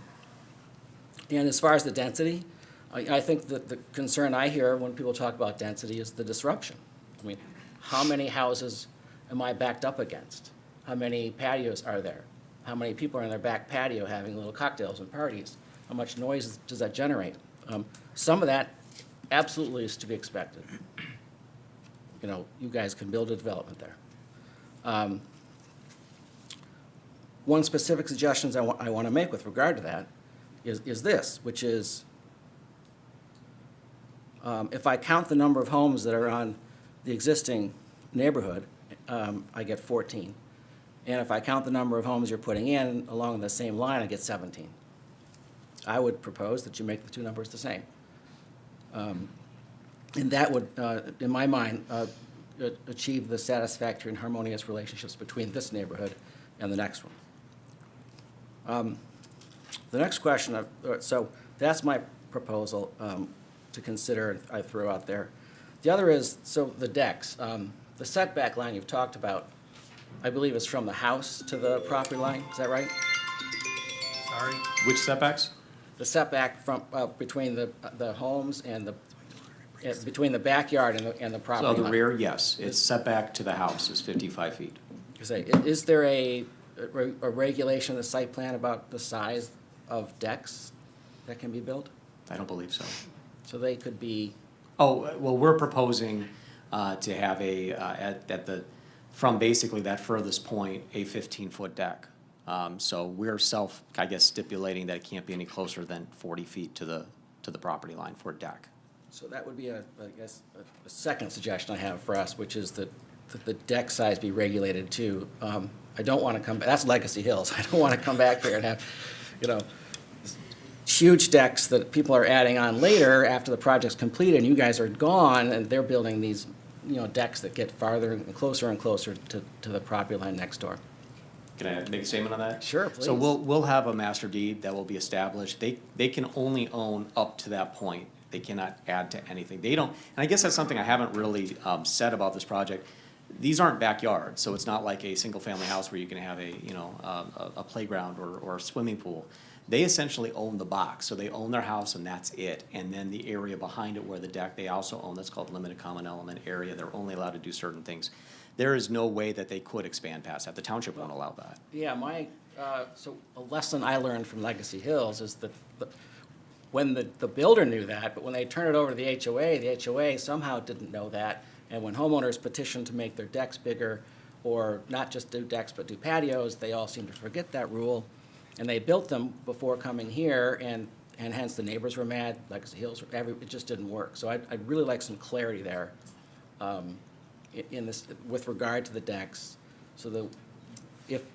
as far as the density, I think that the concern I hear when people talk about density is the disruption. How many houses am I backed up against? How many patios are there? How many people are in their back patio having little cocktails and parties? How much noise does that generate? Some of that absolutely is to be expected. You know, you guys can build a development there. One specific suggestions I want to make with regard to that is this, which is if I count the number of homes that are on the existing neighborhood, I get 14. And if I count the number of homes you're putting in along the same line, I get 17. I would propose that you make the two numbers the same. And that would, in my mind, achieve the satisfactory and harmonious relationships between this neighborhood and the next one. The next question, so that's my proposal to consider, I throw out there. The other is, so the decks. The setback line you've talked about, I believe is from the house to the property line, is that right? Sorry? Which setbacks? The setback from, between the homes and between the backyard and the property So line. the rear, yes, it's setback to the house is 55 feet. Is there a regulation in the site plan about the size of decks that can be built? I don't believe so. So they could be, Oh, well, we're proposing to have from basically that furthest point, a 15-foot deck. So we're I guess, stipulating that it can't be any closer than 40 feet to the property line for a deck. so that would be I guess, a second suggestion I have for us, which is that the deck size be regulated too. I don't want to come, that's Legacy Hills. I don't want to come back here and have, you know, huge decks that people are adding on later after the project's completed and you guys are gone and they're building these, you know, decks that get farther and closer to the property line next door. Can I make a statement on that? Sure, please. So we'll have a master deed that will be established. They can only own up to that point. They cannot add to anything. They don't, and I guess that's something I haven't really said about this project. These aren't backyards, so it's not like a single-family house where you can have a playground or a swimming pool. They essentially own the box, so they own their house and that's it. And then the area behind it where the deck, they also own, that's called limited common element area. They're only allowed to do certain things. There is no way that they could expand past that. The township won't allow that. Yeah, so a lesson I learned from Legacy Hills is that when the builder knew that, but when they turned it over to the HOA somehow didn't know that. And when homeowners petitioned to make their decks bigger, or not just do decks but do patios, they all seemed to forget that rule. And they built them before coming here, and hence the neighbors were mad, Legacy Hills, it just didn't work. So I'd really like some clarity there in this, with regard to the decks. So that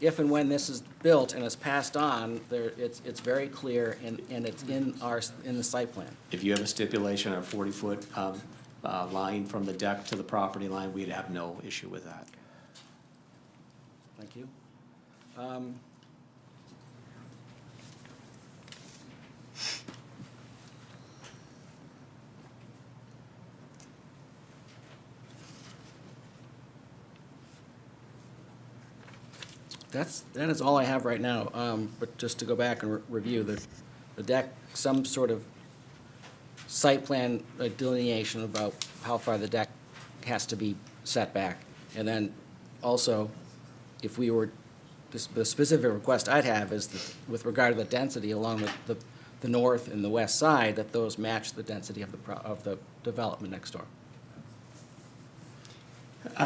if and when this is built and is passed on, it's very clear and it's in the site plan. If you have a stipulation of 40-foot line from the deck to the property line, we'd have no issue with that. Thank you. That is all I have right now, but just to go back and review the deck, some sort of site plan delineation about how far the deck has to be set back. And then also, if we were, the specific request I'd have is that with regard to the density along the north and the west side, that those match the density of the development next door.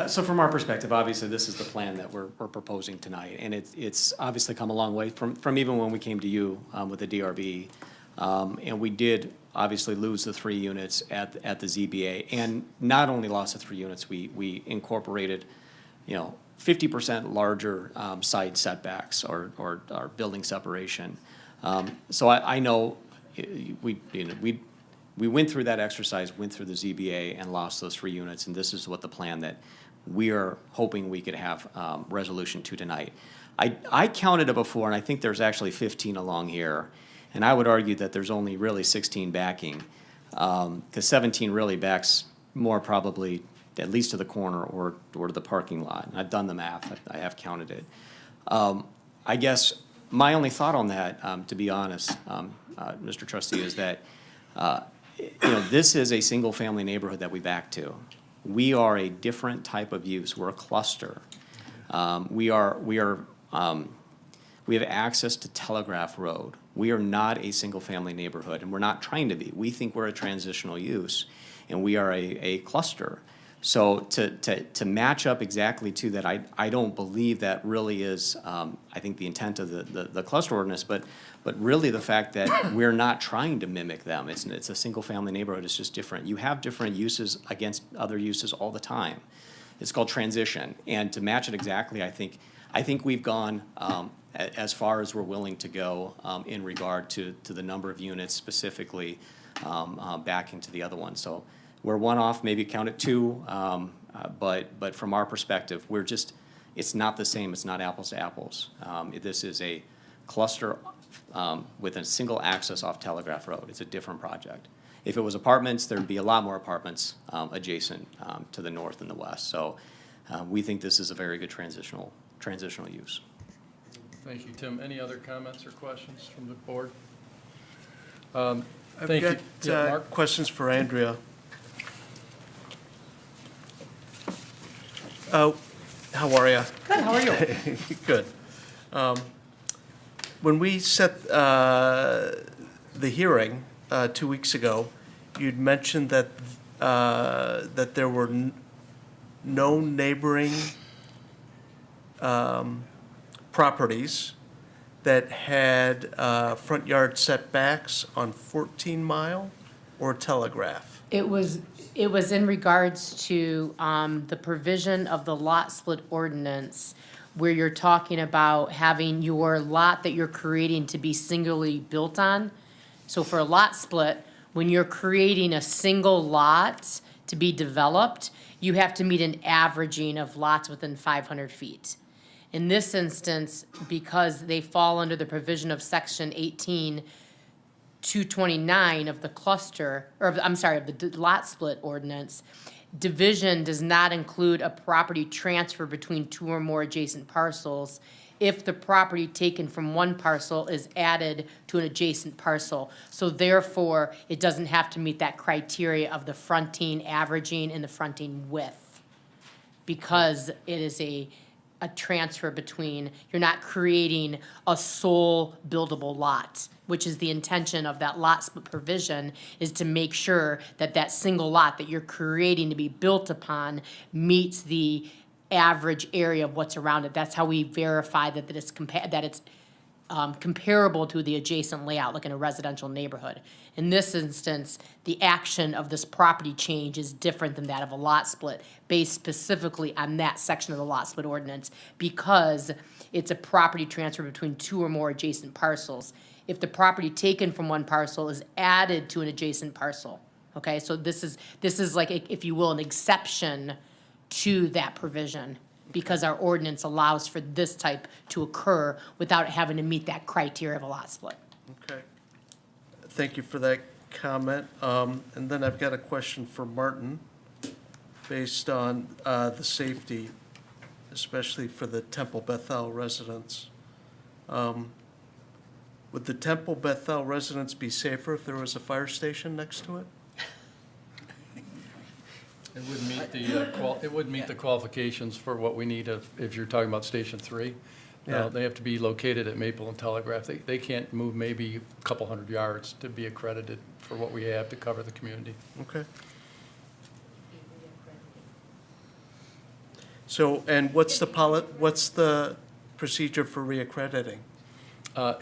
So from our perspective, obviously, this is the plan that we're proposing tonight, and it's obviously come a long way from even when we came to you with the DRB. And we did obviously lose the 3 units at the ZBA, and not only lost the 3 units, we incorporated, 50% larger side setbacks or building separation. So I know we went through that exercise, went through the ZBA and lost those 3 units, and this is what the plan that we are hoping we could have resolution to tonight. I counted it before, and I think there's actually 15 along here, and I would argue that there's only really 16 backing, because 17 really backs more probably at least to the corner or to the parking lot. And I've done the math, I have counted it. I guess my only thought on that, to be honest, Mr. Trustee, is that this is a single-family neighborhood that we back to. We are a different type of use. We're a cluster. We have access to Telegraph Road. We are not a single-family neighborhood, and we're not trying to be. We think we're a transitional use, and we are a cluster. So to match up exactly to that, I don't believe that really is, I think, the intent of the cluster ordinance, but really the fact that we're not trying to mimic them. It's a single-family neighborhood, it's just different. You have different uses against other uses all the time. It's called transition, and to match it exactly, I think we've gone as far as we're willing to go in regard to the number of units specifically back into the other one. So we're one off, maybe count it two, but from our perspective, it's not the same, it's not apples to apples. This is a cluster with a single access off Telegraph Road. It's a different project. If it was apartments, there'd be a lot more apartments adjacent to the north and the west. So we think this is a very good transitional use. Thank you, Tim. Any other comments or questions from the board? I've Thank you. got Yeah, Mark? questions for Andrea. How are you? Good, how are you? Good. When we set the hearing 2 weeks ago, you'd mentioned that there were no neighboring properties that had front yard setbacks on 14 Mile or Telegraph. It was in regards to the provision of the lot split ordinance, where you're talking about having your lot that you're creating to be singularly built on. So for a lot split, when you're creating a single lot to be developed, you have to meet an averaging of lots within 500 feet. In this instance, because they fall under the provision of section 18-229 of the cluster, or I'm sorry, of the lot split ordinance, division does not include a property transfer between two or more adjacent parcels if the property taken from one parcel is added to an adjacent parcel. So therefore, it doesn't have to meet that criteria of the fronting averaging and the fronting width, because it is a transfer between, you're not creating a sole buildable lot, which is the intention of that lot split provision, is to make sure that that single lot that you're creating to be built upon meets the average area of what's around it. That's how we verify that it's comparable to the adjacent layout, like in a residential neighborhood. In this instance, the action of this property change is different than that of a lot split, based specifically on that section of the lot split ordinance, because it's a property transfer between two or more adjacent parcels. If the property taken from one parcel is added to an adjacent parcel, okay? So this is like, if you will, an exception to that provision, because our ordinance allows for this type to occur without having to meet that criteria of a lot split. Okay. Thank you for that comment. And then I've got a question for Martin, based on the safety, especially for the Temple Bethel residents. Would the Temple Bethel residents be safer if there was a fire station next to it? It would meet the qualifications for what we need if you're talking about Station 3. Yeah. They have to be located at Maple and Telegraph. They can't move maybe a couple hundred yards to be accredited for what we have to cover the community. Okay. So, and what's the procedure for reaccrediting? I'll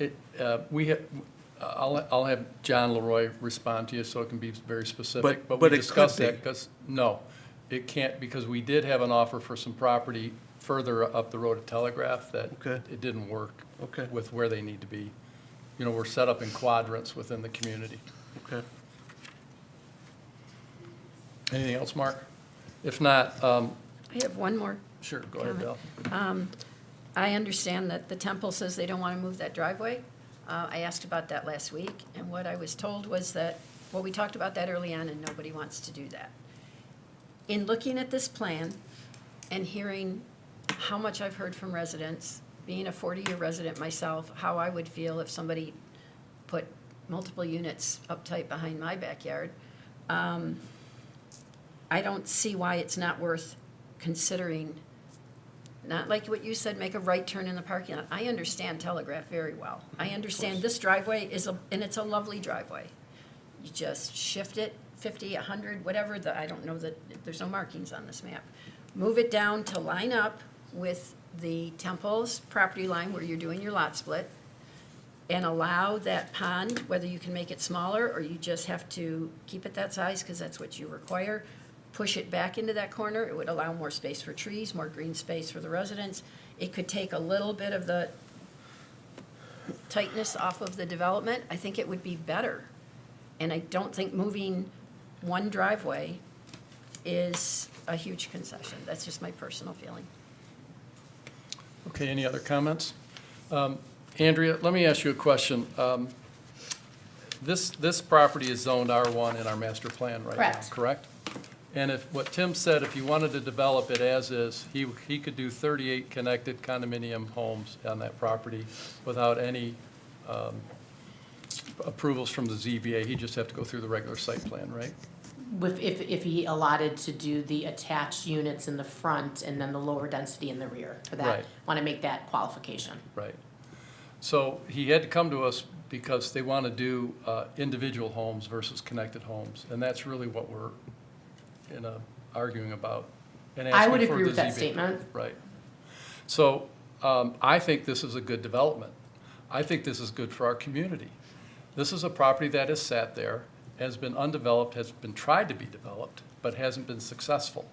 have John Leroy respond to you so it can be very specific. But we it could discussed be. that because, no, it can't, because we did have an offer for some property further up the road at Telegraph that Okay. it didn't work Okay. with where they need to be. You know, we're set up in quadrants within the community. Okay. Anything else, Mark? If not, I have one more. sure, go ahead, Beth. I understand that the temple says they don't want to move that driveway. I asked about that last week, and what I was told was that, well, we talked about that early on, and nobody wants to do that. In looking at this plan and hearing how much I've heard from residents, being a 40-year resident myself, how I would feel if somebody put multiple units uptight behind my backyard, I don't see why it's not worth considering not like what you said, make a right turn in the parking lot. I understand Telegraph very well. I understand this driveway and it's a lovely driveway. You just shift it 50, 100, whatever I don't know that, there's no markings on this map. Move it down to line up with the Temple's property line where you're doing your lot split, and allow that pond, whether you can make it smaller or you just have to keep it that size because that's what you require, push it back into that corner. It would allow more space for trees, more green space for the residents. It could take a little bit of the tightness off of the development. I think it would be better. And I don't think moving one driveway is a huge concession. That's just my personal feeling. Okay, any other comments? Andrea, let me ask you a question. This property is zoned R1 in our master plan right now, Correct. correct? And if, what Tim said, if you wanted to develop it as is, he could do 38 connected condominium homes on that property without any approvals from the ZBA. He'd just have to go through the regular site plan, right? If he allotted to do the attached units in the front and then the lower density in the rear for that. Right. Want to make that qualification. Right. So he had to come to us because they want to do individual homes versus connected homes. And that's really what we're arguing about. And I would asking for agree the with that ZBA. statement. Right. So I think this is a good development. I think this is good for our community. This is a property that has sat there, has been undeveloped, has been tried to be developed, but hasn't been successful.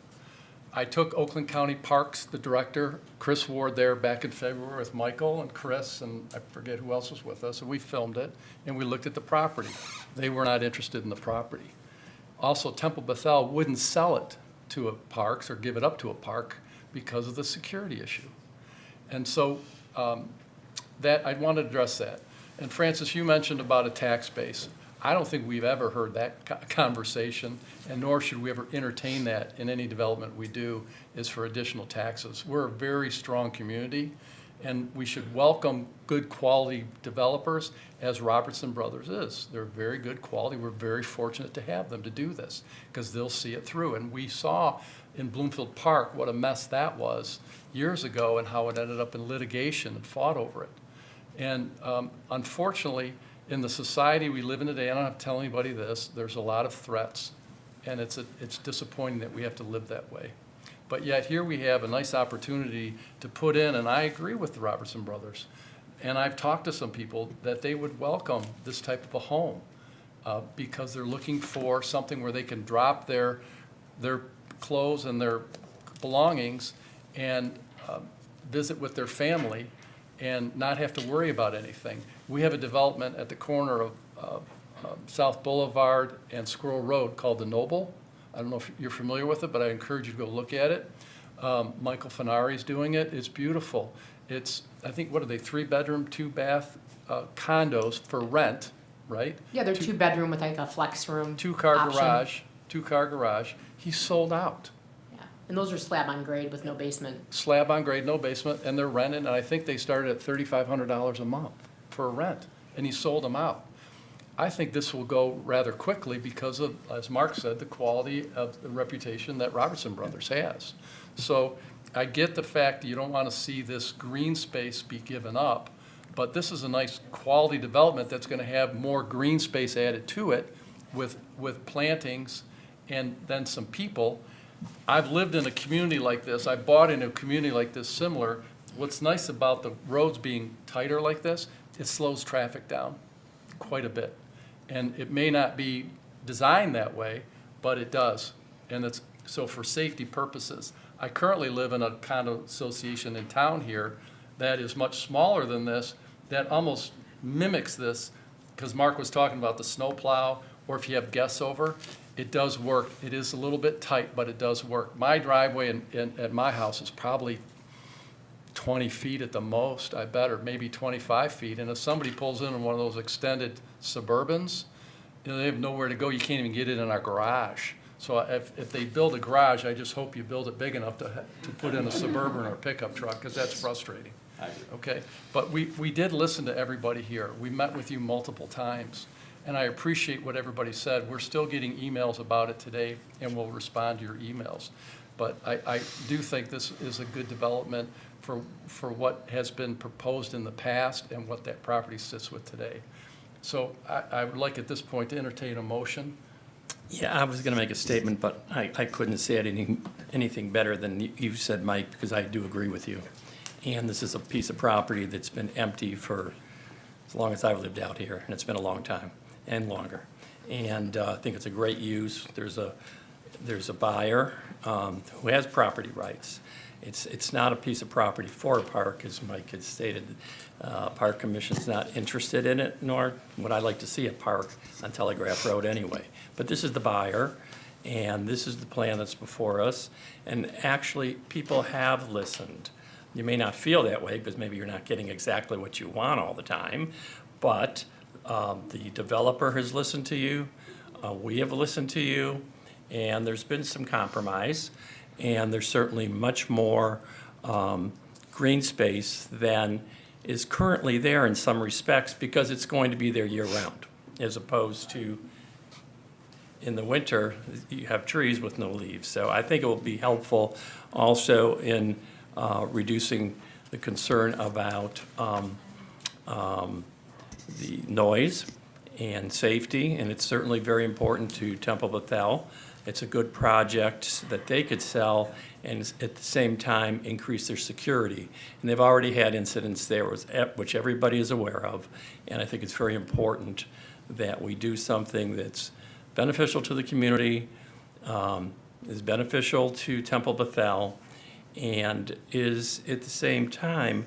I took Oakland County Parks, the director, Chris Ward, there back in February with Michael and Chris, and I forget who else was with us, and we filmed it, and we looked at the property. They were not interested in the property. Also, Temple Bethel wouldn't sell it to a parks or give it up to a park because of the security issue. And so that I'd want to address that. And Francis, you mentioned about a tax base. I don't think we've ever heard that conversation, and nor should we ever entertain that in any development we do, is for additional taxes. We're a very strong community, and we should welcome good quality developers, as Robertson Brothers is. They're very good quality. We're very fortunate to have them to do this, because they'll see it through. And we saw in Bloomfield Park what a mess that was years ago, and how it ended up in litigation and fought over it. And unfortunately, in the society we live in today, I don't have to tell anybody this, there's a lot of threats, and it's disappointing that we have to live that way. But yet here we have a nice opportunity to put in, and I agree with the Robertson Brothers, and I've talked to some people that they would welcome this type of a home because they're looking for something where they can drop their clothes and their belongings and visit with their family and not have to worry about anything. We have a development at the corner of South Boulevard and Squirrel Road called the Noble. I don't know if you're familiar with it, but I encourage you to go look at it. Michael Finari's doing it. It's beautiful. It's, I think, what are they, 3-bedroom, 2-bath condos for rent, right? Yeah, they're 2-bedroom with like a flex room. 2-car option. garage, 2-car garage. He's sold out. Yeah, and those are slab on grade with no basement. Slab on grade, no basement, and they're renting, and I think they started at $3,500 a month for a rent, and he sold them out. I think this will go rather quickly because of, as Mark said, the quality of the reputation that Robertson Brothers has. So I get the fact that you don't want to see this green space be given up, but this is a nice quality development that's going to have more green space added to it with plantings and then some people. I've lived in a community like this. I bought in a community like this similar. What's nice about the roads being tighter like this, it slows traffic down quite a bit. And it may not be designed that way, but it does. And it's, so for safety purposes, I currently live in a condo association in town here that is much smaller than this, that almost mimics this, because Mark was talking about the snowplow, or if you have guests over, it does work. It is a little bit tight, but it does work. My driveway at my house is probably 20 feet at the most, I bet, or maybe 25 feet. And if somebody pulls in one of those extended Suburbans, you know, they have nowhere to go. You can't even get it in our garage. So if they build a garage, I just hope you build it big enough to put in a Suburban or a pickup truck, because that's frustrating. Okay? But we did listen to everybody here. We met with you multiple times, and I appreciate what everybody said. We're still getting emails about it today, and we'll respond to your emails. But I do think this is a good development for what has been proposed in the past and what that property sits with today. So I would like at this point to entertain a motion. Yeah, I was going to make a statement, but I couldn't say anything better than you said, Mike, because I do agree with you. And this is a piece of property that's been empty for as long as I've lived out here, and it's been a long time and longer. And I think it's a great use. There's a buyer who has property rights. It's not a piece of property for a park, as Mike has stated. Park Commission's not interested in it, nor would I like to see a park on Telegraph Road anyway. But this is the buyer, and this is the plan that's before us. And actually, people have listened. You may not feel that way, because maybe you're not getting exactly what you want all the time, but the developer has listened to you, we have listened to you, and there's been some compromise, and there's certainly much more green space than is currently there in some respects, because it's going to be there year-round, as opposed to in the winter, you have trees with no leaves. So I think it will be helpful also in reducing the concern about the noise and safety, and it's certainly very important to Temple Bethel. It's a good project that they could sell and at the same time increase their security. And they've already had incidents there, which everybody is aware of, and I think it's very important that we do something that's beneficial to the community, is beneficial to Temple Bethel, and is at the same time,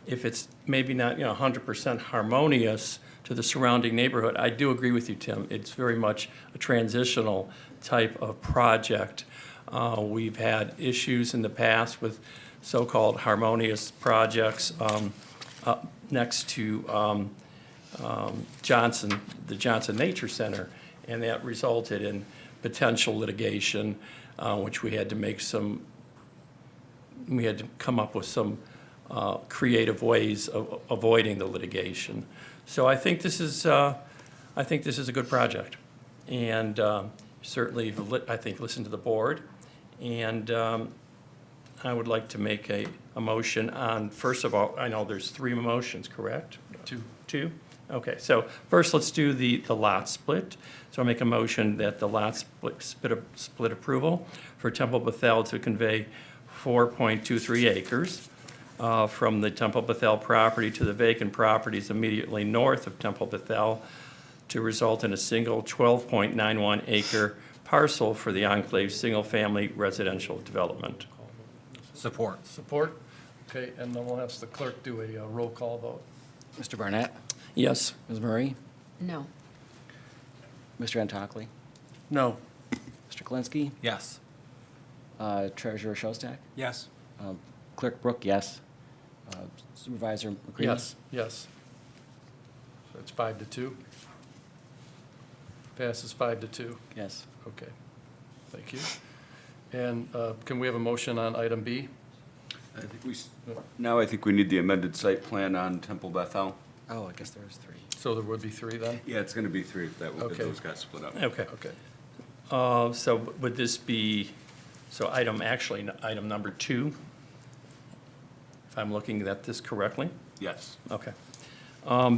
if it's maybe not 100% harmonious to the surrounding neighborhood, I do agree with you, Tim. It's very much a transitional type of project. We've had issues in the past with so-called harmonious projects up next to the Johnson Nature Center, and that resulted in potential litigation, which we had to come up with some creative ways of avoiding the litigation. So I think this is a good project, and certainly, I think, listen to the board, and I would like to make a motion on, first of all, I know there's 3 motions, correct? Two? Okay, so first, let's do the lot split. So I'll make a motion that the lot split approval for Temple Bethel to convey 4.23 acres from the Temple Bethel property to the vacant properties immediately north of Temple Bethel to result in a single 12.91 acre parcel for the Enclave single-family residential development. Support. Support? Okay, and then we'll have the clerk do a roll call vote. Mr. Barnett? Yes. Ms. Murray? No. Mr. Antocli? No. Mr. Kalinsky? Yes. Treasurer Shostak? Yes. Clerk Brook, yes. Supervisor McCready? Yes, yes. So it's 5-2. Passes 5-2. Yes. Okay, thank you. And can we have a motion on item B? Now I think we need the amended site plan on Temple Bethel. Oh, I guess there was 3. So there would be 3 then? Yeah, it's gonna be 3 if if Okay. those got split up. Okay. Okay. So would this be, item number 2, if I'm looking at this correctly? Yes. Okay.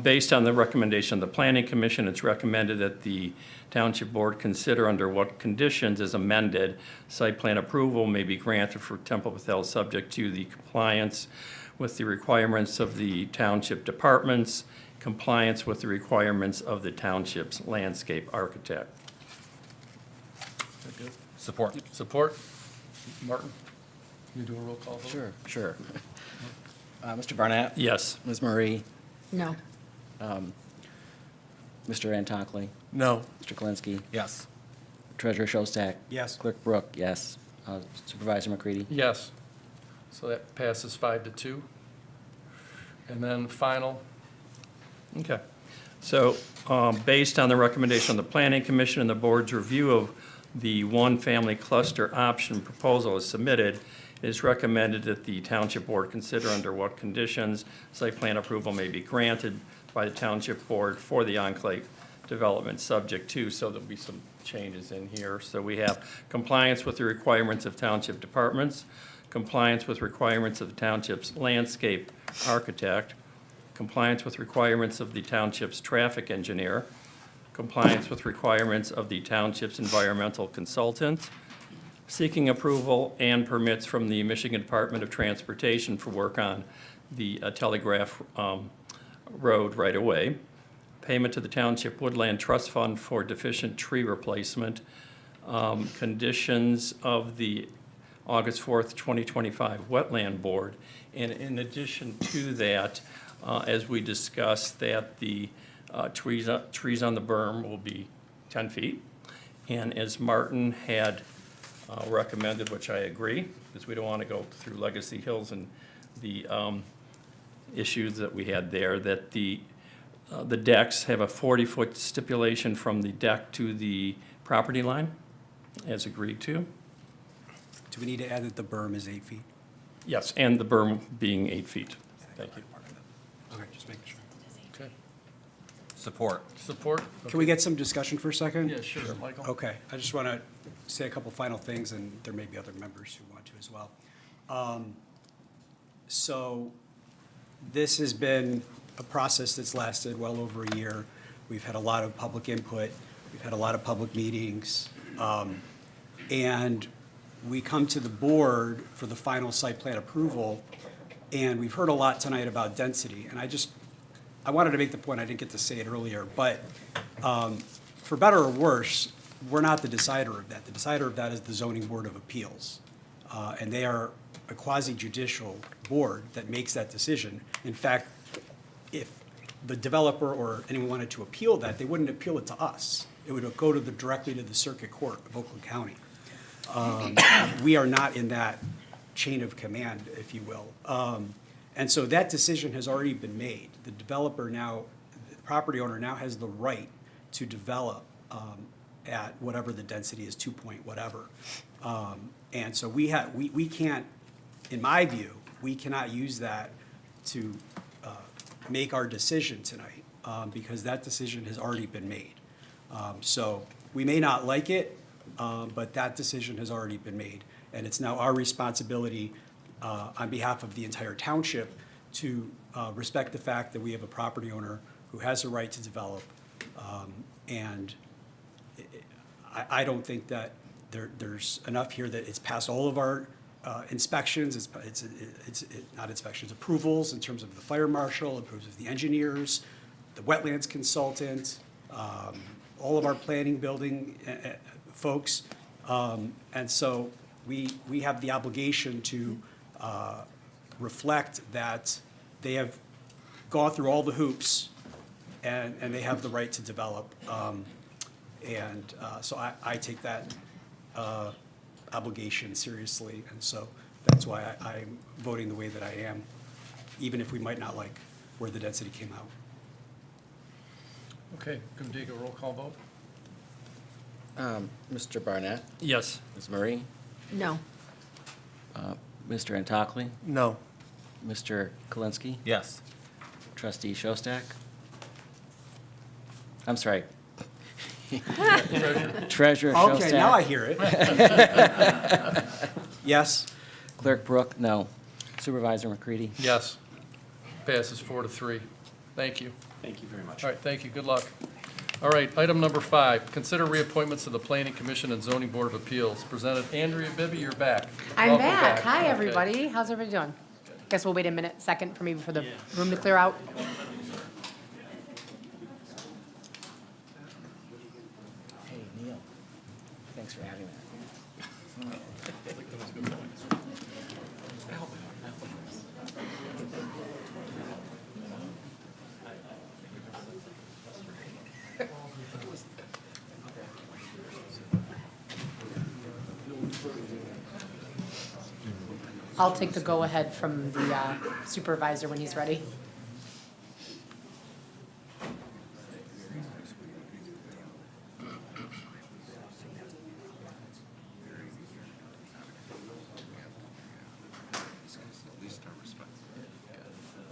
Based on the recommendation of the Planning Commission, it's recommended that the Township Board consider under what conditions as amended site plan approval may be granted for Temple Bethel subject to the compliance with the requirements of the Township departments, compliance with the requirements of the Township's landscape architect. Good. Support. Support? Martin, can you do a roll call vote? Sure. Mr. Barnett? Yes. Ms. Murray? No. Mr. Antocli? No. Mr. Kalinsky? Yes. Treasurer Shostak? Yes. Clerk Brook, yes. Supervisor McCready? Yes. So that passes 5-2. And then final, Okay. So, based on the recommendation of the Planning Commission and the Board's review of the one-family cluster option proposal as submitted, it is recommended that the Township Board consider under what conditions site plan approval may be granted by the Township Board for the Enclave development subject to, so there'll be some changes in here. So we have compliance with the requirements of township departments, compliance with requirements of the township's landscape architect, compliance with requirements of the township's traffic engineer, compliance with requirements of the township's environmental consultant, seeking approval and permits from the Michigan Department of Transportation for work on the Telegraph Road right-of-way, payment to the Township Woodland Trust Fund for deficient tree replacement, conditions of the August 4th, 2025 Wetland Board. And in addition to that, as we discussed, that the trees on the berm will be 10 feet. And as Martin had recommended, which I agree, because we don't want to go through Legacy Hills and the issues that we had there, that the decks have a 40-foot stipulation from the deck to the property line, as agreed to. Do we need to add that the berm is 8 feet? Yes, and the berm being 8 feet. Thank you. Okay, just making sure. Okay. Support. Support? Can we get some discussion for a second? Yeah, sure, Michael. Okay, I just want to say a couple final things, and there may be other members who want to as well. So this has been a process that's lasted well over a year. We've had a lot of public input. We've had a lot of public meetings. And we come to the board for the final site plan approval, and we've heard a lot tonight about density. And I wanted to make the point, I didn't get to say it earlier, but for better or worse, we're not the decider of that. The decider of that is the Zoning Board of Appeals. And they are a quasi-judicial board that makes that decision. In fact, if the developer or anyone wanted to appeal that, they wouldn't appeal it to us. It would go directly to the Circuit Court of Oakland County. We are not in that chain of command, if you will. And so that decision has already been made. The developer now, the property owner now has the right to develop at whatever the density is, 2 point whatever. And so we can't, in my view, we cannot use that to make our decision tonight, because that decision has already been made. So we may not like it, but that decision has already been made. And it's now our responsibility on behalf of the entire township to respect the fact that we have a property owner who has a right to develop. And I don't think that there's enough here that it's passed all of our inspections, it's not inspections, approvals in terms of the fire marshal, approvals of the engineers, the wetlands consultant, all of our planning building folks. And so we have the obligation to reflect that they have gone through all the hoops and they have the right to develop. So I take that obligation seriously, and so that's why I'm voting the way that I am, even if we might not like where the density came out. Okay, can we take a roll call vote? Mr. Barnett? Yes. Ms. Murray? No. Mr. Antocli? No. Mr. Kalinsky? Yes. Trustee Shostak? I'm sorry. Treasurer Shostak? Okay, now I hear it. Yes. Clerk Brooke? No. Supervisor McCready? Yes. Passes 4-3. Thank you. Thank you very much. All right, thank you, good luck. All right, item number 5, consider reappointments to the Planning Commission and Zoning Board of Appeals. Presented, Andrea Bibby, you're back. I'm Welcome back. Hi, Okay. everybody. How's everybody doing? Guess we'll wait a second for me for the room to clear out. Hey, Neil. Thanks for having that. I'll take the go-ahead from the supervisor when he's ready.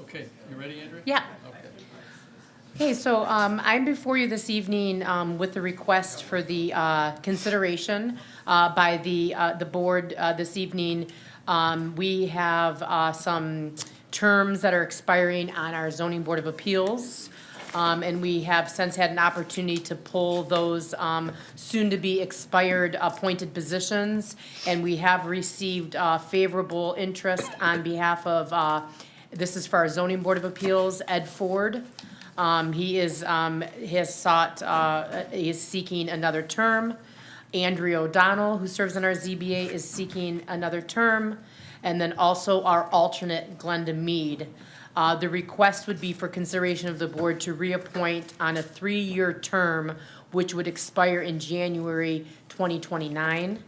Okay, you ready, Andrea? Yeah. Okay. Okay, so I'm before you this evening with the request for the consideration by the board this evening. We have some terms that are expiring on our zoning board of appeals. And we have since had an opportunity to pull those soon-to-be expired appointed positions. And we have received favorable interest on behalf of, this is for our zoning board of appeals, Ed Ford. He is seeking another term. Andrea O'Donnell, who serves on our ZBA, is seeking another term. And then also our alternate, Glenda Mead. The request would be for consideration of the board to reappoint on a 3-year term, which would expire in January 2029.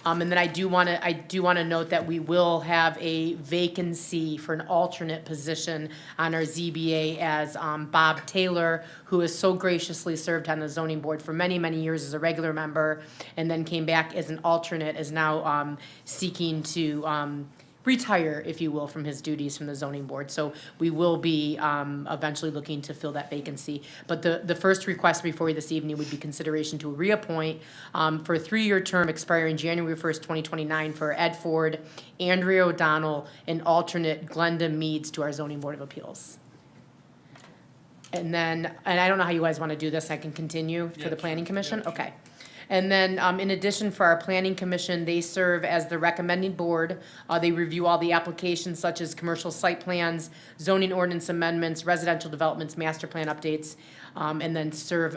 And then I do want to note that we will have a vacancy for an alternate position on our ZBA as Bob Taylor, who has so graciously served on the zoning board for many, many years as a regular member, and then came back as an alternate, is now seeking to retire, if you will, from his duties from the zoning board. So we will be eventually looking to fill that vacancy. But the first request before you this evening would be consideration to reappoint for a 3-year term expiring January 1st, 2029 for Ed Ford, Andrea O'Donnell, and alternate Glenda Meads to our zoning board of appeals. And then, and I don't know how you guys want to do this, I can continue for the planning commission? Okay. And then, in addition, for our planning commission, they serve as the recommending board. They review all the applications such as commercial site plans, zoning ordinance amendments, residential developments, master plan updates, and then serve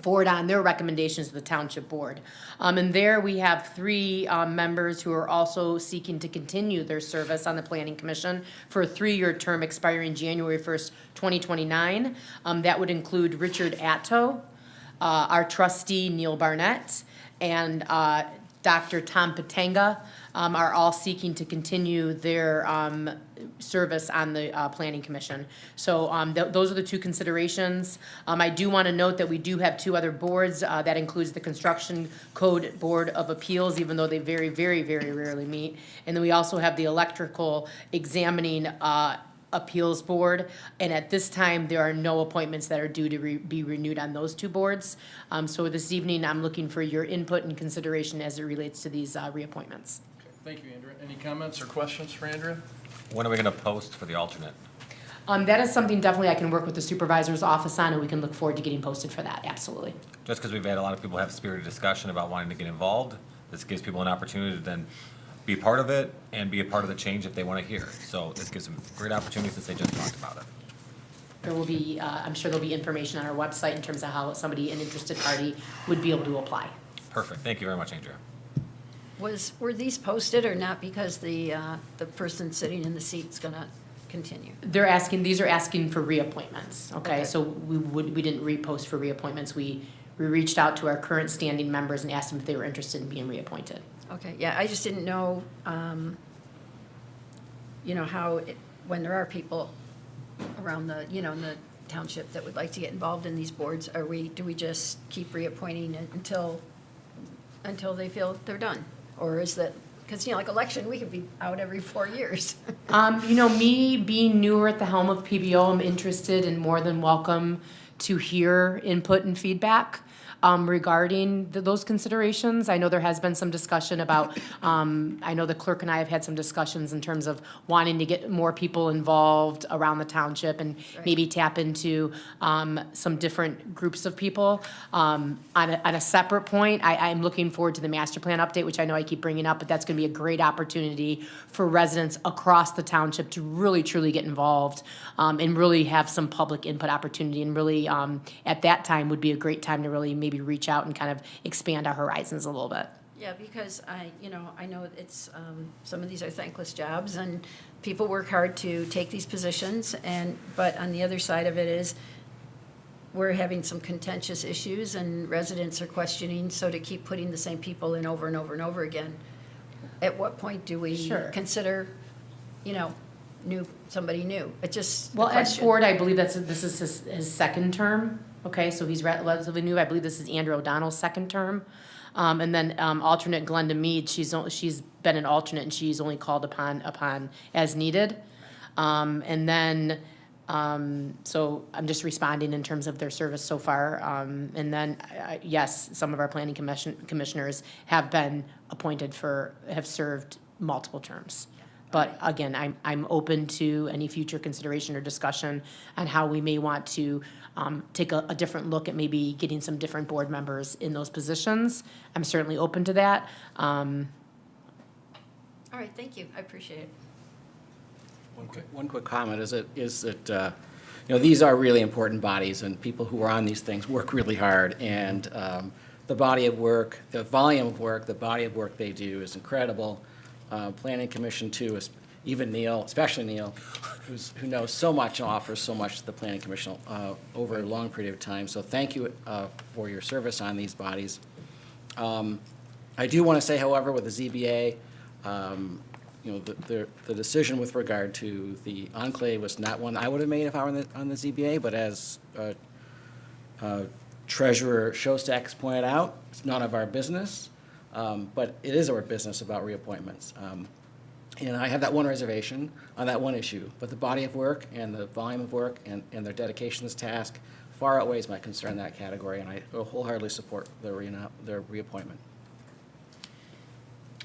forward on their recommendations to the township board. And there we have 3 members who are also seeking to continue their service on the planning commission for a 3-year term expiring January 1st, 2029. That would include Richard Atto, our trustee Neil Barnett, and Dr. Tom Patanga are all seeking to continue their service on the Planning Commission. So those are the 2 considerations. I do want to note that we do have 2 other boards. That includes the Construction Code Board of Appeals, even though they very, very, very rarely meet. And then we also have the Electrical Examining Appeals Board, and at this time, there are no appointments that are due to be renewed on those 2 boards. So this evening, I'm looking for your input and consideration as it relates to these reappointments. Thank you, Andrea. Any comments or questions for Andrea? When are we gonna post for the alternate? That is something definitely I can work with the supervisor's office on, and we can look forward to getting posted for that, absolutely. Just because we've had a lot of people have spirited discussion about wanting to get involved, this gives people an opportunity to then be part of it and be a part of the change if they want to hear. So this gives them great opportunity since they just talked about it. There will be, I'm sure there'll be information on our website in terms of how somebody, an interested party, would be able to apply. Perfect. Thank you very much, Andrea. Were these posted or not because the person sitting in the seat's gonna continue? These are asking for reappointments, okay? So we didn't repost for reappointments. We reached out to our current standing members and asked them if they were interested in being reappointed. Okay, yeah, I just didn't know, when there are people around the, in the township that would like to get involved in these boards, do we just keep reappointing it until they feel they're done? Or is that, because, like election, we could be out every 4 years. Me being newer at the helm of PBO, I'm interested and more than welcome to hear input and feedback regarding those considerations. I know there has been some discussion about, I know the clerk and I have had some discussions in terms of wanting to get more people involved around the township and maybe tap into some different groups of people. On a separate point, I'm looking forward to the master plan update, which I know I keep bringing up, but that's going to be a great opportunity for residents across the township to really, truly get involved and really have some public input opportunity. And really, at that time, would be a great time to really maybe reach out and kind of expand our horizons a little bit. Yeah, because I know it's, some of these are thankless jobs and people work hard to take these positions but on the other side of it is we're having some contentious issues and residents are questioning, so to keep putting the same people in over and over and over again, at what point do we consider, somebody new? It just. Well, Ed Ford, I believe this is his 2nd term. Okay, so he's relatively new. I believe this is Andrea O'Donnell's 2nd term. And then alternate Glenda Mead, she's been an alternate and she's only called upon as needed. And then So I'm just responding in terms of their service so far. And then, yes, some of our planning commissioners have been appointed have served multiple terms. But again, I'm open to any future consideration or discussion on how we may want to take a different look at maybe getting some different board members in those positions. I'm certainly open to that. All right, thank you, I appreciate it. One quick comment is that, these are really important bodies, and people who are on these things work really hard, and the body of work, the volume of work, the body of work they do is incredible. Planning Commission too, is even Neil, especially Neil, who knows so much and offers so much to the Planning Commission over a long period of time. So thank you for your service on these bodies. I do want to say, however, with the ZBA, the decision with regard to the Enclave was not one I would have made if I were on the ZBA, but as Treasurer Shostak's pointed out, it's none of our business, but it is our business about reappointments. And I have that one reservation on that one issue, but the body of work and the volume of work and their dedication to this task far outweighs my concern in that category, and I wholeheartedly support their reappointment.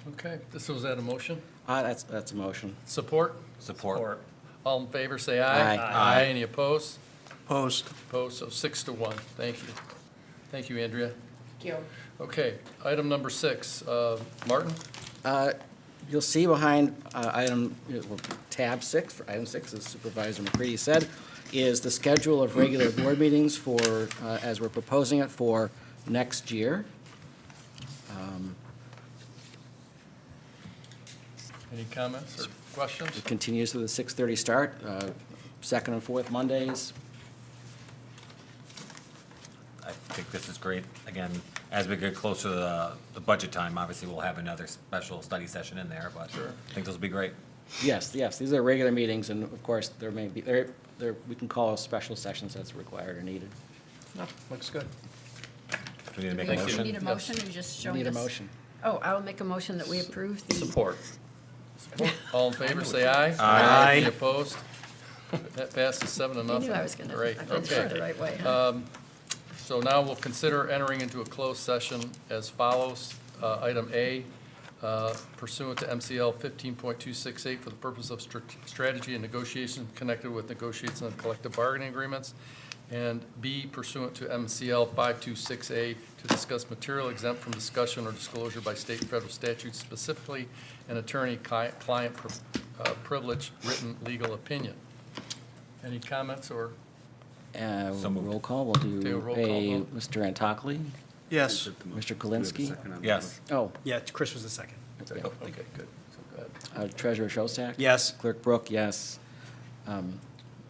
Okay, this was that a motion? That's a motion. Support? Support. All in favor, say aye. Aye. Any opposed? Opposed. Opposed, so 6-1. Thank you. Thank you, Andrea. Thank you. Okay, item number 6. Martin? You'll see behind tab 6, for item 6, as Supervisor McCready said, is the schedule of regular board meetings for, as we're proposing it for next year. Any comments or questions? It continues with a 6:30 start, second and fourth Mondays. I think this is great. Again, as we get closer to the budget time, obviously we'll have another special study session in there, but I think this will be great. Yes, these are regular meetings, and of course, there may be, we can call special sessions as required or needed. No, looks good. Do we need to make a Thank you. motion? Need a motion, or just showing us? Need a motion. Oh, I'll make a motion that we approve the. Support. All in favor, say aye. Aye. Any opposed? That passes 7-0. You knew I was gonna, Great, I finished it the okay. right way, huh? So now we'll consider entering into a closed session as follows. Item A, pursuant to MCL 15.268 for the purpose of strategy and negotiation connected with negotiations of collective bargaining agreements. And B, pursuant to MCL 526A to discuss material exempt from discussion or disclosure by state and federal statutes, specifically an attorney-client privilege written legal opinion. Any comments or? So moved. Roll call, we'll Okay, do roll call a vote. Mr. Antocli, Yes. Mr. Kalinsky. Yes. Oh, Yeah, Chris was the second. Okay, good. So go ahead. Treasurer Shostak? Yes. Clerk Brooke, yes.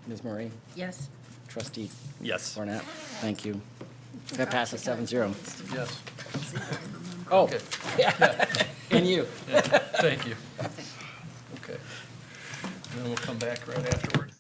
Ms. Marie? Yes. Trustee Yes. Barnett? Thank you. That passes 7-0. Yes. Oh, Okay. and you. Yeah, thank you. Okay. And then we'll come back right afterward.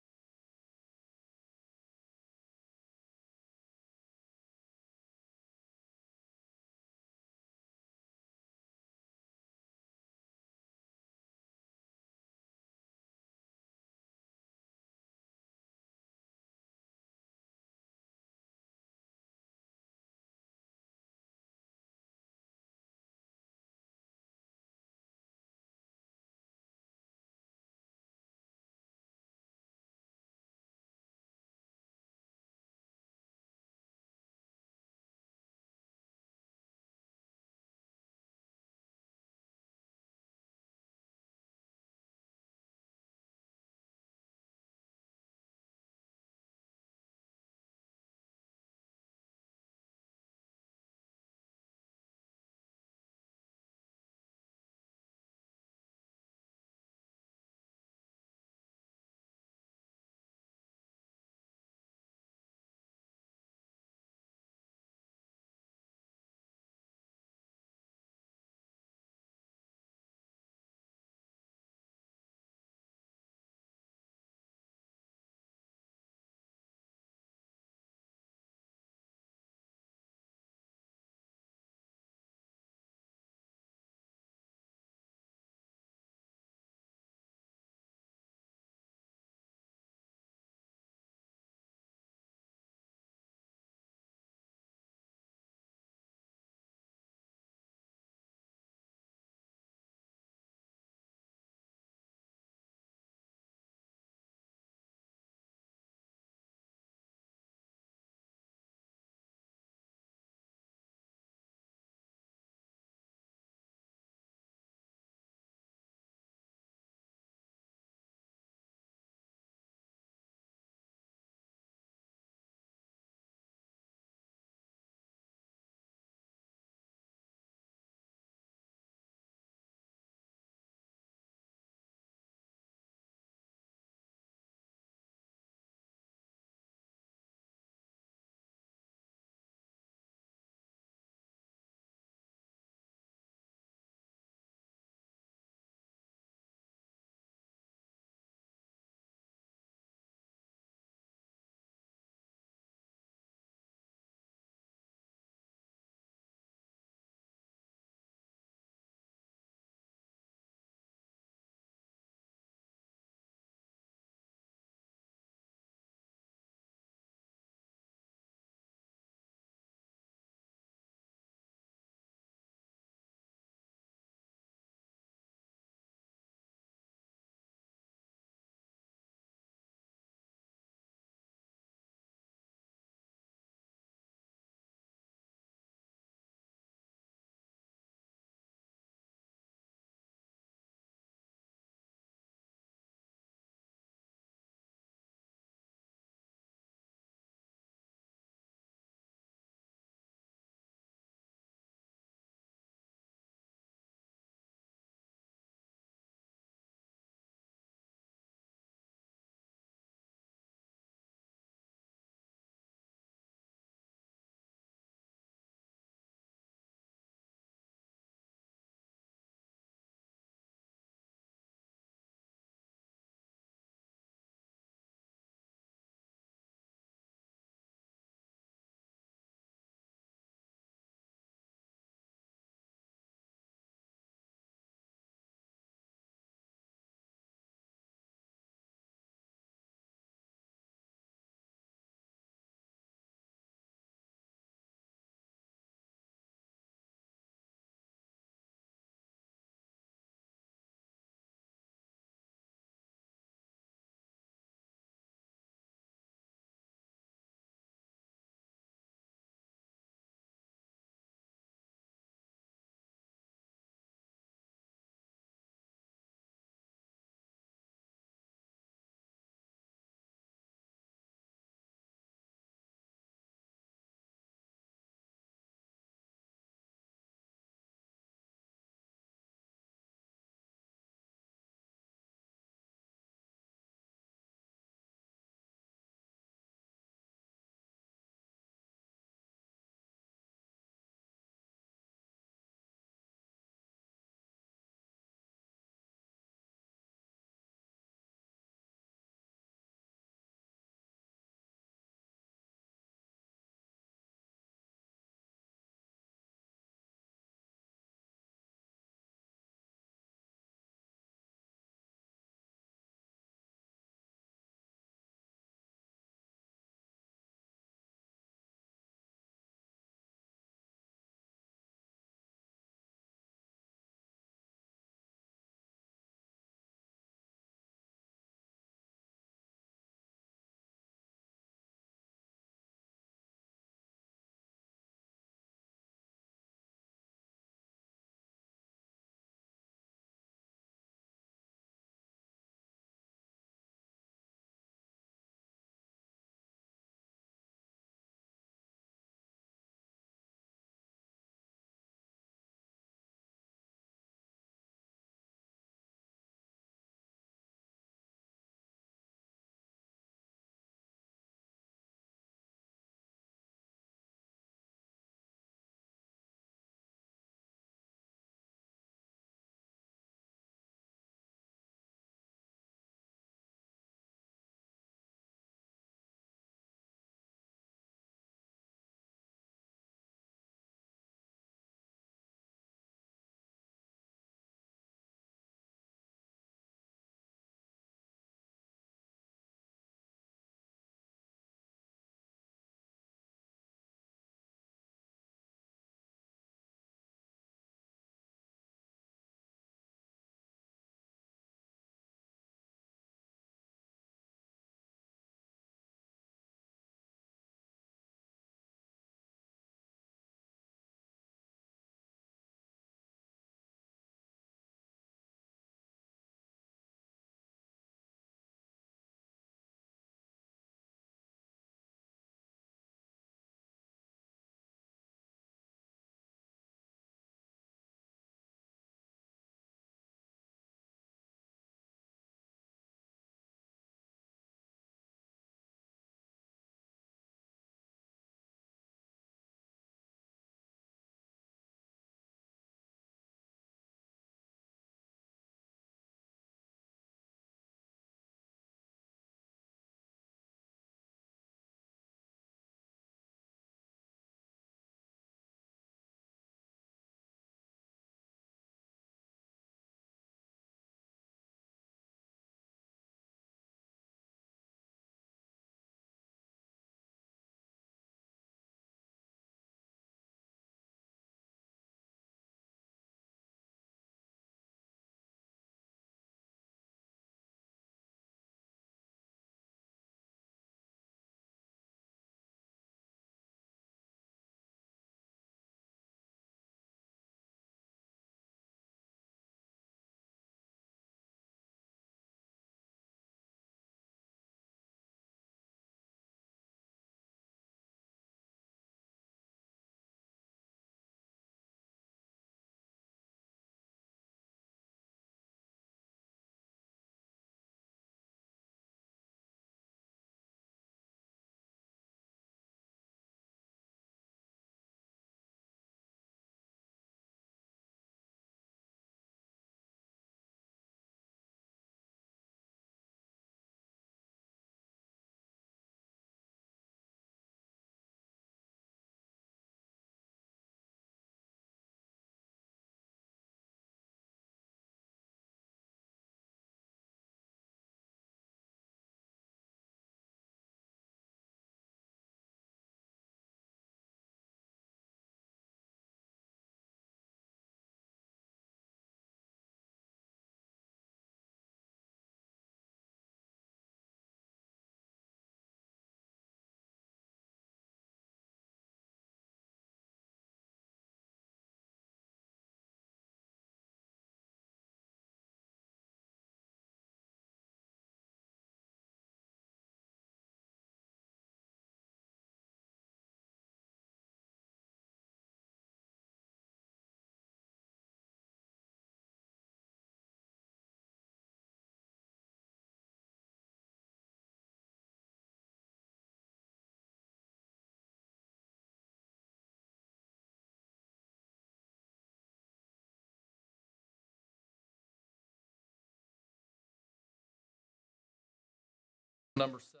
Number 7.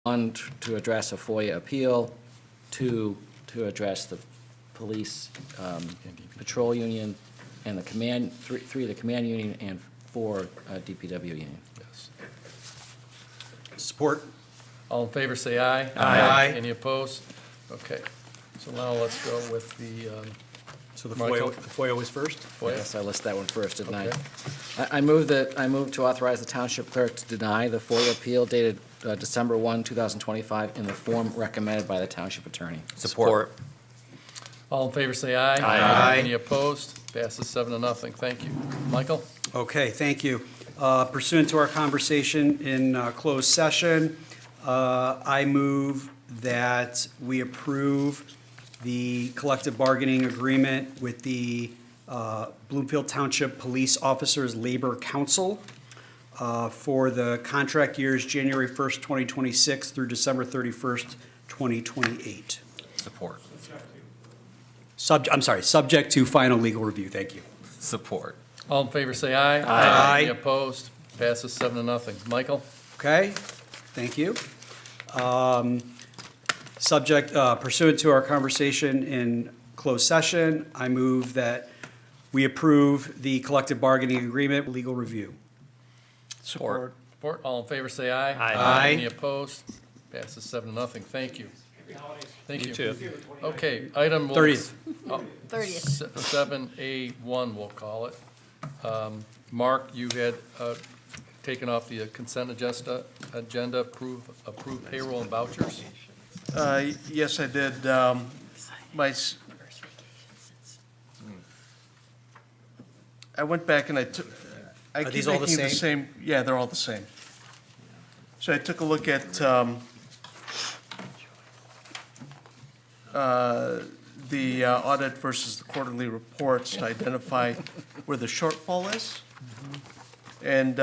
One, to address a FOIA appeal. Two, to address the police patrol union, and the command, three, the command union, and 4, DPW union. Yes. Support. All in favor, say aye. Aye. Any opposed? Okay. So now let's go with the, So the Michael? FOIA was first? FOIA. Yes, I list that one first, didn't I? Okay. I move to authorize the township clerk to deny the FOIA appeal dated December 1, 2025, in the form recommended by the township attorney. Support. All in favor, say aye. Aye. Any opposed? Passes 7-0. Thank you. Michael? Okay, thank you. Pursuant to our conversation in closed session, I move that we approve the collective bargaining agreement with the Bloomfield Township Police Officers Labor Council for the contract years January 1st, 2026 through December 31st, 2028. Support. Subject to final legal review. Thank you. Support. All in favor, say aye. Aye. Any opposed? Passes 7-0. Michael? Okay, thank you. Pursuant to our conversation in closed session, I move that we approve the collective bargaining agreement legal review. Support. Support. All in favor, say aye. Aye. Any opposed? Passes 7-0. Thank you. Thank you. Okay, item. 30th. 30th. 7A1, we'll call it. Mark, you had taken off the consent agenda, approve payroll and vouchers. Yes, I did. I went back and I took, I Are keep these all the making the same? same, yeah, they're all the same. So I took a look at the audit versus the quarterly reports to identify where the shortfall is. And,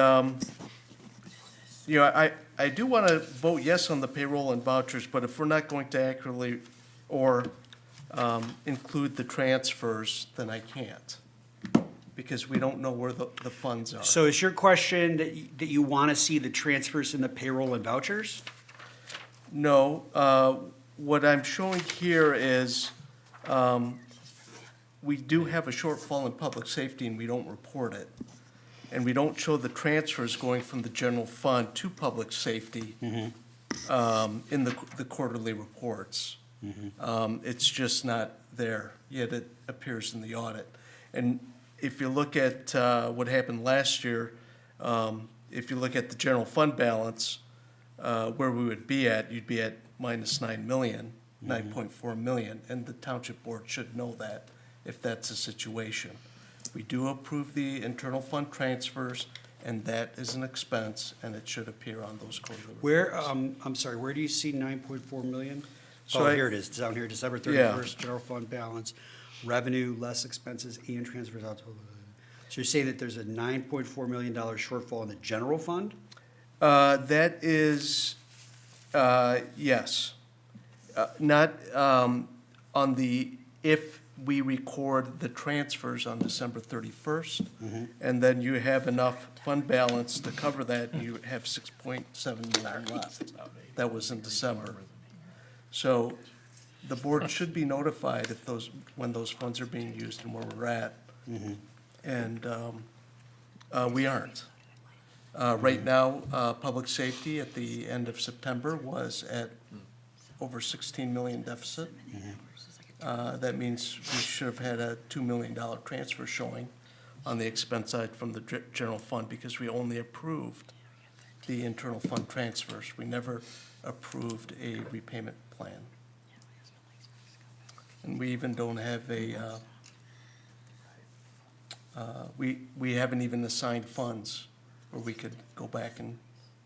I do want to vote yes on the payroll and vouchers, but if we're not going to accurately or include the transfers, then I can't, because we don't know where the funds are. So is your question that you want to see the transfers in the payroll and vouchers? No, what I'm showing here is, we do have a shortfall in public safety and we don't report it. And we don't show the transfers going from the general fund to public safety in the quarterly reports. It's just not there, yet it appears in the audit. And if you look at what happened last year, if you look at the general fund balance, where we would be at, you'd be at minus 9 million, 9.4 million, and the township board should know that if that's the situation. We do approve the internal fund transfers, and that is an expense, and it should appear on those quarterly reports. Where, I'm sorry, where do you see 9.4 million? So Oh, I- here it is, down here, December Yeah. 31st, general fund balance, revenue, less expenses, and transfers out to. So you're saying that there's a $9.4 million shortfall in the general fund? That is, yes. Not on the, if we record the transfers on December 31st, and then you have enough fund balance to cover that, and you have 6.7 million left. That was in December. So the board should be notified if when those funds are being used and where we're at. And we aren't. Right now, public safety at the end of September was at over 16 million deficit. That means we should have had a $2 million transfer showing on the expense side from the general fund, because we only approved the internal fund transfers. We never approved a repayment plan. And we even don't have we haven't even assigned funds where we could go back and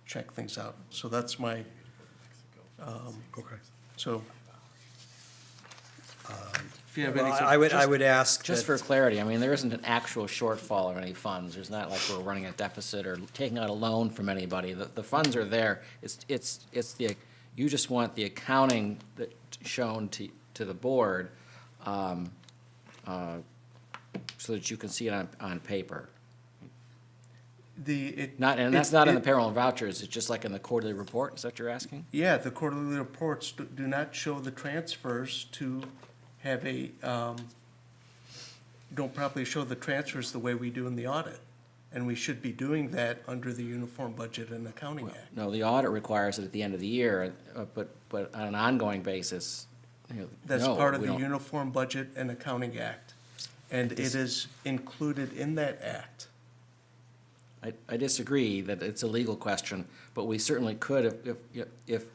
check things out. So that's my, Okay. so. If you have Well, anything. I would ask Just that- for clarity, I mean, there isn't an actual shortfall of any funds. There's not like we're running a deficit or taking out a loan from anybody. The funds are there. It's the, you just want the accounting that shown to the board so that you can see it on paper? It- And that's it- not in the it- payroll and vouchers, it's just like in the quarterly report, is that what you're asking? Yeah, the quarterly reports do not show the transfers to have don't properly show the transfers the way we do in the audit. And we should be doing that under the Uniform Budget and Accounting Act. No, the audit requires it at the end of the year, but on an ongoing basis, That's no, part of we the don't. Uniform Budget and Accounting Act. And it is included in that act. I disagree that it's a legal question, but we certainly could if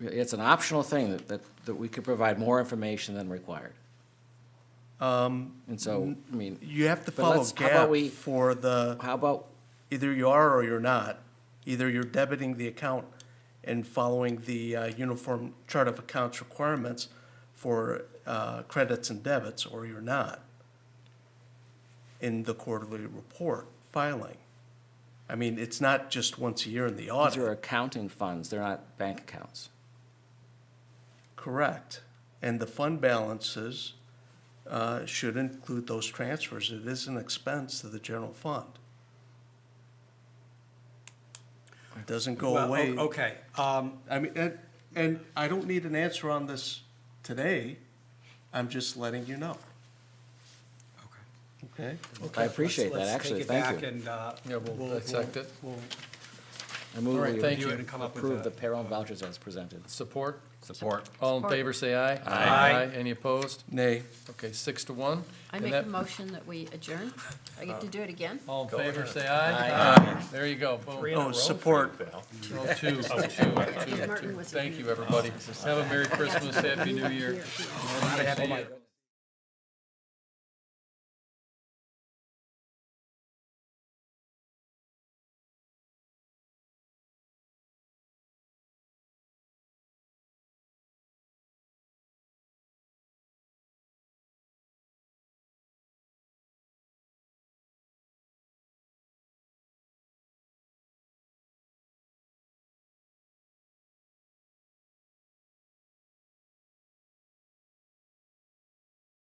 it's an optional thing that we could provide more information than required. And so, I mean. You have to but follow how about GAAP for the. How about? Either you are or you're not. Either you're debiting the account and following the Uniform Chart of Accounts requirements for credits and debits, or you're not in the quarterly report filing. I mean, it's not just once a year in the These audit. are accounting funds, they're not bank accounts. Correct. And the fund balances should include those transfers. It is an expense to the general fund. It doesn't go Well, away. okay, I mean, and I don't need an answer on this today. I'm just letting you know. Okay? I appreciate that, actually, thank you. Yeah, we'll accept it. I move All right, we thank you. approve the payroll and vouchers as presented. Support? Support. All in Support. favor, say aye. Aye. Any opposed? Nay. Okay, 6-1. I And make that- a motion that we adjourn. I get to do it again? All in favor, say aye. There you go, boom. Oh, support. Two. Martin was a Thank you, everybody. Have a Merry Christmas, Happy New Year.